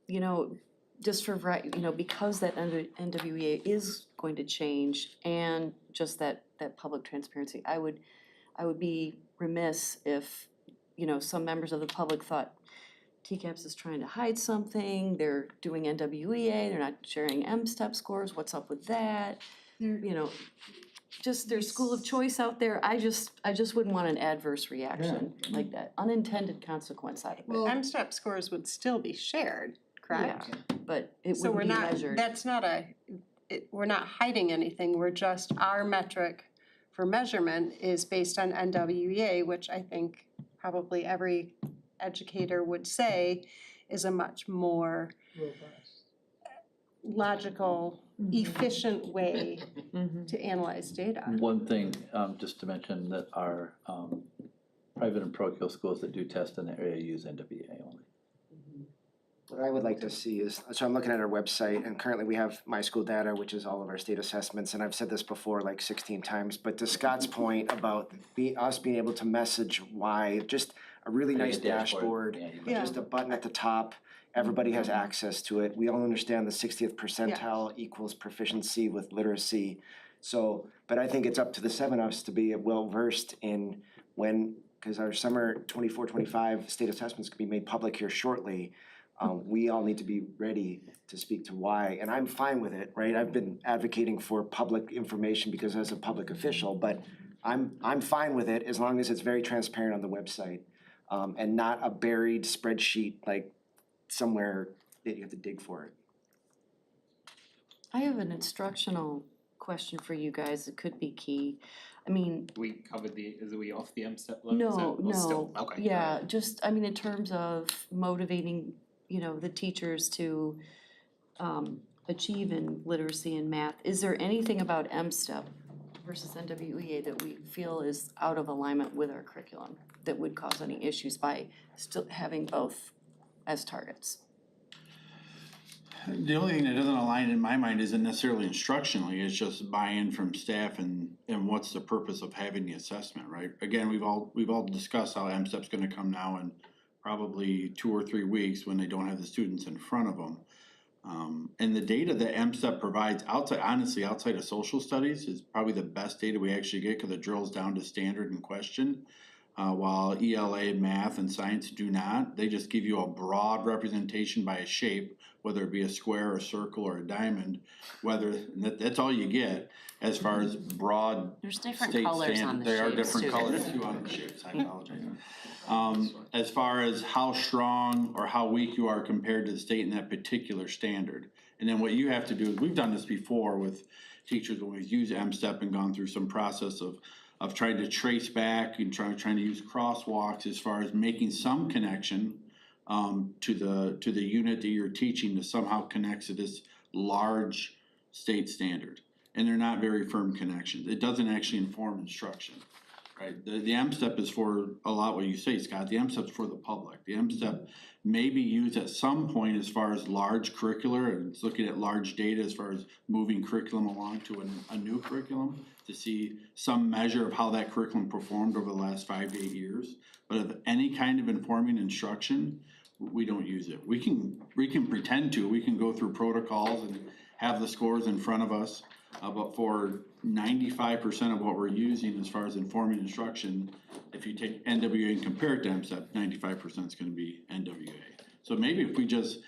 [SPEAKER 6] You know, just for, because that NWEA is going to change and just that public transparency, I would be remiss if, some members of the public thought TCAPS is trying to hide something, they're doing NWEA, they're not sharing MSTEP scores, what's up with that? Just their school of choice out there, I just wouldn't want an adverse reaction like that, unintended consequence out of it.
[SPEAKER 3] Well,
[SPEAKER 13] MSTEP scores would still be shared, correct?
[SPEAKER 6] Yeah, but it
[SPEAKER 13] So we're
[SPEAKER 6] wouldn't be
[SPEAKER 13] not,
[SPEAKER 6] measured.
[SPEAKER 13] that's not we're not hiding anything, we're just, our metric for measurement is based on NWEA, which I think probably every educator would say is a much more logical, efficient way to analyze data.
[SPEAKER 2] One thing, just to mention that our private and parochial schools that do test in the area use NWA only.
[SPEAKER 4] What I would like to see is, so I'm looking at our website, and currently we have My School Data, which is all of our state assessments, and I've said this before like 16 times, but to Scott's point about us being able to message why, just a really nice dashboard, just a button at the top, everybody has access to it. We all understand the 60th percentile equals proficiency with literacy. So, but I think it's up to the 7 of us to be well-versed in when, because our summer 24-25 state assessments could be made public here shortly. We all need to be ready to speak to why, and I'm fine with it, right? I've been advocating for public information because as a public official, but I'm fine with it as long as it's very transparent on the website, and not a buried spreadsheet like somewhere that you have to dig for it.
[SPEAKER 6] I have an instructional question for you guys that could be key. I mean,
[SPEAKER 1] We covered is we off the MSTEP level?
[SPEAKER 6] no,
[SPEAKER 1] Okay.
[SPEAKER 6] yeah, just, in terms of motivating, the teachers to achieve in literacy and math, is there anything about MSTEP versus NWEA that we feel is out of alignment with our curriculum that would cause any issues by still having both as targets?
[SPEAKER 12] The only thing that doesn't align in my mind isn't necessarily instructionally, it's just buy-in from staff and what's the purpose of having the assessment, right? Again, we've all discussed how MSTEP's gonna come now in probably 2 or 3 weeks when they don't have the students in front of them. And the data that MSTEP provides outside of social studies is probably the best data we actually get because it drills down to standard and question. While ELA, math, and science do not, they just give you a broad representation by a shape, whether it be a square, a circle, or a diamond, that's all you get as far as broad
[SPEAKER 11] There's different
[SPEAKER 12] state
[SPEAKER 11] colors
[SPEAKER 12] standard.
[SPEAKER 11] on the
[SPEAKER 12] There are
[SPEAKER 11] shapes,
[SPEAKER 12] different
[SPEAKER 11] too.
[SPEAKER 12] colors too on the shapes, I apologize. As far as how strong or how weak you are compared to the state in that particular standard. And then what you have to do is, we've done this before with teachers when we've used MSTEP and gone through some process of trying to trace back and trying to use crosswalks as far as making some connection to the unit that you're teaching to somehow connect to this large state standard. And they're not very firm connections. It doesn't actually inform instruction, right? The MSTEP is for a lot what you say, Scott. The MSTEP is for the public. The MSTEP may be used at some point as far as large curricular, and it's looking at large data as far as moving curriculum along to a new curriculum to see some measure of how that curriculum performed over the last 5 to 8 years. But of any kind of informing instruction, we don't use it. We can pretend to, we can go through protocols and have the scores in front of us, but for 95% of what we're using as far as informing instruction, if you take NWA and compare it to MSTEP, 95% is gonna be NWA. So maybe if we just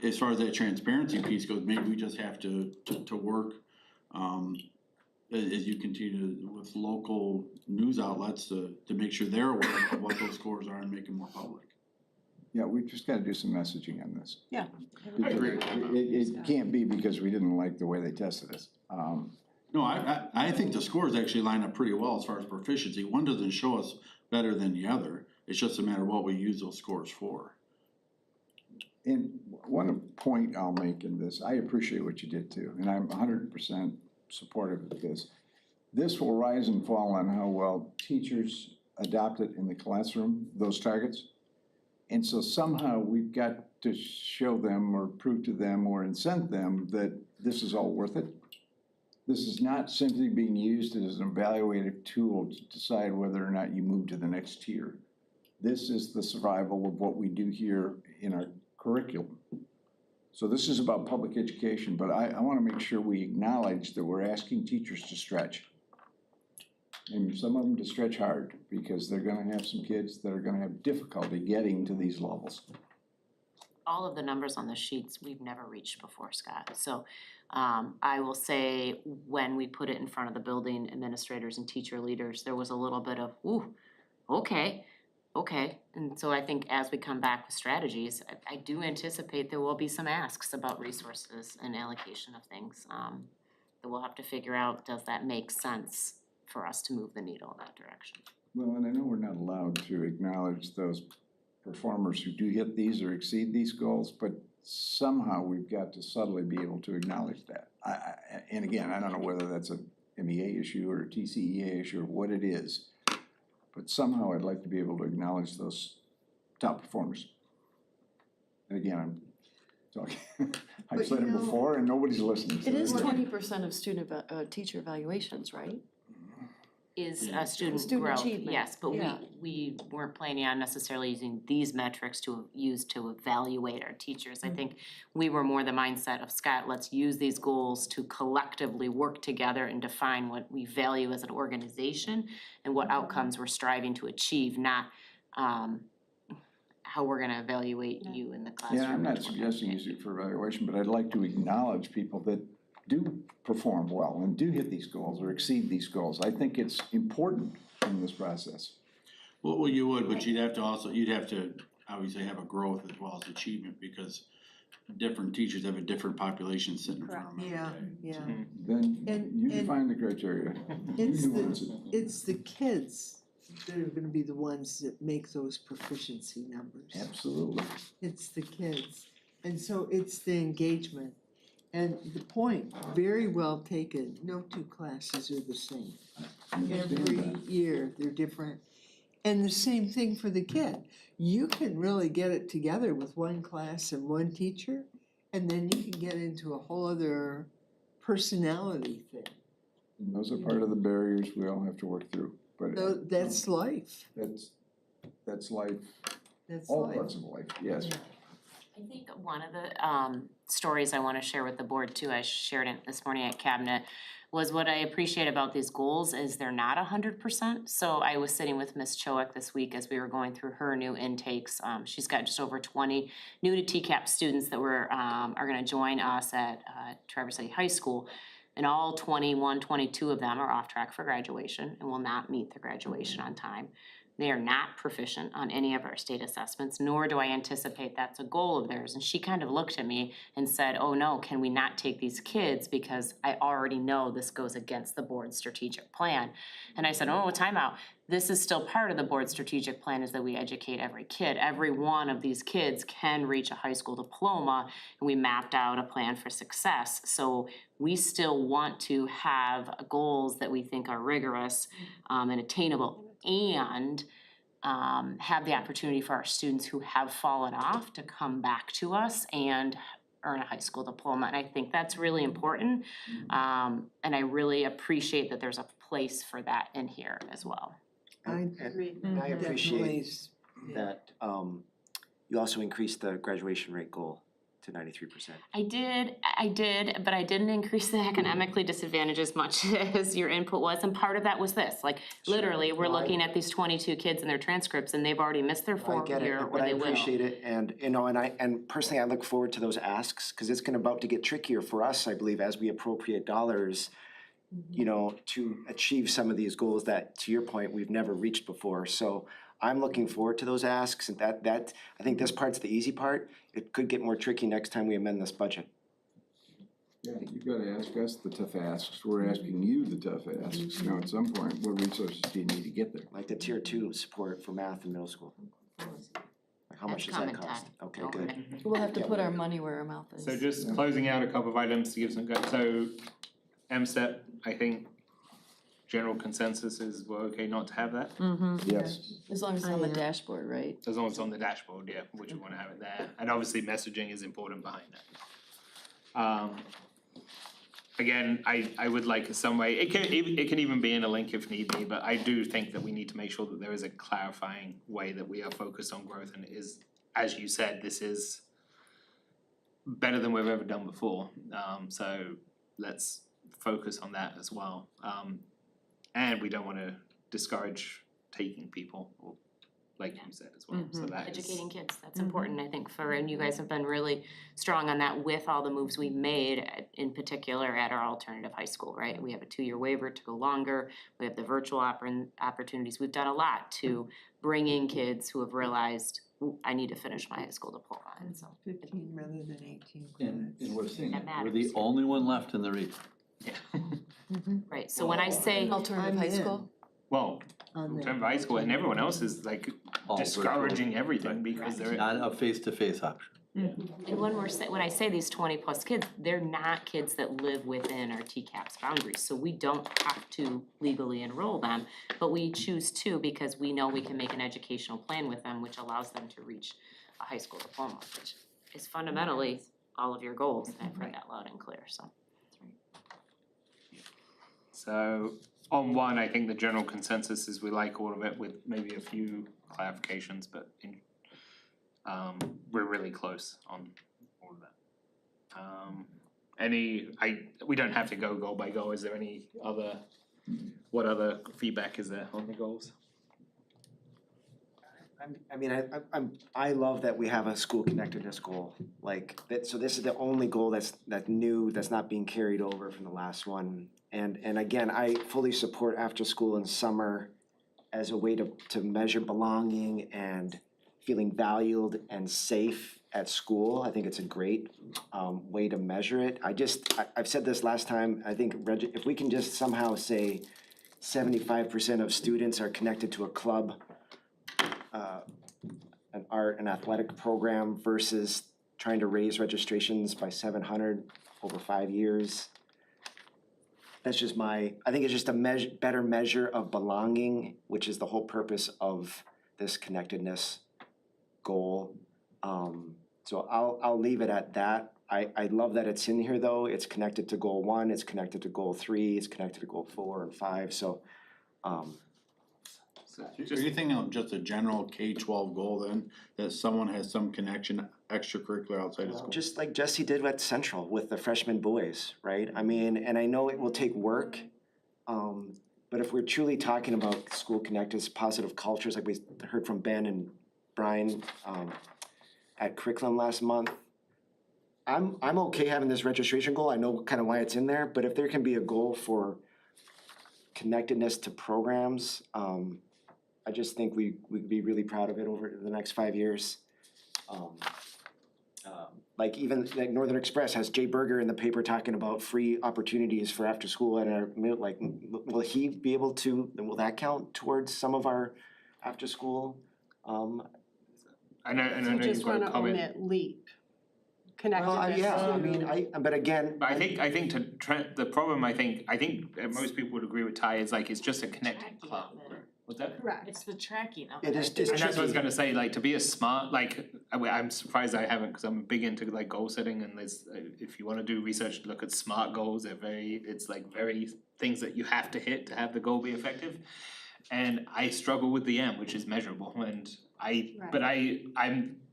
[SPEAKER 12] as far as that transparency piece goes, maybe we just have to work, as you continue with local news outlets to make sure they're aware of what those scores are and make them more public.
[SPEAKER 5] Yeah, we've just gotta do some messaging on this.
[SPEAKER 6] Yeah.
[SPEAKER 12] I agree.
[SPEAKER 5] It can't be because we didn't like the way they tested us.
[SPEAKER 12] No, I think the scores actually line up pretty well as far as proficiency. One doesn't show us better than the other. It's just a matter of what we use those scores for.
[SPEAKER 5] And one point I'll make in this, I appreciate what you did too, and I'm 100% supportive of this. This will rise and fall on how well teachers adopt it in the classroom, those targets. And so somehow we've got to show them or prove to them or incent them that this is all worth it. This is not simply being used as an evaluative tool to decide whether or not you move to the next tier. This is the survival of what we do here in our curriculum. So this is about public education, but I wanna make sure we acknowledge that we're asking teachers to stretch. And some of them to stretch hard, because they're gonna have some kids that are gonna have difficulty getting to these levels.
[SPEAKER 11] All of the numbers on the sheets we've never reached before, Scott. So I will say, when we put it in front of the building administrators and teacher leaders, there was a little bit of, ooh, okay. And so I think as we come back with strategies, I do anticipate there will be some asks about resources and allocation of things. That we'll have to figure out, does that make sense for us to move the needle in that direction?
[SPEAKER 5] Well, and I know we're not allowed to acknowledge those performers who do hit these or exceed these goals, but somehow we've got to subtly be able to acknowledge that. And again, I don't know whether that's a MEA issue or a TCEA issue or what it is, but somehow I'd like to be able to acknowledge those top performers. And again, I'm talking, I've
[SPEAKER 3] But
[SPEAKER 5] said
[SPEAKER 3] you
[SPEAKER 5] it
[SPEAKER 3] know,
[SPEAKER 5] before and nobody's listening.
[SPEAKER 6] It is
[SPEAKER 5] So-
[SPEAKER 6] 20% of teacher evaluations, right?
[SPEAKER 11] Is a student
[SPEAKER 6] Student
[SPEAKER 11] growth,
[SPEAKER 6] achievement,
[SPEAKER 11] yes, but
[SPEAKER 6] yeah.
[SPEAKER 11] we weren't planning on necessarily using these metrics to use to evaluate our teachers. I think we were more the mindset of, Scott, let's use these goals to collectively work together and define what we value as an organization and what outcomes we're striving to achieve, not how we're gonna evaluate you in the classroom.
[SPEAKER 5] Yeah, I'm not
[SPEAKER 11] and what-
[SPEAKER 5] suggesting use it for evaluation, but I'd like to acknowledge people that do perform well and do hit these goals or exceed these goals. I think it's important in this process.
[SPEAKER 12] Well, you would, but you'd have to obviously have a growth as well as achievement, because different teachers have a different population sitting in front of them every
[SPEAKER 3] Yeah,
[SPEAKER 12] day.
[SPEAKER 3] yeah.
[SPEAKER 5] Then
[SPEAKER 3] And-
[SPEAKER 5] you
[SPEAKER 3] and-
[SPEAKER 5] define the criteria.
[SPEAKER 3] It's
[SPEAKER 5] You nuance it.
[SPEAKER 3] It's the kids that are gonna be the ones that make those proficiency numbers.
[SPEAKER 5] Absolutely.
[SPEAKER 3] It's the kids. And so it's the engagement. And the point, very well taken, no two classes are the same.
[SPEAKER 5] I understand
[SPEAKER 3] Every
[SPEAKER 5] that.
[SPEAKER 3] year, they're different. And the same thing for the kid. You can really get it together with one class and one teacher, and then you can get into a whole other personality thing.
[SPEAKER 5] And those are part of the barriers we all have to work through, but
[SPEAKER 3] That's life,
[SPEAKER 5] that's life,
[SPEAKER 3] that's
[SPEAKER 5] all
[SPEAKER 3] life.
[SPEAKER 5] parts of life, yes.
[SPEAKER 3] Yeah.
[SPEAKER 11] I think one of the stories I wanna share with the board too, I shared it this morning at Cabinet, was what I appreciate about these goals is they're not 100%. So I was sitting with Ms. Chowick this week as we were going through her new intakes. She's got just over 20 new to TCAPS students that are gonna join us at Traverse City High School. And all 21, 22 of them are off track for graduation and will not meet the graduation on time. They are not proficient on any of our state assessments, nor do I anticipate that's a goal of theirs. And she kind of looked at me and said, oh no, can we not take these kids because I already know this goes against the board's strategic plan. And I said, oh, timeout. This is still part of the board's strategic plan, is that we educate every kid. Every one of these kids can reach a high school diploma, and we mapped out a plan for success. So we still want to have goals that we think are rigorous and attainable, and have the opportunity for our students who have fallen off to come back to us and earn a high school diploma. And I think that's really important. And I really appreciate that there's a place for that in here as well.
[SPEAKER 3] I
[SPEAKER 4] And I appreciate
[SPEAKER 3] definitely,
[SPEAKER 4] that you also increased the graduation rate goal to 93%.
[SPEAKER 11] I did, but I didn't increase the economically disadvantaged as much as your input was, and part of that was this, like, literally, we're
[SPEAKER 4] No, I-
[SPEAKER 11] looking at these 22 kids and their transcripts, and they've already missed their
[SPEAKER 4] I
[SPEAKER 11] fourth
[SPEAKER 4] get
[SPEAKER 11] year,
[SPEAKER 4] it,
[SPEAKER 11] or
[SPEAKER 4] but I
[SPEAKER 11] they will.
[SPEAKER 4] appreciate it, and, you know, and personally, I look forward to those asks, cause it's gonna about to get trickier for us, I believe, as we appropriate dollars, you know, to achieve some of these goals that, to your point, we've never reached before, so I'm looking forward to those asks, and that, I think this part's the easy part, it could get more tricky next time we amend this budget.
[SPEAKER 5] Yeah, you gotta ask us the tough asks, we're asking you the tough asks, at some point, what resources do you need to get there?
[SPEAKER 4] Like the tier 2 support for math in middle school. Like how much does that
[SPEAKER 11] That's coming
[SPEAKER 4] cost?
[SPEAKER 11] time.
[SPEAKER 4] Okay,
[SPEAKER 11] Don't
[SPEAKER 4] good.
[SPEAKER 11] worry.
[SPEAKER 6] We'll have to
[SPEAKER 4] Yeah,
[SPEAKER 6] put our
[SPEAKER 4] we'll-
[SPEAKER 6] money where our mouth is.
[SPEAKER 1] So just closing out a couple of items to give some, so MSEP, I think general consensus is we're okay not to have that,
[SPEAKER 5] Yes.
[SPEAKER 6] As long as it's on the dashboard, right?
[SPEAKER 1] as long as it's on the dashboard, yeah, which we wanna have it there, and obviously messaging is important behind that. Again, I would like some way, it can even be in a link if need be, but I do think that we need to make sure that there is a clarifying way that we are focused on growth, and it is, as you said, this is better than we've ever done before, so let's focus on that as well. And we don't wanna discourage taking people, or like you said as well, so that is.
[SPEAKER 11] Educating kids, that's important, I think, and you guys have been really strong on that with all the moves we made, in particular at our alternative high school, right? We have a 2-year waiver to go longer, we have the virtual opportunities, we've done a lot to bring in kids who have realized, "Ooh, I need to finish my high school diploma," and so.
[SPEAKER 3] 15 rather than 18
[SPEAKER 2] And
[SPEAKER 3] credits.
[SPEAKER 2] we're seeing,
[SPEAKER 11] That
[SPEAKER 2] we're the
[SPEAKER 11] matters.
[SPEAKER 2] only one left in the region.
[SPEAKER 11] Right, so when I say,
[SPEAKER 6] Alternative high
[SPEAKER 3] I'm in.
[SPEAKER 6] school?
[SPEAKER 1] Well,
[SPEAKER 3] On the-
[SPEAKER 1] from high school, and everyone else is like
[SPEAKER 2] All
[SPEAKER 1] discouraging everything because they're.
[SPEAKER 2] Not a face-to-face option.
[SPEAKER 11] and when I say these 20+ kids, they're not kids that live within our TCAPS boundaries, so we don't have to legally enroll them, but we choose to because we know we can make an educational plan with them, which allows them to reach a high school diploma, which is fundamentally all of your goals, and I've heard that loud and clear, so.
[SPEAKER 1] So on one, I think the general consensus is we like all of it with maybe a few clarifications, but we're really close on all of that. We don't have to go goal by goal, is there any other, what other feedback is there on the goals?
[SPEAKER 4] I love that we have a school connectedness goal, like, that, so this is the only goal that's new, that's not being carried over from the last one. And again, I fully support after school and summer as a way to measure belonging and feeling valued and safe at school. I think it's a great way to measure it. I've said this last time, I think if we can just somehow say 75% of students are connected to a club, an art and athletic program versus trying to raise registrations by 700 over 5 years. That's just I think it's just a better measure of belonging, which is the whole purpose of this connectedness goal. So I'll leave it at that. I love that it's in here though. It's connected to goal 1, it's connected to goal 3, it's connected to goal 4 and 5, so
[SPEAKER 12] Are you thinking of just a general K-12 goal then, that someone has some connection extracurricular outside of school?
[SPEAKER 4] just like Jesse did at Central with the freshman boys, right? I mean, and I know it will take work, but if we're truly talking about school connectedness, positive cultures, like we heard from Ben and Brian at curriculum last month, I'm okay having this registration goal. I know kind of why it's in there, but if there can be a goal for connectedness to programs, I just think we'd be really proud of it over the next 5 years. Like even like Northern Express has Jay Berger in the paper talking about free opportunities for after school at our like, will he be able to, will that count towards some of our after school?
[SPEAKER 1] I know
[SPEAKER 13] So you
[SPEAKER 1] you've
[SPEAKER 13] just
[SPEAKER 1] got a
[SPEAKER 13] wanna
[SPEAKER 1] comment.
[SPEAKER 13] omit LEAP,
[SPEAKER 4] Well,
[SPEAKER 13] connectedness
[SPEAKER 4] yeah, I
[SPEAKER 13] to-
[SPEAKER 4] mean, but again,
[SPEAKER 1] But I think the problem, I think most people would agree with Ty is like, it's just a connected club. What's that?
[SPEAKER 13] Correct.
[SPEAKER 10] It's the tracking of
[SPEAKER 4] it is
[SPEAKER 1] And that's what I was
[SPEAKER 4] tricky.
[SPEAKER 1] gonna say, like, to be a smart, like, I'm surprised I haven't, cause I'm big into like goal setting, and there's, if you wanna do research, look at SMART goals, it's like very things that you have to hit to have the goal be effective. And I struggle with the M, which is measurable, and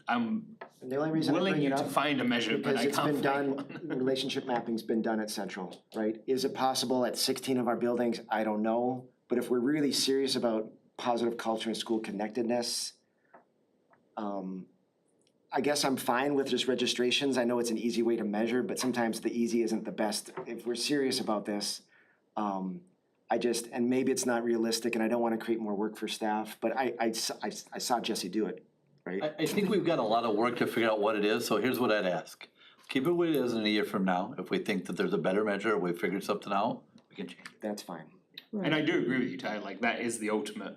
[SPEAKER 1] I'm
[SPEAKER 4] And the only reason I
[SPEAKER 1] willing
[SPEAKER 4] bring
[SPEAKER 1] you
[SPEAKER 4] it
[SPEAKER 1] to
[SPEAKER 4] up,
[SPEAKER 1] find a measure, but
[SPEAKER 4] because
[SPEAKER 1] I
[SPEAKER 4] it's
[SPEAKER 1] can't
[SPEAKER 4] been
[SPEAKER 1] find
[SPEAKER 4] done,
[SPEAKER 1] one.
[SPEAKER 4] relationship mapping's been done at Central, right? Is it possible at 16 of our buildings? I don't know. But if we're really serious about positive culture and school connectedness, I guess I'm fine with just registrations. I know it's an easy way to measure, but sometimes the easy isn't the best. If we're serious about this, and maybe it's not realistic and I don't wanna create more work for staff, but I saw Jesse do it, right?
[SPEAKER 2] I think we've got a lot of work to figure out what it is, so here's what I'd ask. Keep it what it is in a year from now. If we think that there's a better measure, or we figured something out, we can change it.
[SPEAKER 4] That's fine.
[SPEAKER 1] And I do agree with you, Ty, like that is the ultimate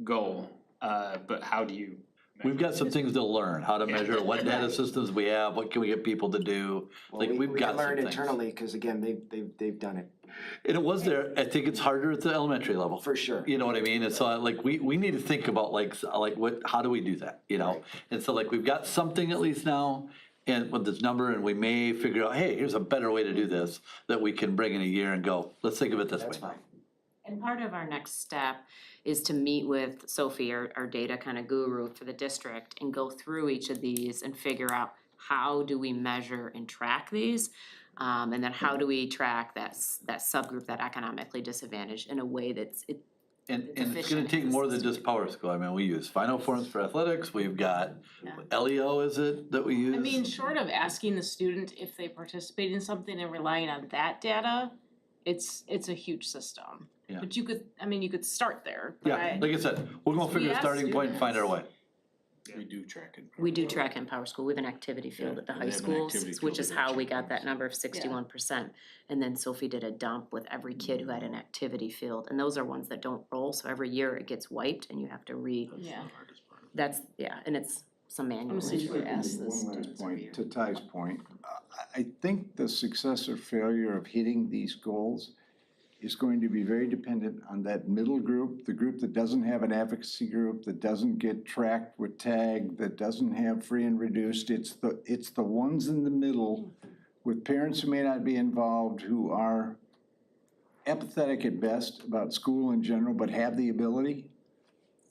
[SPEAKER 1] goal, but how do you?
[SPEAKER 2] We've got some things to learn, how to measure, what data systems we have, what can we get people to do,
[SPEAKER 4] Well,
[SPEAKER 2] like, we've
[SPEAKER 4] we
[SPEAKER 2] got
[SPEAKER 4] can
[SPEAKER 2] some
[SPEAKER 4] learn
[SPEAKER 2] things.
[SPEAKER 4] internally, cause again, they've done it,
[SPEAKER 2] And it was there, I think it's harder at the elementary level.
[SPEAKER 4] for sure.
[SPEAKER 2] You know what I mean? And so like, we need to think about like what, how do we do that, you know?
[SPEAKER 4] Right.
[SPEAKER 2] And so like, we've got something at least now, and with this number, and we may figure out, hey, here's a better way to do this, that we can bring in a year and go, let's think of it this way.
[SPEAKER 4] That's fine.
[SPEAKER 11] And part of our next step is to meet with Sophie, our data kind of guru for the district, and go through each of these and figure out how do we measure and track these? And then how do we track that subgroup, that economically disadvantaged, in a way that's
[SPEAKER 2] And it's gonna
[SPEAKER 11] efficient
[SPEAKER 2] take
[SPEAKER 11] and
[SPEAKER 2] more than just Power School. I mean, we use Final Forms for athletics, we've got
[SPEAKER 11] Yeah.
[SPEAKER 2] LEO, is it, that we use?
[SPEAKER 10] I mean, short of asking the student if they participate in something and relying on that data, it's a huge system.
[SPEAKER 2] Yeah.
[SPEAKER 10] But you could start there, but
[SPEAKER 2] Yeah, like I said, we're gonna figure a
[SPEAKER 10] ask
[SPEAKER 2] starting point and find our way.
[SPEAKER 12] We do track it.
[SPEAKER 11] We do track in Power School, we have an activity field
[SPEAKER 12] Yeah,
[SPEAKER 11] at the
[SPEAKER 12] they
[SPEAKER 11] high
[SPEAKER 12] have an
[SPEAKER 11] schools,
[SPEAKER 12] activity
[SPEAKER 11] which
[SPEAKER 12] field
[SPEAKER 11] is
[SPEAKER 12] that
[SPEAKER 11] how
[SPEAKER 12] they
[SPEAKER 11] we
[SPEAKER 12] check
[SPEAKER 11] got
[SPEAKER 12] in.
[SPEAKER 11] that number of 61%. And then Sophie did a dump with every kid who had an activity field, and those are ones that don't roll, so every year it gets wiped and you have to
[SPEAKER 10] yeah.
[SPEAKER 11] that's, yeah, and it's some manual.
[SPEAKER 10] So you could ask the
[SPEAKER 5] One
[SPEAKER 10] students
[SPEAKER 5] last
[SPEAKER 10] every
[SPEAKER 5] point,
[SPEAKER 10] year.
[SPEAKER 5] to Ty's point, I think the success or failure of hitting these goals is going to be very dependent on that middle group, the group that doesn't have an advocacy group, that doesn't get tracked with tag, that doesn't have free and reduced. It's the ones in the middle with parents who may not be involved, who are apathetic at best about school in general, but have the ability.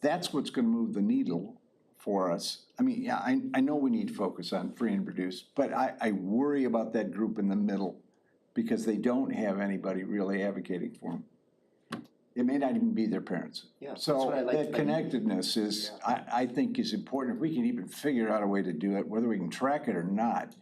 [SPEAKER 5] That's what's gonna move the needle for us. I mean, yeah, I know we need to focus on free and reduced, but I worry about that group in the middle because they don't have anybody really advocating for them. It may not even be their parents.
[SPEAKER 4] Yeah, that's
[SPEAKER 5] So
[SPEAKER 4] what I like
[SPEAKER 5] that
[SPEAKER 4] about-
[SPEAKER 5] connectedness is, I think is important. If we can even figure out a way to do it, whether we can track it or not,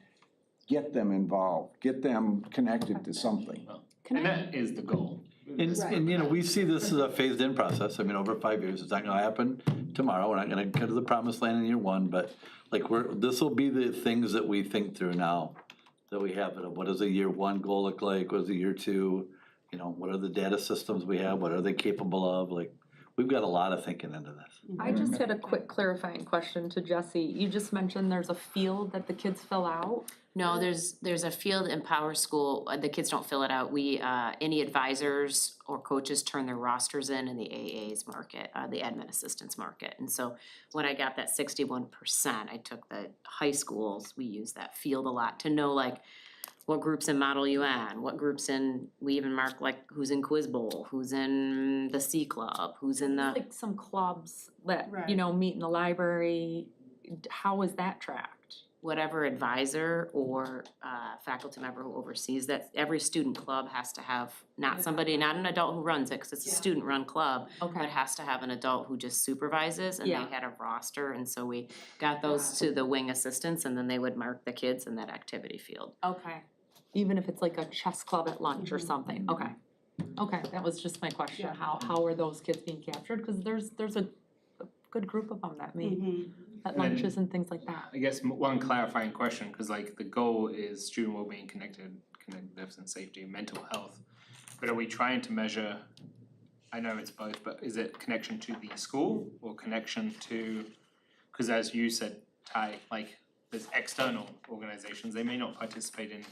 [SPEAKER 5] get them involved, get them connected to something.
[SPEAKER 1] And that is the goal.
[SPEAKER 2] And you know, we see this as a phased-in process. I mean, over 5 years, it's not gonna happen tomorrow. We're not gonna go to the promised land in year one, but like this'll be the things that we think through now. That we have, what does a year one goal look like? What does a year two? You know, what are the data systems we have? What are they capable of? Like, we've got a lot of thinking into this.
[SPEAKER 9] I just had a quick clarifying question to Jesse. You just mentioned there's a field that the kids fill out.
[SPEAKER 11] No, there's a field in Power School, the kids don't fill it out, any advisors or coaches turn their rosters in the AAs market, the admin assistants market. And so when I got that 61%, I took the high schools, we use that field a lot to know like what group's in Model UN, what group's in, we even mark like who's in Quiz Bowl, who's in the C Club, who's in the.
[SPEAKER 9] Like some clubs that,
[SPEAKER 13] Right.
[SPEAKER 9] you know, meet in the library. How is that tracked?
[SPEAKER 11] Whatever advisor or faculty member who oversees that, every student club has to have, not an adult who runs it, cause it's a student-run club, but
[SPEAKER 9] Okay,
[SPEAKER 11] has to have an adult who just supervises, and they
[SPEAKER 9] Yeah.
[SPEAKER 11] had a roster, and so we got those to the wing assistants, and then they would mark the kids in that activity field.
[SPEAKER 9] okay. Even if it's like a chess club at lunch or something, okay. Okay, that was just my question, how are those kids being captured? Cause there's a good group of them that meet at
[SPEAKER 1] And then-
[SPEAKER 9] lunches and things like that.
[SPEAKER 1] I guess one clarifying question, cause like the goal is student wellbeing, connectiveness and safety, and mental health. But are we trying to measure, I know it's both, but is it connection to the school or connection to, cause as you said, Ty, like there's external organizations, they may not participate in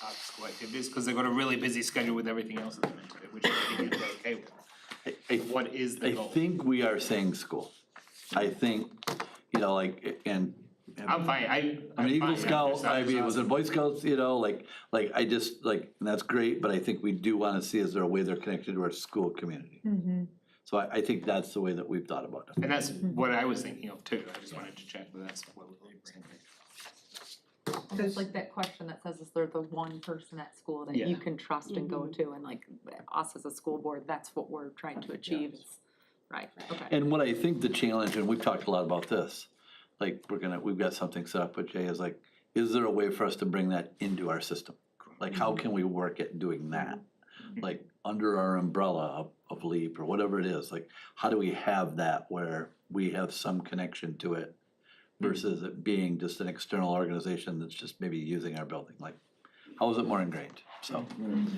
[SPEAKER 1] after school activities, cause they've got a really busy schedule with everything else that's meant to do, which I think is okay with. What is the
[SPEAKER 2] I
[SPEAKER 1] goal?
[SPEAKER 2] think we are saying school. I think, you know, like, and.
[SPEAKER 1] I'm fine,
[SPEAKER 2] I'm an Eagle
[SPEAKER 1] fine,
[SPEAKER 2] Scout,
[SPEAKER 1] just
[SPEAKER 2] I mean, was in
[SPEAKER 1] asking.
[SPEAKER 2] Boy Scouts, you know, like I just, like, and that's great, but I think we do wanna see, is there a way they're connected to our school community? So I think that's the way that we've thought about it.
[SPEAKER 1] And that's what I was thinking of too, I just wanted to check that that's what we're thinking.
[SPEAKER 9] And it's like that question that says, is there the one person at school that
[SPEAKER 1] Yeah.
[SPEAKER 9] you can trust and go to? And like, us as a school board, that's what we're trying to achieve is, right, okay.
[SPEAKER 2] And what I think the challenge, and we've talked a lot about this, like, we've got something set up with Jay, is like, is there a way for us to bring that into our system? Like, how can we work at doing that? Like, under our umbrella of LEAP or whatever it is, like, how do we have that where we have some connection to it versus it being just an external organization that's just maybe using our building? Like, how is it more ingrained? So,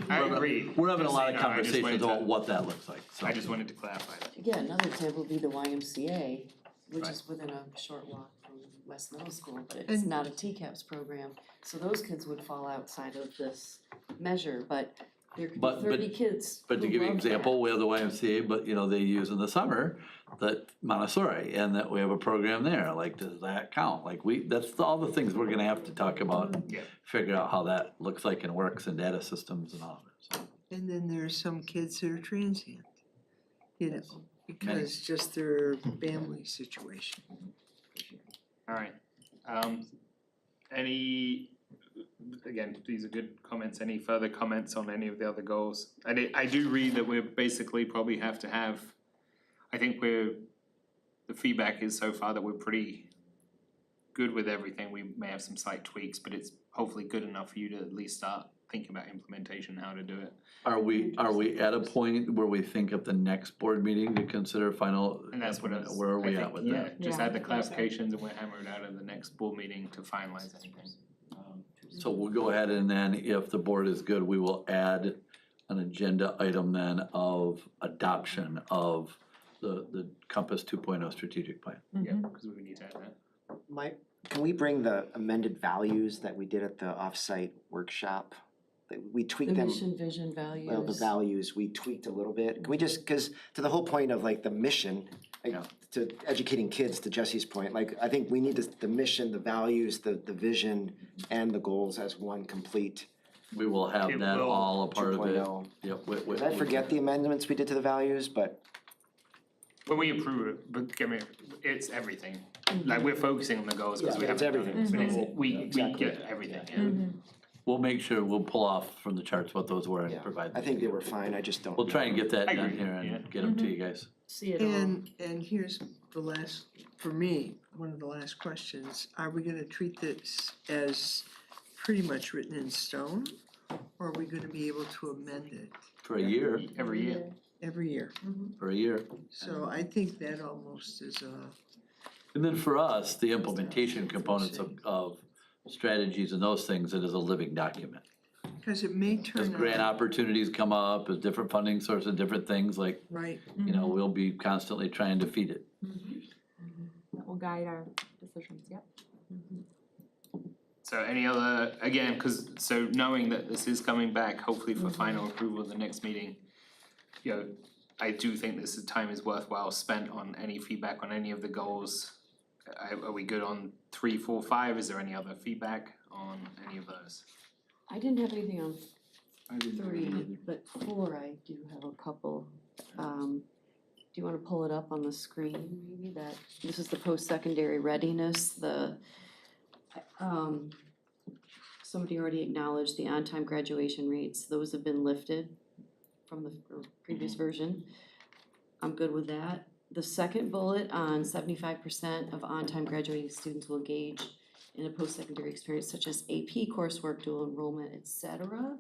[SPEAKER 1] I agree.
[SPEAKER 2] we're having a
[SPEAKER 1] Just
[SPEAKER 2] lot
[SPEAKER 1] so
[SPEAKER 2] of
[SPEAKER 1] you know, I just wanted
[SPEAKER 2] conversations
[SPEAKER 1] to-
[SPEAKER 2] about what that looks like, so.
[SPEAKER 1] I just wanted to clarify that.
[SPEAKER 6] Yeah, another example would be the YMCA, which
[SPEAKER 1] Right.
[SPEAKER 6] is within a short walk from West Middle School, but it's
[SPEAKER 3] And-
[SPEAKER 6] not a TCAPS program. So those kids would fall outside of this measure, but there could be
[SPEAKER 2] But-
[SPEAKER 6] 30 kids
[SPEAKER 2] But to
[SPEAKER 6] who
[SPEAKER 2] give you an
[SPEAKER 6] love that.
[SPEAKER 2] example, we have the YMCA, but you know, they use in the summer that Montessori and that we have a program there, like, does that count? Like, that's all the things we're gonna have to talk about,
[SPEAKER 1] Yeah.
[SPEAKER 2] figure out how that looks like and works in data systems and all of it, so.
[SPEAKER 3] And then there are some kids that are transient, you know, because just their family situation.
[SPEAKER 1] Alright, again, these are good comments, any further comments on any of the other goals? I do read that we basically probably have to have, I think the feedback is so far that we're pretty good with everything, we may have some slight tweaks, but it's hopefully good enough for you to at least start thinking about implementation, how to do it.
[SPEAKER 2] Are we at a point where we think at the next board meeting to consider final?
[SPEAKER 1] And that's what I was,
[SPEAKER 2] Where are we
[SPEAKER 1] I
[SPEAKER 2] at
[SPEAKER 1] think,
[SPEAKER 2] with
[SPEAKER 1] yeah,
[SPEAKER 2] that?
[SPEAKER 1] just
[SPEAKER 9] Yeah.
[SPEAKER 1] add the clarifications and we'll hammer it out at the next board meeting to finalize anything.
[SPEAKER 2] So we'll go ahead and then, if the board is good, we will add an agenda item then of adoption of the Compass 2.0 strategic plan.
[SPEAKER 1] Yeah, cause we need to add that.
[SPEAKER 4] Can we bring the amended values that we did at the offsite workshop? That we
[SPEAKER 6] The
[SPEAKER 4] tweaked them,
[SPEAKER 6] mission, vision, values.
[SPEAKER 4] well, the values, we tweaked a little bit. Can we just, cause to the whole point of like the mission, like,
[SPEAKER 2] Yeah.
[SPEAKER 4] to educating kids, to Jesse's point, like, I think we need the mission, the values, the vision, and the goals as one complete
[SPEAKER 2] We will have
[SPEAKER 1] It
[SPEAKER 2] that
[SPEAKER 1] will.
[SPEAKER 2] all a part of it.
[SPEAKER 4] 2.0.
[SPEAKER 2] Yep.
[SPEAKER 4] Did I forget the amendments we did to the values, but
[SPEAKER 1] When we approve it, but I mean, it's everything, like we're focusing on the goals because we
[SPEAKER 4] Yeah, it's
[SPEAKER 1] haven't done it, but
[SPEAKER 4] everything.
[SPEAKER 1] it's, we
[SPEAKER 4] Exactly.
[SPEAKER 1] get everything, yeah.
[SPEAKER 2] We'll make sure, we'll pull off from the charts what those were and
[SPEAKER 4] yeah,
[SPEAKER 2] provide.
[SPEAKER 4] I think they were fine, I just don't.
[SPEAKER 2] We'll try and get that
[SPEAKER 1] I
[SPEAKER 2] done
[SPEAKER 1] agree,
[SPEAKER 2] here
[SPEAKER 1] yeah.
[SPEAKER 2] and get them to you guys.
[SPEAKER 6] See it all.
[SPEAKER 3] And here's the last, for me, one of the last questions, are we gonna treat this as pretty much written in stone? Or are we gonna be able to amend it
[SPEAKER 2] For a year,
[SPEAKER 1] Every year.
[SPEAKER 3] every year?
[SPEAKER 2] for a year.
[SPEAKER 3] So I think that almost is
[SPEAKER 2] And then for us, the implementation components of strategies and those things, it is a living document.
[SPEAKER 3] because it may
[SPEAKER 2] As
[SPEAKER 3] turn
[SPEAKER 2] grant
[SPEAKER 3] out,
[SPEAKER 2] opportunities come up, as different funding sources, different things, like,
[SPEAKER 3] right,
[SPEAKER 2] you know, we'll be constantly trying to feed it.
[SPEAKER 9] That will guide our decisions, yep.
[SPEAKER 1] So any other, again, cause so knowing that this is coming back, hopefully for final approval at the next meeting, you know, I do think this time is worthwhile spent on any feedback on any of the goals. Are we good on 3, 4, 5? Is there any other feedback on any of those?
[SPEAKER 6] I didn't have anything on
[SPEAKER 5] I didn't know
[SPEAKER 6] 3,
[SPEAKER 5] either.
[SPEAKER 6] but 4 I do have a couple. Do you wanna pull it up on the screen, maybe, that, this is the post-secondary readiness, somebody already acknowledged the on-time graduation rates, those have been lifted from the previous version. I'm good with that. The second bullet on 75% of on-time graduating students will engage in a post-secondary experience such as AP coursework, dual enrollment, et cetera.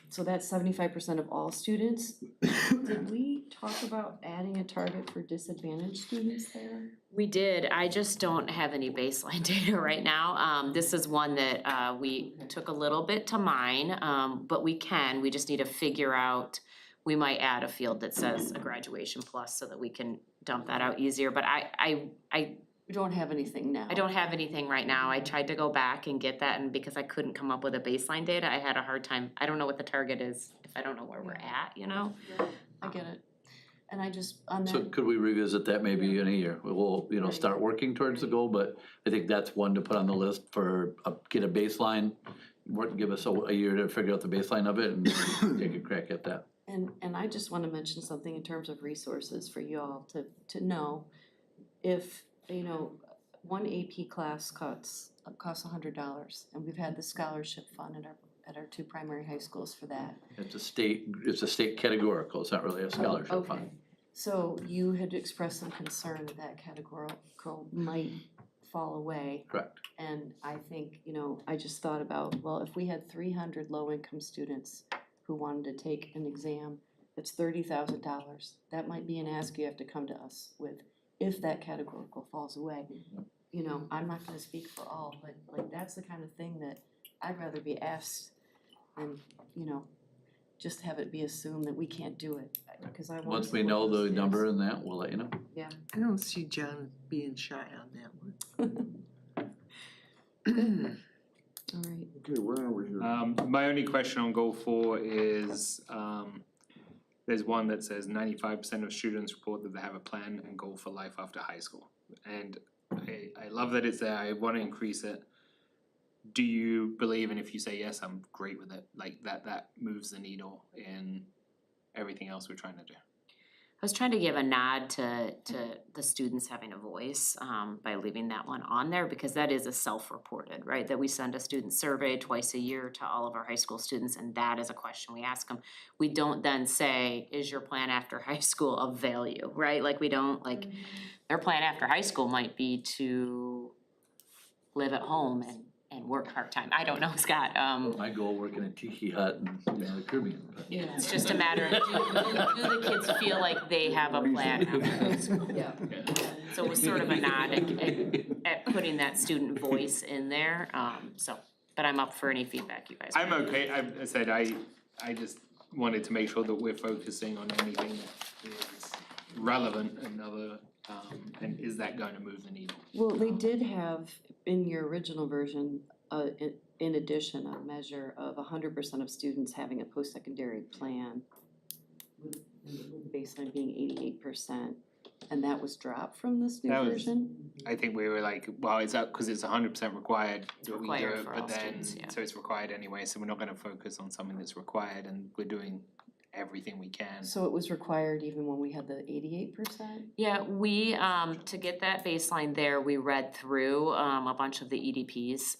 [SPEAKER 6] So that's 75% of all students. Did we talk about adding a target for disadvantaged students there?
[SPEAKER 11] We did, I just don't have any baseline data right now. This is one that we took a little bit to mine, but we just need to figure out, we might add a field that says a graduation plus so that we can dump that out easier, but
[SPEAKER 6] We don't have anything now.
[SPEAKER 11] I don't have anything right now. I tried to go back and get that, and because I couldn't come up with a baseline data, I had a hard time. I don't know what the target is if I don't know where we're at, you know?
[SPEAKER 6] I get it. And I just, on
[SPEAKER 2] So
[SPEAKER 6] that,
[SPEAKER 2] could we revisit that maybe in a year? We'll, you know,
[SPEAKER 6] Right.
[SPEAKER 2] start working towards the goal, but I think that's one to put on the list for, get a baseline. Give us a year to figure out the baseline of it and take a crack at that.
[SPEAKER 6] And I just wanna mention something in terms of resources for you all to know. If, you know, one AP class costs $100, and we've had the scholarship fund at our two primary high schools for that.
[SPEAKER 2] It's a state categorical, it's not really a scholarship fund.
[SPEAKER 6] Okay, so you had expressed some concern that categorical might fall away.
[SPEAKER 2] Correct.
[SPEAKER 6] And I think, you know, I just thought about, well, if we had 300 low-income students who wanted to take an exam, that's $30,000. That might be an ask you have to come to us with, if that categorical falls away. You know, I'm not gonna speak for all, but like, that's the kind of thing that I'd rather be asked than, you know, just have it be assumed that we can't do it, because I want
[SPEAKER 2] Once
[SPEAKER 6] to
[SPEAKER 2] we
[SPEAKER 6] work
[SPEAKER 2] know
[SPEAKER 6] with
[SPEAKER 2] the
[SPEAKER 6] students.
[SPEAKER 2] number and that, we'll let you know.
[SPEAKER 6] Yeah.
[SPEAKER 3] I don't see John being shy on that one.
[SPEAKER 6] Alright,
[SPEAKER 5] Okay, where are we here?
[SPEAKER 1] My only question on goal 4 is, there's one that says 95% of students report that they have a plan and goal for life after high school. And I love that it's there, I wanna increase it. Do you believe, and if you say yes, I'm great with it, like that moves the needle in everything else we're trying to do?
[SPEAKER 11] I was trying to give a nod to the students having a voice by leaving that one on there, because that is a self-reported, right? That we send a student survey twice a year to all of our high school students, and that is a question we ask them. We don't then say, is your plan after high school of value, right? Like we don't, like, their plan after high school might be to live at home and work part-time. I don't know, Scott.
[SPEAKER 2] My goal, working at Tiki Hut and, you know, the Caribbean. But
[SPEAKER 6] yeah.
[SPEAKER 11] It's just a matter of, do the kids feel like they have a plan after high school?
[SPEAKER 6] Yeah.
[SPEAKER 11] So it was sort of a nod at putting that student voice in there, but I'm up for any feedback you guys
[SPEAKER 1] I'm
[SPEAKER 11] want.
[SPEAKER 1] okay, I said, I just wanted to make sure that we're focusing on anything that is relevant and is that going to move the needle?
[SPEAKER 6] Well, they did have, in your original version, in addition, a measure of 100% of students having a post-secondary plan, with the baseline being 88%, and that was dropped from this new
[SPEAKER 1] That was-
[SPEAKER 6] version?
[SPEAKER 1] I think we were like, well, it's up, cause it's 100% required that we do
[SPEAKER 11] required
[SPEAKER 1] it,
[SPEAKER 11] for
[SPEAKER 1] but
[SPEAKER 11] all
[SPEAKER 1] then,
[SPEAKER 11] students, yeah.
[SPEAKER 1] so it's required anyway, so we're not gonna focus on something that's required and we're doing everything we can.
[SPEAKER 6] So it was required even when we had the 88%?
[SPEAKER 11] Yeah, we, to get that baseline there, we read through, a bunch of the EDPs,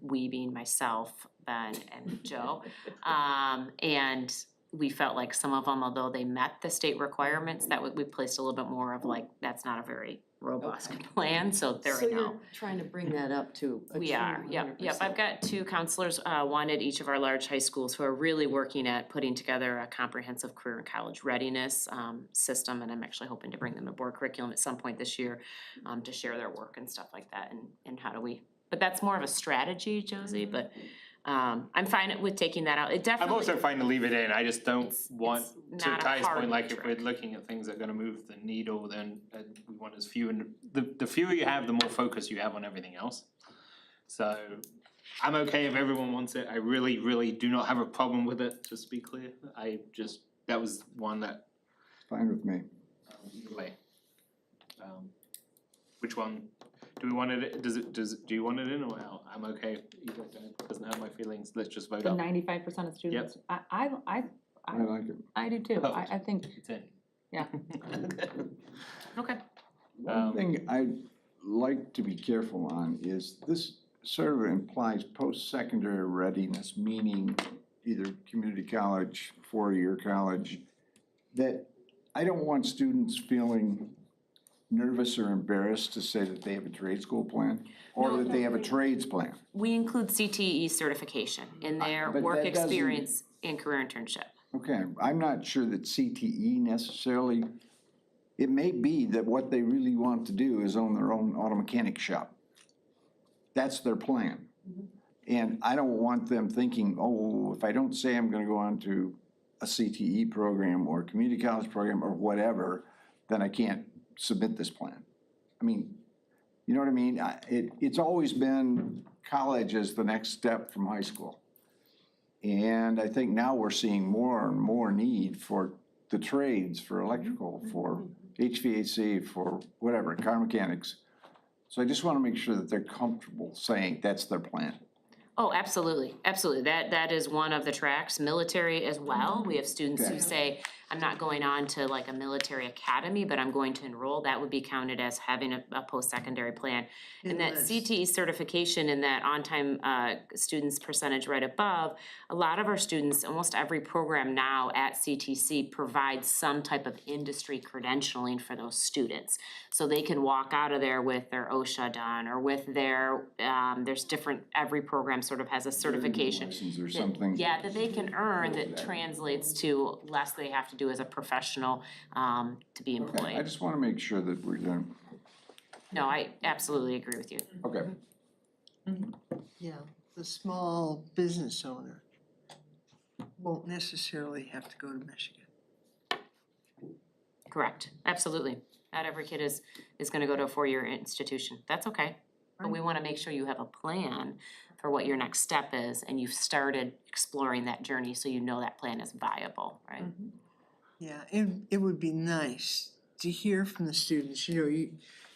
[SPEAKER 11] we being myself, Ben, and Joe. And we felt like some of them, although they met the state requirements, that we placed a little bit more of like, that's not a very robust plan, so there we
[SPEAKER 6] So
[SPEAKER 11] go.
[SPEAKER 6] you're trying to bring that up to a
[SPEAKER 11] We
[SPEAKER 6] true
[SPEAKER 11] are, yep,
[SPEAKER 6] 100%.
[SPEAKER 11] I've got 2 counselors, one at each of our large high schools who are really working at putting together a comprehensive career and college readiness system, and I'm actually hoping to bring them a board curriculum at some point this year to share their work and stuff like that, and how do we, but that's more of a strategy, Josie, but I'm fine with taking that out, it
[SPEAKER 1] I'm
[SPEAKER 11] definitely.
[SPEAKER 1] also fine to leave it in, I just don't want,
[SPEAKER 11] it's
[SPEAKER 1] to
[SPEAKER 11] not a
[SPEAKER 1] Ty's
[SPEAKER 11] hard
[SPEAKER 1] point, like if we're
[SPEAKER 11] metric.
[SPEAKER 1] looking at things that are gonna move the needle, then we want as few, and the fewer you have, the more focus you have on everything else. So, I'm okay if everyone wants it, I really, really do not have a problem with it, just to be clear, that was one that,
[SPEAKER 5] Fine with me.
[SPEAKER 1] either way. Which one, do we want it, do you want it in or out? I'm okay, either, doesn't have my feelings, let's just vote
[SPEAKER 9] The
[SPEAKER 1] up.
[SPEAKER 9] 95% of students,
[SPEAKER 5] I like it.
[SPEAKER 9] I do too, I think,
[SPEAKER 1] It's in.
[SPEAKER 9] yeah.
[SPEAKER 11] Okay.
[SPEAKER 5] One thing I'd like to be careful on is this sort of implies post-secondary readiness, meaning either community college, four-year college, that I don't want students feeling nervous or embarrassed to say that they have a trade school plan, or
[SPEAKER 11] No.
[SPEAKER 5] that they have a trades plan.
[SPEAKER 11] We include CTE certification in their
[SPEAKER 5] But
[SPEAKER 11] work
[SPEAKER 5] that doesn't-
[SPEAKER 11] experience and career internship.
[SPEAKER 5] Okay, I'm not sure that CTE necessarily, it may be that what they really want to do is own their own auto mechanic shop. That's their plan. And I don't want them thinking, oh, if I don't say I'm gonna go on to a CTE program or a community college program or whatever, then I can't submit this plan. I mean, you know what I mean? It's always been college as the next step from high school. And I think now we're seeing more and more need for the trades, for electrical, for HVAC, for whatever, car mechanics. So I just wanna make sure that they're comfortable saying that's their plan.
[SPEAKER 11] Oh, absolutely, absolutely. That is one of the tracks. Military as well. We have students who
[SPEAKER 5] Okay.
[SPEAKER 11] say, I'm not going on to like a military academy, but I'm going to enroll. That would be counted as having a post-secondary plan. And that
[SPEAKER 3] Unless-
[SPEAKER 11] CTE certification and that on-time students percentage right above, a lot of our students, almost every program now at CTC provides some type of industry credentialing for those students. So they can walk out of there with their OSHA done or with their, there's different, every program sort of has a certification.
[SPEAKER 5] License or
[SPEAKER 11] that-
[SPEAKER 5] something.
[SPEAKER 11] Yeah, that they can earn that translates to less they have to do as a professional to be
[SPEAKER 5] Okay, I
[SPEAKER 11] employed.
[SPEAKER 5] just wanna make sure that we're doing,
[SPEAKER 11] No, I absolutely agree with you.
[SPEAKER 5] okay.
[SPEAKER 3] Yeah, the small business owner won't necessarily have to go to Michigan.
[SPEAKER 11] Correct, absolutely. Not every kid is gonna go to a four-year institution. That's okay. But we wanna make sure you have a plan for what your next step is and you've started exploring that journey so you know that plan is viable, right?
[SPEAKER 3] Yeah, it would be nice to hear from the students, you know,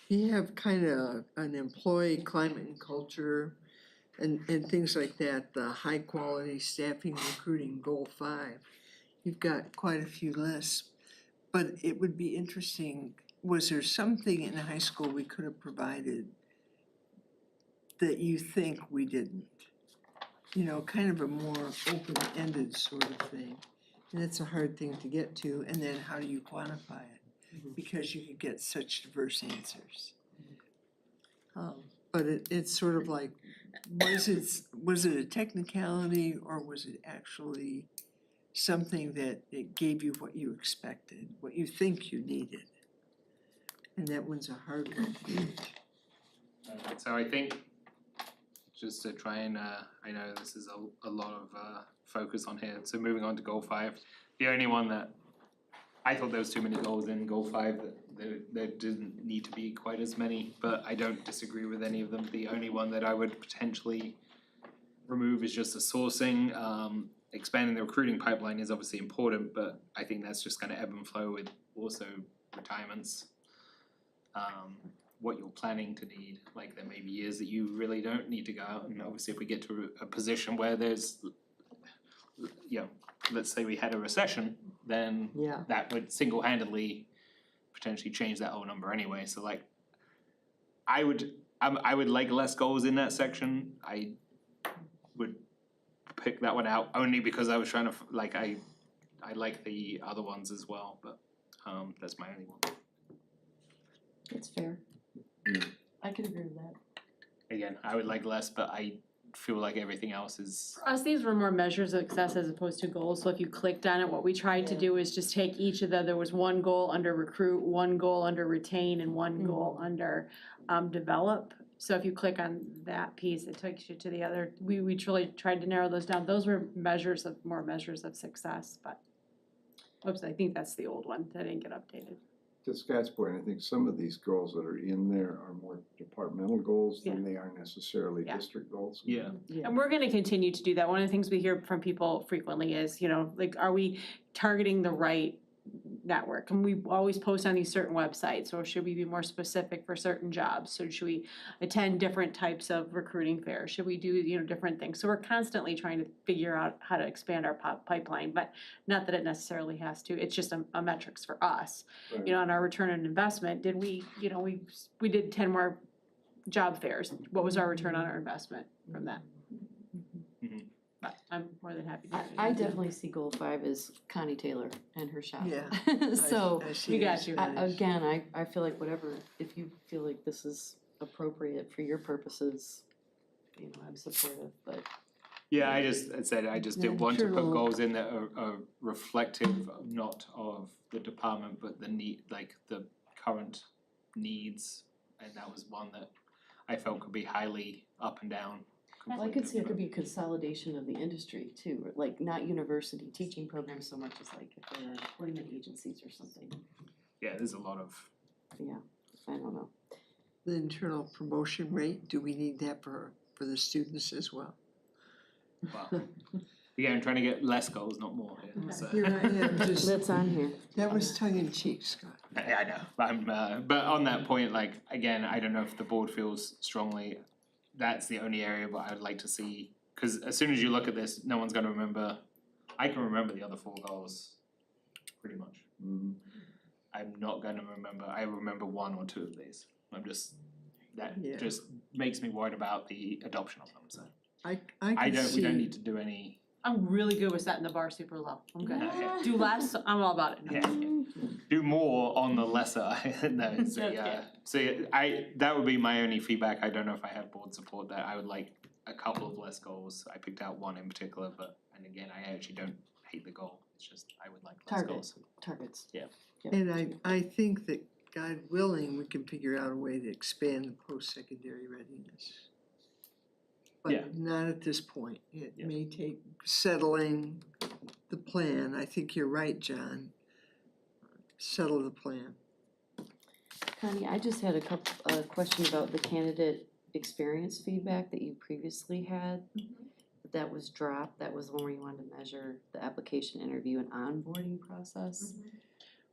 [SPEAKER 3] you have kind of an employee climate and culture and things like that, the high quality staffing recruiting goal 5. You've got quite a few lists, but it would be interesting, was there something in high school we could have provided that you think we didn't? You know, kind of a more open-ended sort of thing. And it's a hard thing to get to, and then how do you quantify it? Because you could get such diverse answers. But it's sort of like, was it a technicality or was it actually something that it gave you what you expected, what you think you needed? And that one's a hard one.
[SPEAKER 1] So I think, just to try and, I know this is a lot of focus on here, so moving on to goal 5. The only one that, I thought there was too many goals in goal 5, that there didn't need to be quite as many, but I don't disagree with any of them. The only one that I would potentially remove is just the sourcing. Expanding the recruiting pipeline is obviously important, but I think that's just gonna ebb and flow with also retirements. What you're planning to need, like there may be years that you really don't need to go out, and obviously if we get to a position where there's, you know, let's say we had a recession, then
[SPEAKER 3] Yeah.
[SPEAKER 1] that would single-handedly potentially change that whole number anyway, so like, I would like less goals in that section. I would pick that one out only because I was trying to, like, I like the other ones as well, but that's my only one.
[SPEAKER 6] That's fair. I could agree with that.
[SPEAKER 1] Again, I would like less, but I feel like everything else is,
[SPEAKER 7] For us, these were more measures of success as opposed to goals, so if you clicked on it, what we tried to do is just take each of there was one goal under recruit, one goal under retain, and one goal under develop. So if you click on that piece, it takes you to the other, we truly tried to narrow those down, those were more measures of success, but oops, I think that's the old one, that didn't get updated.
[SPEAKER 5] To Scott's point, I think some of these goals that are in there are more departmental goals than they are necessarily
[SPEAKER 7] Yeah.
[SPEAKER 5] district goals.
[SPEAKER 1] yeah.
[SPEAKER 7] And we're gonna continue to do that. One of the things we hear from people frequently is, you know, like, are we targeting the right network? And we always post on these certain websites, or should we be more specific for certain jobs? So should we attend different types of recruiting fairs? Should we do, you know, different things? So we're constantly trying to figure out how to expand our pipeline, but not that it necessarily has to. It's just a metrics for us.
[SPEAKER 5] Right.
[SPEAKER 7] You know, on our return on investment, did we, you know, we did 10 more job fairs. What was our return on our investment from that?
[SPEAKER 1] Mhm.
[SPEAKER 7] But I'm more than happy to.
[SPEAKER 6] I definitely see goal 5 as Connie Taylor and her shop.
[SPEAKER 3] Yeah.
[SPEAKER 6] So,
[SPEAKER 3] I see
[SPEAKER 7] we
[SPEAKER 3] it
[SPEAKER 7] got
[SPEAKER 3] as
[SPEAKER 7] you.
[SPEAKER 3] nice.
[SPEAKER 6] again, I feel like whatever, if you feel like this is appropriate for your purposes, you know, I'm supportive, but
[SPEAKER 1] Yeah, I just
[SPEAKER 6] Yeah,
[SPEAKER 1] did want to
[SPEAKER 6] sure
[SPEAKER 1] put
[SPEAKER 6] will.
[SPEAKER 1] goals in that are reflective, not of the department, but the need, like the current needs. And that was one that I felt could be highly up and down.
[SPEAKER 6] well, I could see it could be a consolidation of the industry too, like not university teaching programs so much as like if there are employment agencies or something,
[SPEAKER 1] Yeah, there's a lot of,
[SPEAKER 6] yeah, I don't know.
[SPEAKER 3] The internal promotion rate, do we need that for the students as well?
[SPEAKER 1] well, again, I'm trying to get less goals, not more here, so.
[SPEAKER 3] Here I am, just,
[SPEAKER 6] That's on here.
[SPEAKER 3] that was tongue in cheek, Scott.
[SPEAKER 1] I know, but on that point, like, again, I don't know if the board feels strongly, that's the only area, but I would like to see cause as soon as you look at this, no one's gonna remember, I can remember the other 4 goals, pretty much.
[SPEAKER 5] Mhm.
[SPEAKER 1] I'm not gonna remember, I remember 1 or 2 of these, that
[SPEAKER 3] Yeah.
[SPEAKER 1] just makes me worried about the adoption of them, so.
[SPEAKER 3] I
[SPEAKER 1] We
[SPEAKER 3] can
[SPEAKER 1] don't
[SPEAKER 3] see,
[SPEAKER 1] need to do any,
[SPEAKER 7] I'm really good with setting the bar super low, I'm good.
[SPEAKER 1] Yeah.
[SPEAKER 7] Do less, I'm all about it. No,
[SPEAKER 1] Yeah.
[SPEAKER 7] just kidding.
[SPEAKER 1] do more on the lesser, no, so
[SPEAKER 7] Okay.
[SPEAKER 1] yeah. So that would be my only feedback, I don't know if I have board support that, I would like a couple of less goals, I picked out 1 in particular, but, and again, I actually don't hate the goal, it's just, I would like less goals.
[SPEAKER 6] Targets.
[SPEAKER 3] and I think that God willing, we can figure out a way to expand the post-secondary readiness.
[SPEAKER 1] Yeah.
[SPEAKER 3] But not at this point, it
[SPEAKER 1] Yeah.
[SPEAKER 3] may take settling the plan, I think you're right, John. Settle the plan.
[SPEAKER 6] Connie, I just had a question about the candidate experience feedback that you previously had. That was dropped, that was the one where you wanted to measure the application, interview, and onboarding process.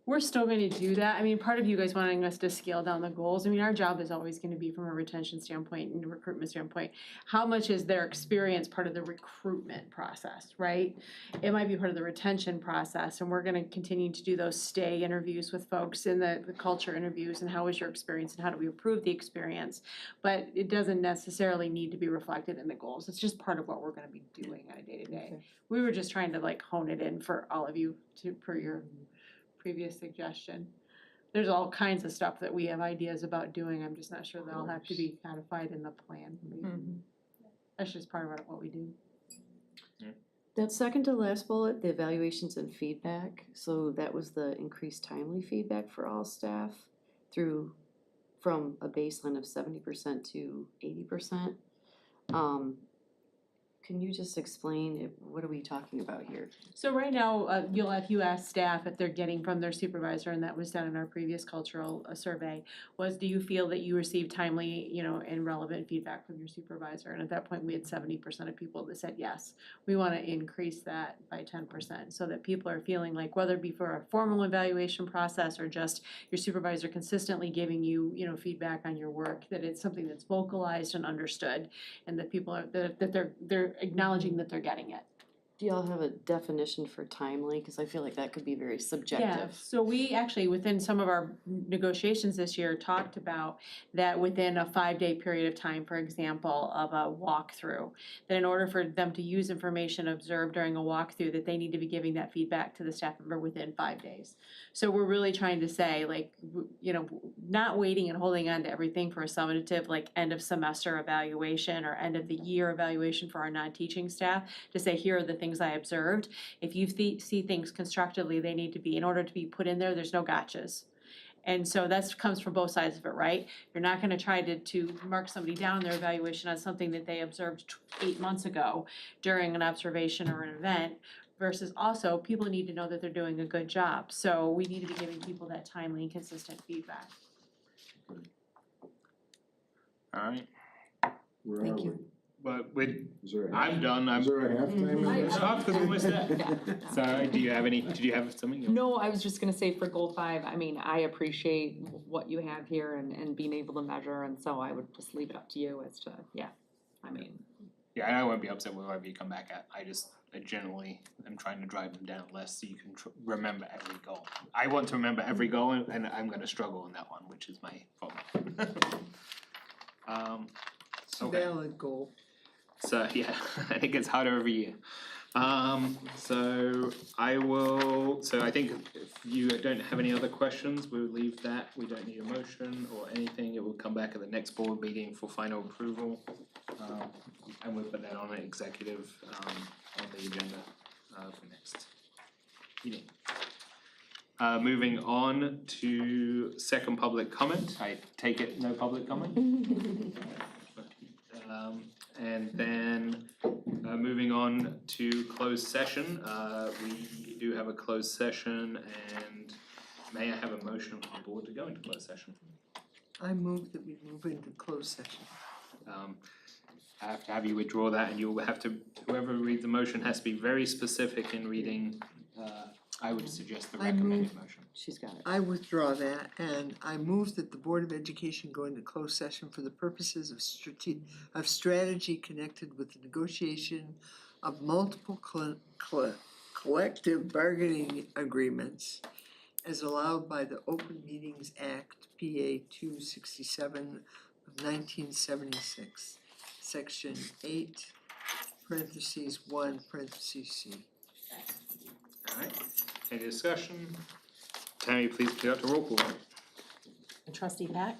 [SPEAKER 7] We're still gonna do that, I mean, part of you guys wanting us to scale down the goals, I mean, our job is always gonna be from a retention standpoint and a recruitment standpoint. How much is their experience part of the recruitment process, right? It might be part of the retention process, and we're gonna continue to do those stay interviews with folks and the culture interviews, and how was your experience and how do we improve the experience? But it doesn't necessarily need to be reflected in the goals, it's just part of what we're gonna be doing on a day-to-day.
[SPEAKER 6] Okay.
[SPEAKER 7] We were just trying to like hone it in for all of you per your previous suggestion. There's all kinds of stuff that we have ideas about doing, I'm just not sure they'll have to be codified in the plan. That's just part of what we do.
[SPEAKER 6] That second to last bullet, the evaluations and feedback, so that was the increased timely feedback for all staff from a baseline of 70% to 80%. Can you just explain, what are we talking about here?
[SPEAKER 7] So right now, if you ask staff if they're getting from their supervisor, and that was done in our previous cultural survey, was do you feel that you received timely, and relevant feedback from your supervisor? And at that point, we had 70% of people that said yes. We wanna increase that by 10%, so that people are feeling like, whether it be for a formal evaluation process or just your supervisor consistently giving you, feedback on your work, that it's something that's vocalized and understood, and that people are, that they're acknowledging that they're getting it.
[SPEAKER 6] Do y'all have a definition for timely? Cause I feel like that could be very subjective.
[SPEAKER 7] Yeah, so we actually, within some of our negotiations this year, talked about that within a 5-day period of time, for example, of a walkthrough, that in order for them to use information observed during a walkthrough, that they need to be giving that feedback to the staff member within 5 days. So we're really trying to say, like, not waiting and holding on to everything for a summative, like, end of semester evaluation or end of the year evaluation for our non-teaching staff, to say, here are the things I observed. If you see things constructively, they need to be, in order to be put in there, there's no gotchas. And so that comes from both sides of it, right? You're not gonna try to mark somebody down in their evaluation on something that they observed 8 months ago during an observation or an event, versus also, people need to know that they're doing a good job. So we need to be giving people that timely and consistent feedback.
[SPEAKER 1] Alright,
[SPEAKER 5] Where
[SPEAKER 6] Thank
[SPEAKER 5] are
[SPEAKER 6] you.
[SPEAKER 1] but
[SPEAKER 5] Is there a
[SPEAKER 1] I'm done, I'm.
[SPEAKER 5] Is there a halftime in
[SPEAKER 7] I-
[SPEAKER 5] this?
[SPEAKER 1] Stop, cause we're almost there. Sorry, did you have something?
[SPEAKER 9] No, I was just gonna say for goal 5, I mean, I appreciate what you have here and being able to measure, and so I would just leave it up to you as to, I mean.
[SPEAKER 1] Yeah, I won't be upset with whatever you come back at, I generally am trying to drive them down less so you can remember every goal. I want to remember every goal and I'm gonna struggle on that one, which is my problem.
[SPEAKER 3] It's a
[SPEAKER 1] Okay.
[SPEAKER 3] valid goal.
[SPEAKER 1] So, yeah, I think it's harder every year. So I think if you don't have any other questions, we'll leave that, we don't need a motion or anything, it will come back at the next board meeting for final approval. And we'll put that on an executive, on the agenda, for next meeting. Moving on to second public comment, I take it no public comment? And then, moving on to closed session, we do have a closed session and may I have a motion from the board to go into closed session?
[SPEAKER 3] I move that we move into closed session.
[SPEAKER 1] I have to have you withdraw that and you'll have to, whoever reads the motion has to be very specific in reading, I would suggest the
[SPEAKER 3] I
[SPEAKER 1] recommended
[SPEAKER 3] move-
[SPEAKER 1] motion.
[SPEAKER 6] She's got it.
[SPEAKER 3] I withdraw that, and I move that the Board of Education go into closed session for the purposes of strategy connected with the negotiation of multiple collective bargaining agreements as allowed by the Open Meetings Act, PA 267 of 1976, Section 8, parentheses 1, parentheses C.
[SPEAKER 1] Alright, any discussion? Tammy, please conduct a roll call.
[SPEAKER 14] Trustee Pack,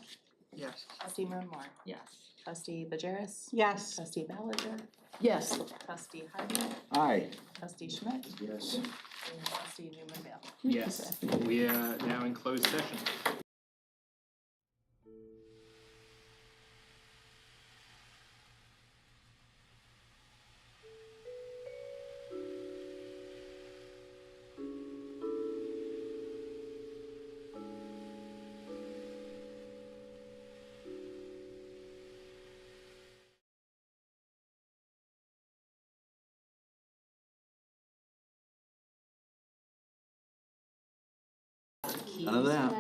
[SPEAKER 3] Yes.
[SPEAKER 14] trustee Moore,
[SPEAKER 9] Yes.
[SPEAKER 14] trustee Bajeris,
[SPEAKER 7] Yes.
[SPEAKER 14] trustee Ballinger,
[SPEAKER 6] Yes.
[SPEAKER 14] trustee Hardy,
[SPEAKER 5] Aye.
[SPEAKER 14] trustee Schmidt,
[SPEAKER 5] Yes.
[SPEAKER 14] and trustee Newman Vale.
[SPEAKER 1] Yes, we are now in closed session.
[SPEAKER 2] None of that.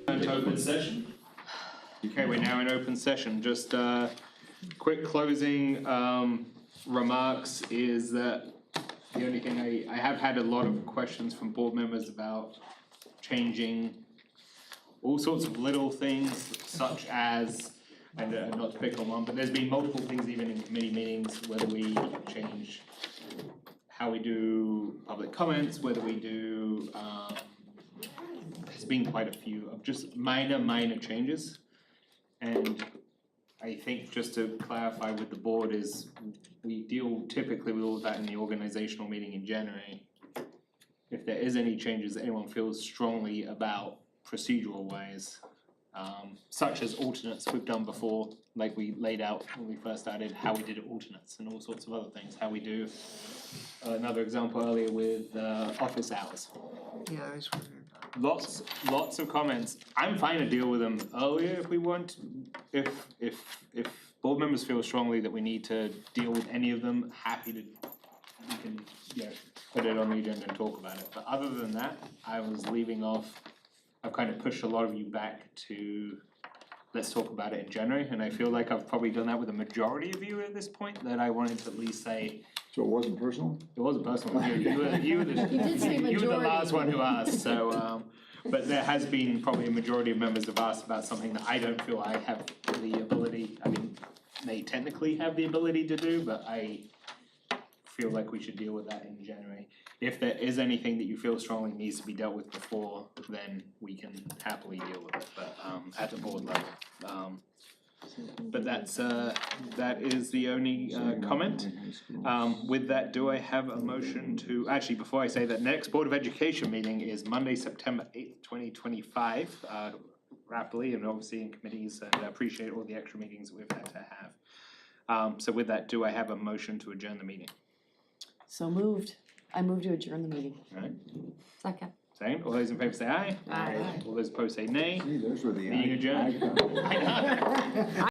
[SPEAKER 1] Into open session. Okay, we're now in open session. Just quick closing remarks is that the only thing I have had a lot of questions from board members about changing all sorts of little things such as, and not to pick on one, but there's been multiple things even in committee meetings, whether we change how we do public comments, whether we do there's been quite a few of just minor changes. And I think just to clarify with the board is we deal typically with all of that in the organizational meeting in January. If there is any changes that anyone feels strongly about procedural ways, such as alternates we've done before, like we laid out when we first started, how we did alternates and all sorts of other things, how we do another example earlier with office hours.
[SPEAKER 3] Yeah, I was wondering.
[SPEAKER 1] Lots of comments. I'm fine to deal with them earlier if we want. If board members feel strongly that we need to deal with any of them, happy to, we can, put it on the agenda and talk about it. But other than that, I was leaving off, I've kind of pushed a lot of you back to, let's talk about it in January. And I feel like I've probably done that with a majority of you at this point, that I wanted to at least say,
[SPEAKER 5] So it wasn't personal?
[SPEAKER 1] it wasn't personal, you were the,
[SPEAKER 6] You did say
[SPEAKER 1] you were the
[SPEAKER 6] majority.
[SPEAKER 1] last one who asked, so, but there has been probably a majority of members have asked about something that I don't feel I have the ability, I mean, may technically have the ability to do, but I feel like we should deal with that in January. If there is anything that you feel strongly needs to be dealt with before, then we can happily deal with it, but, at the board level. But that's, that is the only, comment. With that, do I have a motion to, actually, before I say that, next Board of Education meeting is Monday, September 8th, 2025, rapidly, and obviously in committees, and I appreciate all the extra meetings that we've had to have. So with that, do I have a motion to adjourn the meeting?
[SPEAKER 6] So moved. I move to adjourn the meeting.
[SPEAKER 1] Alright,
[SPEAKER 9] Second.
[SPEAKER 1] same, all those in favor say aye.
[SPEAKER 9] Aye.
[SPEAKER 1] All those opposed say nay.
[SPEAKER 5] See, those were the.
[SPEAKER 1] Meeting adjourned.
[SPEAKER 5] icons.
[SPEAKER 1] I know.